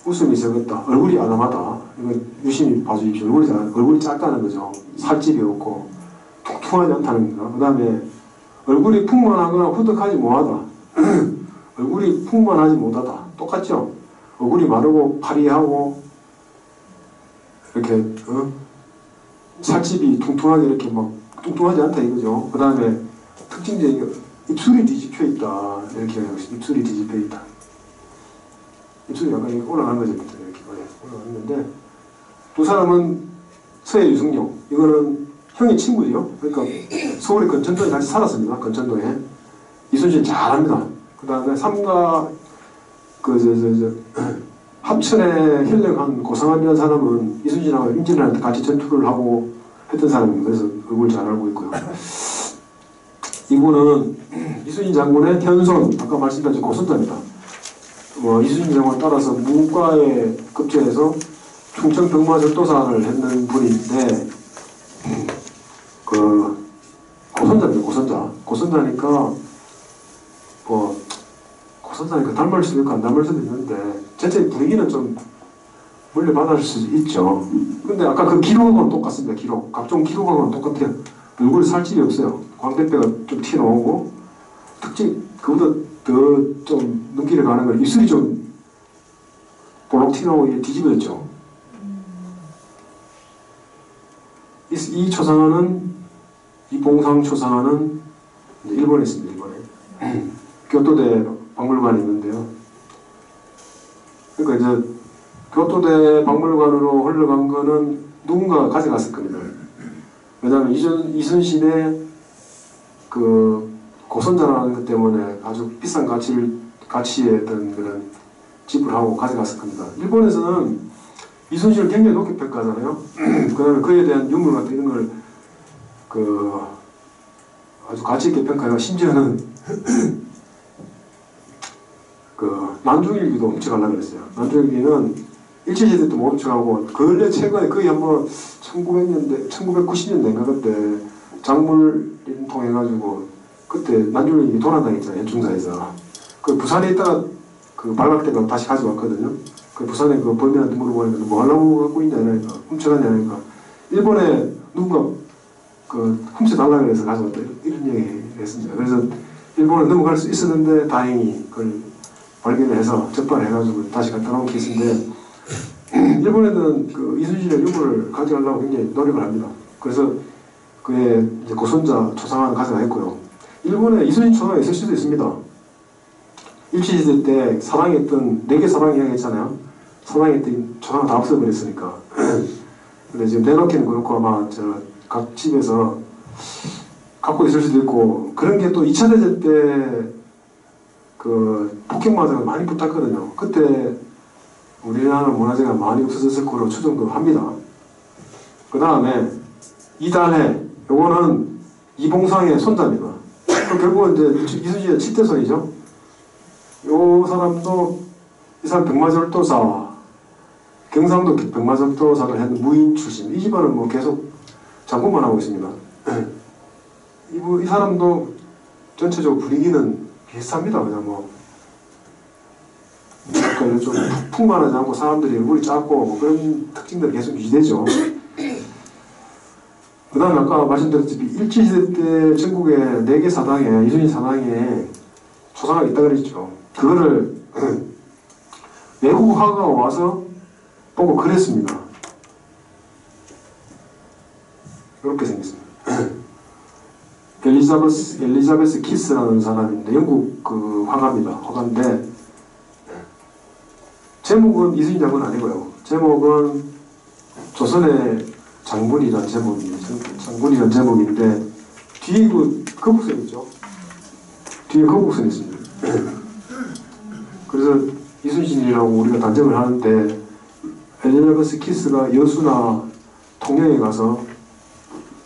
웃음이 적었다. 얼굴이 아담하다. 이거 유심히 봐주십시오. 얼굴이 작다는 거죠. 살집이 없고 퉁퉁하지 않다는 겁니다. 그 다음에 얼굴이 풍만하거나 후덕하지 못하다. 얼굴이 풍만하지 못하다. 똑같죠? 얼굴이 마르고 파리하고 이렇게 살집이 퉁퉁하게 이렇게 막 뚱뚱하지 않다 이거죠. 그 다음에 특징적인 게 입술이 뒤집혀 있다. 이렇게 입술이 뒤집혀 있다. 입술이 약간 이렇게 올라가는 거죠. 이렇게 올라갔는데 두 사람은 서해 유승용. 이거는 형의 친구죠. 그러니까 서울의 건천동에 같이 살았습니다. 건천동에. 이순신 잘합니다. 그 다음에 삼가 합천에 현력한 고상한이라는 사람은 이순신하고 임진왜란때 같이 전투를 하고 했던 사람입니다. 그래서 얼굴 잘 알고 있고요. 이분은 이순신 장군의 현손, 아까 말씀드린 고손자입니다. 이순신 장군을 따라서 무과에 급제해서 충청 병마절도사를 했는 분인데 고손자입니다. 고손자니까 고손자니까 닮을 수도 있고 안 닮을 수도 있는데 전체 분위기는 좀 물려받을 수도 있죠. 근데 아까 그 기록하고는 똑같습니다. 각종 기록하고는 똑같아요. 얼굴에 살집이 없어요. 광대뼈가 좀 튀어나오고 특징 그보다 더 좀 눈길을 가는 건 입술이 좀 볼록 튀어나오고 뒤집어졌죠. 이 초상화는 이봉상 초상화는 일본에 있습니다. 일본에 교토대 박물관이 있는데요. 그러니까 이제 교토대 박물관으로 흘러간 거는 누군가 가져갔을 겁니다. 왜냐하면 이순신의 그 고손자라는 것 때문에 아주 비싼 가치의 어떤 그런 지불하고 가져갔을 겁니다. 일본에서는 이순신을 굉장히 높게 평가하잖아요. 그 다음에 그에 대한 유물 같은 이런 걸 아주 가치 있게 평가해요. 심지어는 난중일기도 훔쳐가려고 그랬어요. 난중일기는 일제시대 때 못 훔쳐가고 근래 최근에 거의 한번 1990년대인가 그때 작물림 통해가지고 그때 난중일기 도난당했잖아요. 현충사에서. 그 부산에 있다가 그 발각대가 다시 가져왔거든요. 그 부산에 그 범인한테 물어보니까 뭐 하려고 갖고 있냐 이러니까 훔쳐갔냐니까 일본에 누군가 훔쳐달라고 해서 가져왔다 이런 얘기 했습니다. 그래서 일본에 넘어갈 수 있었는데 다행히 그걸 발견해서 적발해가지고 다시 갖다 놓은 케이스인데 일본에는 그 이순신의 유물을 가져가려고 굉장히 노력을 합니다. 그래서 그의 이제 고손자 초상화를 가져가했고요. 일본에 이순신 초상화가 있을 수도 있습니다. 일제시대 때 사랑했던 4개 사랑 이야기 했잖아요. 사랑했던 초상화 다 없애버렸으니까. 근데 지금 내놓기는 그렇고 아마 각 집에서 갖고 있을 수도 있고 그런 게 또 2차 대전 때 그 폭격마사가 많이 붙었거든요. 그때 우리나라 문화재가 많이 없어졌을 거로 추정도 합니다. 그 다음에 이달해 요거는 이봉상의 손자입니다. 결국은 이제 이순신의 7대 손이죠. 요 사람도 이 사람 병마절도사 경상도 병마절도사를 했는 무인 출신. 이 집안은 뭐 계속 장군만 하고 있습니다. 이 사람도 전체적으로 분위기는 비슷합니다. 그냥 그러니까 좀 풍만하지 않고 사람들이 얼굴이 작고 뭐 그런 특징들이 계속 유지되죠. 그 다음에 아까 말씀드렸듯이 일제시대 때 전국에 4개 사당에 이순신 사당에 초상화가 있다 그랬죠. 그거를 외국화가 와서 보고 그랬습니다. 이렇게 생겼습니다. 엘리자베스 키스라는 사람인데 영국 그 화가입니다. 화가인데 제목은 이순신 장군 아니고요. 제목은 조선의 장군이라는 제목인데 뒤에 거북선 있죠. 뒤에 거북선이 있습니다. 그래서 이순신이라고 우리가 단정을 하는데 엘리자베스 키스가 여수나 통영에 가서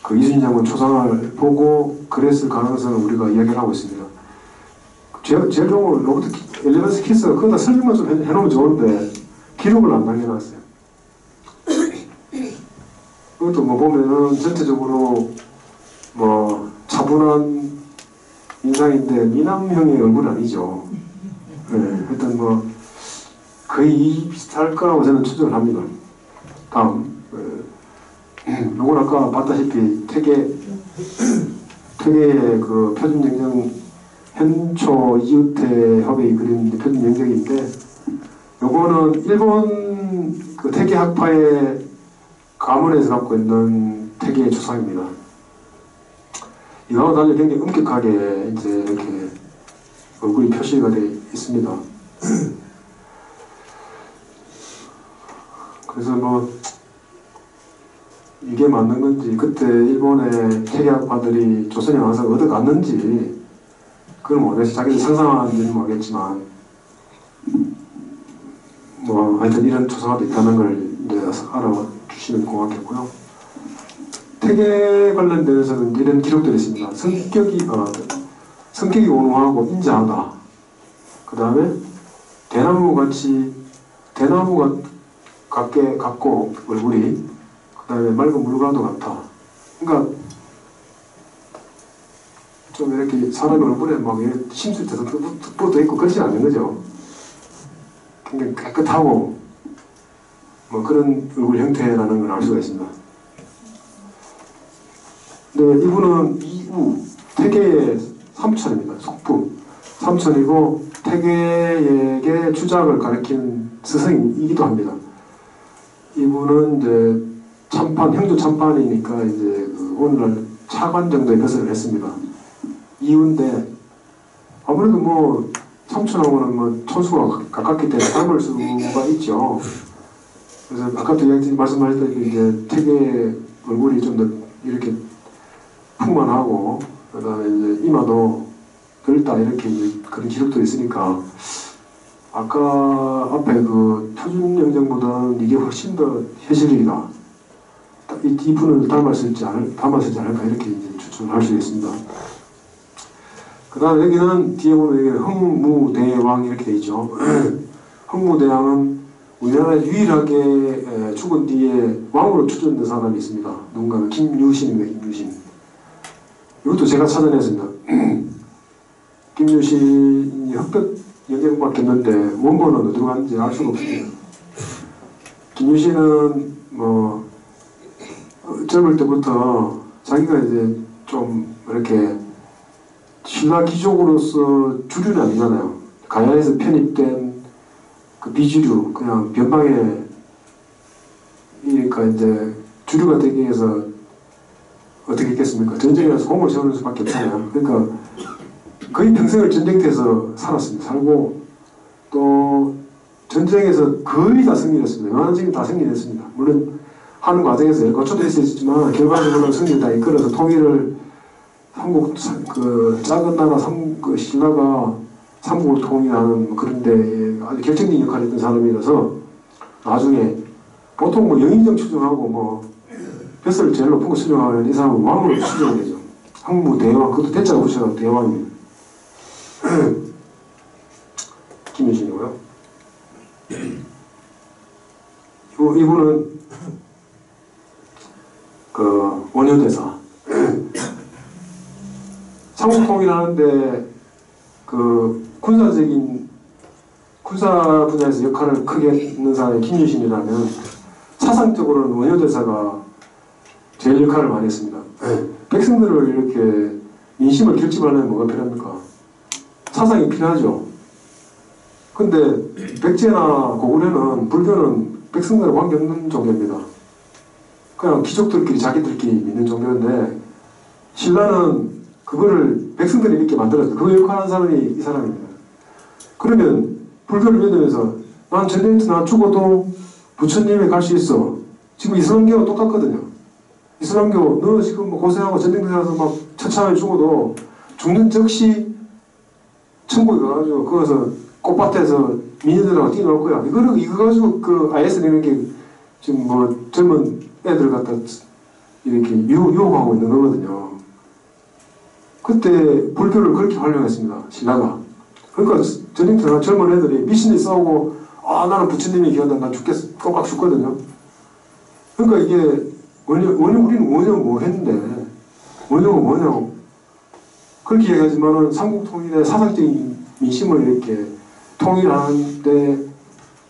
그 이순신 장군 초상화를 보고 그랬을 가능성을 우리가 이야기를 하고 있습니다. 제일적으로 엘리자베스 키스가 그거다 설명만 좀 해놓으면 좋은데 기록을 안 남겨놨어요. 그것도 뭐 보면은 전체적으로 뭐 차분한 인상인데 미남형의 얼굴은 아니죠. 네, 하여튼 뭐 거의 비슷할 거라고 저는 추정을 합니다. 다음, 요건 아까 봤다시피 퇴계의 그 표준영정 현초 이웃의 협회의 그린 표준영정인데, 요거는 일본 그 퇴계 학파의 가문에서 갖고 있는 퇴계의 추상입니다. 이거하고 달리 굉장히 엄격하게 이제 이렇게 얼굴이 표시가 되어 있습니다. 그래서 뭐 이게 맞는 건지, 그때 일본의 퇴계학파들이 조선에 와서 얻어갔는지 그건 모르겠어요. 자기들 상상하는지는 모르겠지만 뭐 하여튼 이런 조사가 있다는 걸 이제 알아주시면 고맙겠고요. 퇴계 관련돼서는 이런 기록들이 있습니다. 성격이 온화하고 인자하다. 그 다음에 대나무 같고 얼굴이, 그 다음에 맑은 물과도 같아. 그러니까 좀 이렇게 사람 얼굴에 막 심술 때도 득보도 있고 그렇지 않은 거죠. 굉장히 깨끗하고 뭐 그런 얼굴 형태라는 걸 알 수가 있습니다. 근데 이분은 이우, 퇴계의 삼촌입니다. 속부 삼촌이고 퇴계에게 주작을 가르친 스승이기도 합니다. 이분은 이제 참판, 형조 참판이니까 이제 그 오늘날 차관 정도의 것을 했습니다. 이우인데 아무래도 뭐 삼촌하고는 뭐 천수가 가깝기 때문에 닮을 수가 있죠. 그래서 아까도 말씀하셨다시피 이제 퇴계 얼굴이 좀 더 이렇게 풍만하고, 그 다음에 이제 이마도 넓다, 이렇게 이제 그런 기록도 있으니까 아까 앞에 그 표준영정보다는 이게 훨씬 더 현실이다. 이분을 닮았을지 않을까, 이렇게 이제 추측할 수 있습니다. 그 다음에 여기는 뒤에 보면 여기 흥무대왕 이렇게 되어 있죠. 흥무대왕은 우리나라에 유일하게 죽은 뒤에 왕으로 추천된 사람이 있습니다. 누군가는 김유신입니다. 김유신. 이것도 제가 찾아냈습니다. 김유신이 흑백 영역밖에 없는데 원본은 어디로 갔는지 알 수가 없습니다. 김유신은 뭐 젊을 때부터 자기가 이제 좀 이렇게 신라 귀족으로서 주류는 아니잖아요. 가야에서 편입된 그 비주류, 그냥 변방에, 그러니까 이제 주류가 되기 위해서 어떻게 했겠습니까? 전쟁에서 공을 세우는 수밖에 없잖아요. 그러니까 거의 평생을 전쟁터에서 살았습니다. 살고 또 전쟁에서 거의 다 승리했습니다. 웬만한 전쟁 다 승리했습니다. 물론 하는 과정에서 거쳐도 있었지만 결과적으로 승리를 다 이끌어서 통일을, 한국 그 작은 나라 그 신라가 삼국을 통일하는 그런데 아주 결정적인 역할을 했던 사람이라서 나중에 보통 뭐 영의정 추정하고 뭐 뱃을 제일 높은 거 수정하면 이 사람은 왕으로 추정이 되죠. 항무대왕, 그것도 대자가 붙여서 대왕입니다. 김유신이고요. 이분은 그 원효대사. 삼국통일하는데 그 군사 분야에서 역할을 크게 했는 사람이 김유신이라면 사상적으로는 원효대사가 제일 역할을 많이 했습니다. 백성들을 이렇게 민심을 결집하려면 뭐가 필요합니까? 사상이 필요하죠. 근데 백제나 고구려는 불교는 백성들과 관계없는 종교입니다. 그냥 귀족들끼리 자기들끼리 믿는 종교인데 신라는 그거를 백성들이 믿게 만들었어요. 그 역할하는 사람이 이 사람입니다. 그러면 불교를 믿으면서 난 전쟁터 나 죽어도 부처님에 갈 수 있어. 지금 이슬람교와 똑같거든요. 이슬람교 너 지금 뭐 고생하고 전쟁터 가서 막 처참하게 죽어도 죽는 즉시 천국에 가가지고 거기서 꽃밭에서 미녀들하고 뛰어놀 거야. 이거 가지고 그 IS라는 게 지금 뭐 젊은 애들 갖다 이렇게 유혹하고 있는 거거든요. 그때 불교를 그렇게 활용했습니다. 신라가. 그러니까 전쟁터 젊은 애들이 미신이 싸우고 나는 부처님이 기한다. 난 꼭각 죽거든요. 그러니까 이게 우리는 원효 뭐 했는데, 원효가 뭐냐고. 그렇게 얘기하지만은 삼국통일의 사상적인 민심을 이렇게 통일하는데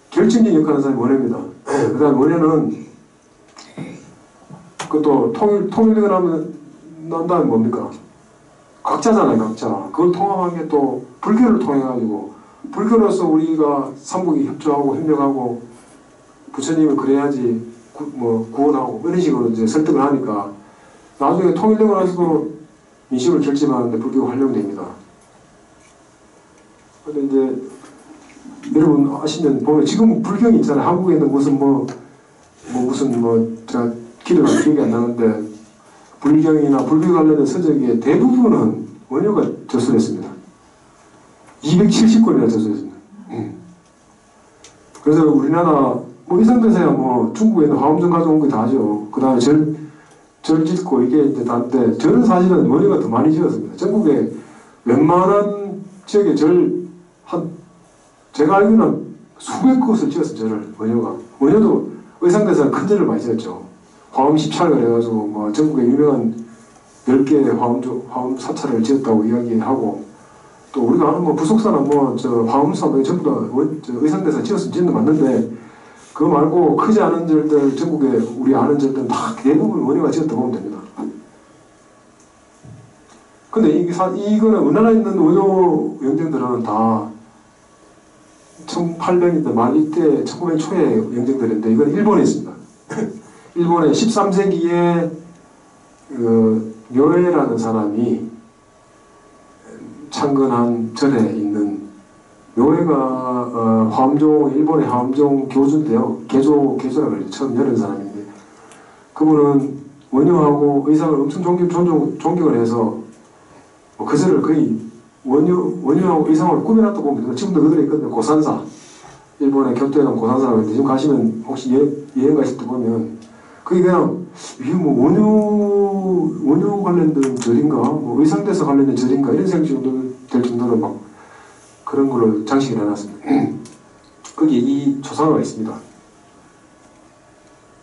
결정적인 역할을 하는 사람이 원효입니다. 그 다음에 원효는 그것도 통일되고 난 다음에 뭡니까? 각자잖아요, 각자. 그걸 통합한 게 또 불교를 통해가지고, 불교로서 우리가 삼국이 협조하고 협력하고 부처님을 그래야지 구원하고 이런 식으로 이제 설득을 하니까 나중에 통일되고 나서도 민심을 결집하는데 불교가 활용됩니다. 근데 이제 여러분 아시면 보면 지금 불경이 있잖아요. 한국에는 제가 기록이 기억이 안 나는데 불경이나 불교 관련된 서적의 대부분은 원효가 저술했습니다. 270권이나 저술했습니다. 그래서 우리나라 이상대사야 중국에는 화엄전 가져온 게 다죠. 그 다음에 절 짓고 이게 이제 다인데 절은 사실은 원효가 더 많이 지었습니다. 전국에 웬만한 지역에 제가 알기로는 수백 곳을 지었어요. 절을 원효가. 원효도 의상대사는 큰 절을 많이 지었죠. 화엄 10차를 해가지고 전국에 유명한 10개의 화엄 사찰을 지었다고 이야기하고 또 우리가 아는 부속사나 화엄사 전부 다 의상대사 지었으면 짓는 맞는데 그거 말고 크지 않은 절들 전국에 우리 아는 절들은 다 대부분 원효가 지었다고 보면 됩니다. 근데 이거는 우리나라에 있는 원효 영정들은 다 1800년대 말 이때 1900년 초에 영정들인데 이건 일본에 있습니다. 일본의 13세기에 묘해라는 사람이 창건한 절에 있는 묘해가 일본의 화엄종 교주인데요. 개조라고 그러죠. 처음 열은 사람인데 그분은 원효하고 의상을 엄청 존경을 해서 그 절을 거의 원효하고 의상을 꾸며놨다고 보면 됩니다. 지금도 그들이 있거든요. 고산사. 일본의 교토에 가면 고산사라고 있는데 지금 가시면 혹시 여행 가실 때 보면 그게 그냥 이게 원효 관련된 절인가 의상대사 관련된 절인가 이런 생각이 될 정도로 막 그런 걸로 장식을 해놨습니다. 거기에 이 초상화가 있습니다.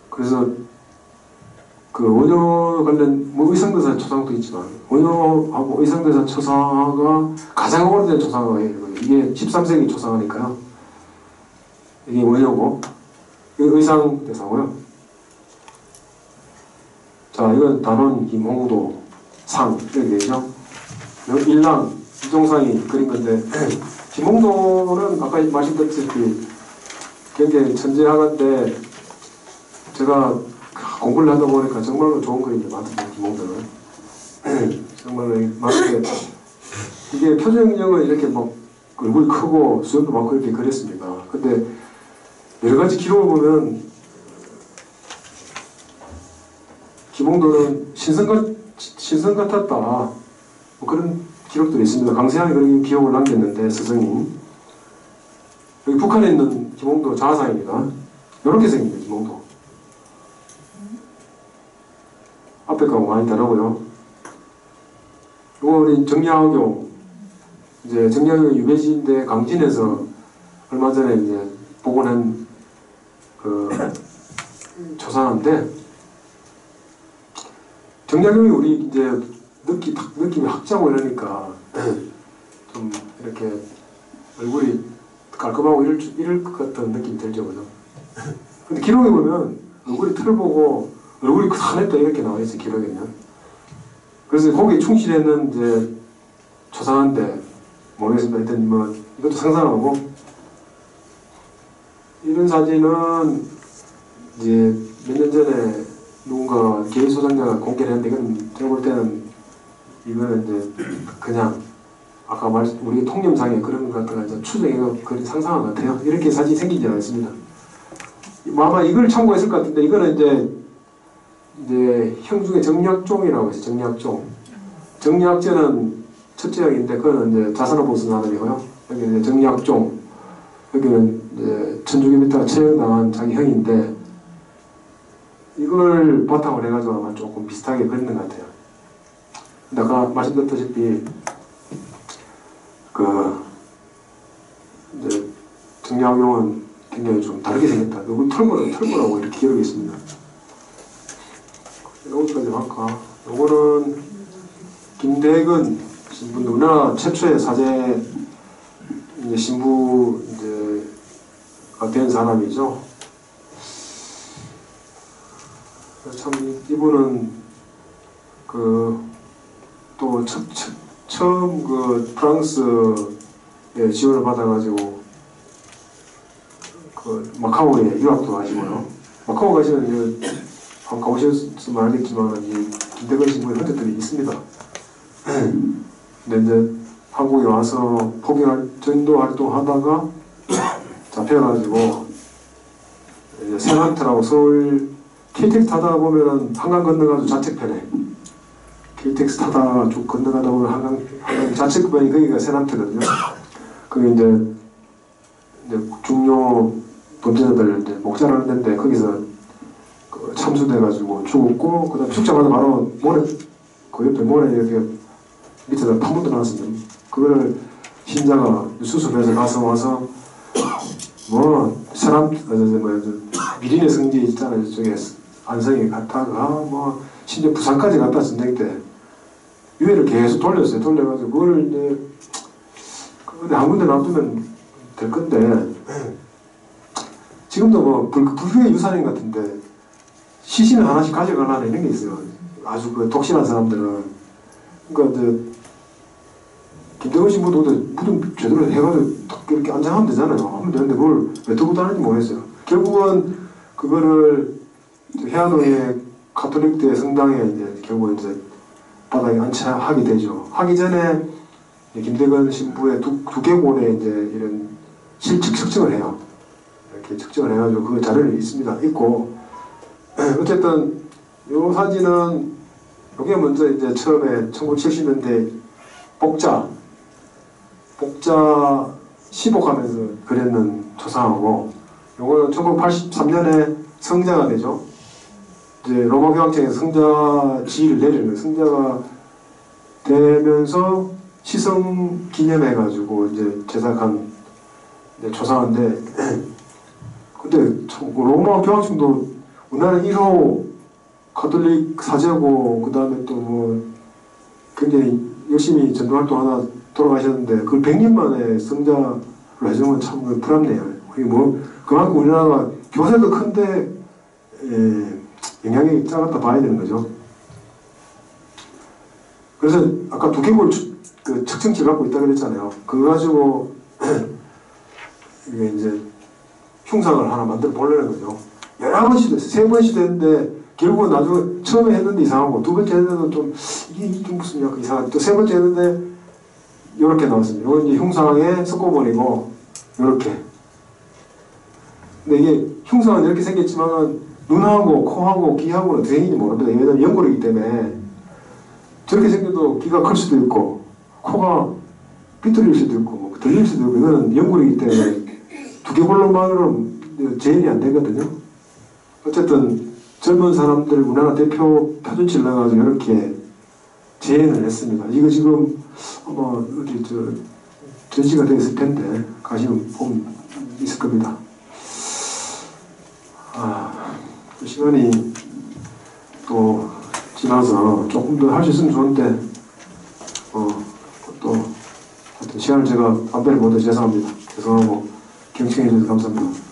그래서 그 원효 관련 의상대사 초상도 있지만 원효하고 의상대사 초상화가 가장 오래된 초상화예요. 이게 13세기 초상화니까요. 이게 원효고 이게 의상대사고요. 자, 이건 단원 김홍도 상 이렇게 되죠. 일랑 이종상이 그린 건데 김홍도는 아까 말씀드렸듯이 굉장히 천재학인데 제가 공부를 하다 보니까 정말로 좋은 그림이 많던데 김홍도는 정말로 많은데 이게 표정력은 이렇게 막 얼굴이 크고 수염도 많고 이렇게 그렸습니다. 근데 여러 가지 기록을 보면 김홍도는 신선 같았다. 그런 기록들이 있습니다. 강세한이 그런 기록을 남겼는데 스승이 여기 북한에 있는 김홍도 자화상입니다. 이렇게 생깁니다. 김홍도 앞에 거하고 많이 다르고요. 이거 우리 정약용 이제 정약용 유배지인데 강진에서 얼마 전에 이제 복원한 그 초상화인데 정약용이 우리 이제 느낌이 확장하고 이러니까 좀 이렇게 얼굴이 깔끔하고 이럴 것 같은 느낌이 들죠, 그죠? 근데 기록에 보면 얼굴이 틀을 보고 얼굴이 크다냈다 이렇게 나와 있어요, 기록에는. 그래서 거기에 충실했는 이제 초상화인데 모르겠습니다. 하여튼 이것도 상상하고 이런 사진은 이제 몇 년 전에 누군가 개인 소장자가 공개를 했는데 이건 제가 볼 때는 이거는 이제 그냥 아까 우리 통념상에 그런 것 같아가 이제 추정해서 그런 상상한 것 같아요. 이렇게 사진이 생기지 않았습니다. 아마 이걸 참고했을 것 같은데 이거는 이제 형 중에 정약종이라고 해서 정약종. 정약제는 첫째 형인데 그거는 이제 자선을 보수 나름이고요. 여기 이제 정약종. 여기는 이제 천주교미터가 처형당한 자기 형인데 이걸 바탕으로 해가지고 아마 조금 비슷하게 그리는 것 같아요. 근데 아까 말씀드렸다시피 이제 정약용은 굉장히 좀 다르게 생겼다. 얼굴 털보라고 이렇게 기록이 있습니다. 좀 할까? 요거는 김대근 신부, 우리나라 최초의 사제 이제 신부 이제가 된 사람이죠. 참 이분은 또 처음 프랑스에 지원을 받아가지고 마카오에 유학도 가시고요. 마카오 가시면 이제 한번 가보셨으면 알겠지만 이 김대근 신부의 흔적들이 있습니다. 근데 이제 한국에 와서 전도 활동하다가 잡혀가지고 이제 세난트라고 서울 KTX 타다가 보면은 한강 건너가지고 좌측편에 KTX 타다가 쭉 건너가다 보면 한강 좌측편이 거기가 세난트거든요. 거기 이제 중요 범죄자들 이제 목자를 하는데 거기서 참수돼가지고 죽었고 그다음 죽자마자 바로 모래 그 옆에 모래 이렇게 밑에다 파묻어 놨습니다. 그거를 신자가 수습해서 가서 와서 뭐 사람 미린의 성지 있잖아요. 저쪽에 안성에 갔다가 뭐 심지어 부산까지 갔다 전쟁 때 유해를 계속 돌렸어요. 돌려가지고 그걸 이제 근데 한 군데 놔두면 될 건데 지금도 뭐 불교의 유산인 같은데 시신을 하나씩 가져가려는 이런 게 있어요. 아주 독실한 사람들은 그러니까 김대근 신부도 무덤 제대로 해가지고 이렇게 안장하면 되잖아요. 하면 되는데 그걸 왜 두고 다니는지 모르겠어요. 결국은 그거를 해안도의 가톨릭대 성당에 이제 결국 이제 바닥에 안치하게 되죠. 하기 전에 김대근 신부의 두개골에 이제 이런 실측 측정을 해요. 이렇게 측정을 해가지고 그 자료는 있고 어쨌든 요 사진은 요게 먼저 이제 처음에 1970년대 복자 시복하면서 그렸는 초상하고 요거는 1983년에 성자가 되죠. 이제 로마 교황청에서 성자 지위를 내리는 성자가 되면서 시성 기념해가지고 이제 제작한 이제 초상인데 근데 참 로마 교황청도 우리나라 1호 가톨릭 사제고 그 다음에 또 뭐 굉장히 열심히 전도활동 하나 돌아가셨는데 그걸 100년 만에 성자로 해주면 참 부럽네요. 그게 뭐 그만큼 우리나라가 교세도 큰데 영향이 작았다 봐야 되는 거죠. 그래서 아까 두개골 측정器갖고 있다 그랬잖아요. 그거 가지고 이게 이제 흉상을 하나 만들어 보려는 거죠. 여러 번 시도했어요. 3번 시도했는데 결국은 나중에 처음에 했는데 이상하고 두 번째 했는데도 좀 이게 좀 무슨 약간 이상하고 또 세 번째 했는데 이렇게 나왔습니다. 이건 이제 흉상에 섞어버리고 이렇게. 근데 이게 흉상은 이렇게 생겼지만 눈하고 코하고 귀하고는 어떻게 생긴지 모릅니다. 왜냐면 연골이기 때문에 저렇게 생겨도 귀가 클 수도 있고 코가 삐뚤릴 수도 있고 뭐 들릴 수도 있고 이거는 연골이기 때문에 두개골로만으로는 재현이 안 되거든요. 어쨌든 젊은 사람들 우리나라 대표 표준치를 넣어가지고 이렇게 재현을 했습니다. 이거 지금 아마 어디 전시가 되어 있을 텐데 가시면 보면 있을 겁니다. 시간이 또 지나서 조금 더 할 수 있으면 좋은데 또 하여튼 시간을 제가 안배를 못해 죄송합니다. 죄송하고 경청해 주셔서 감사합니다.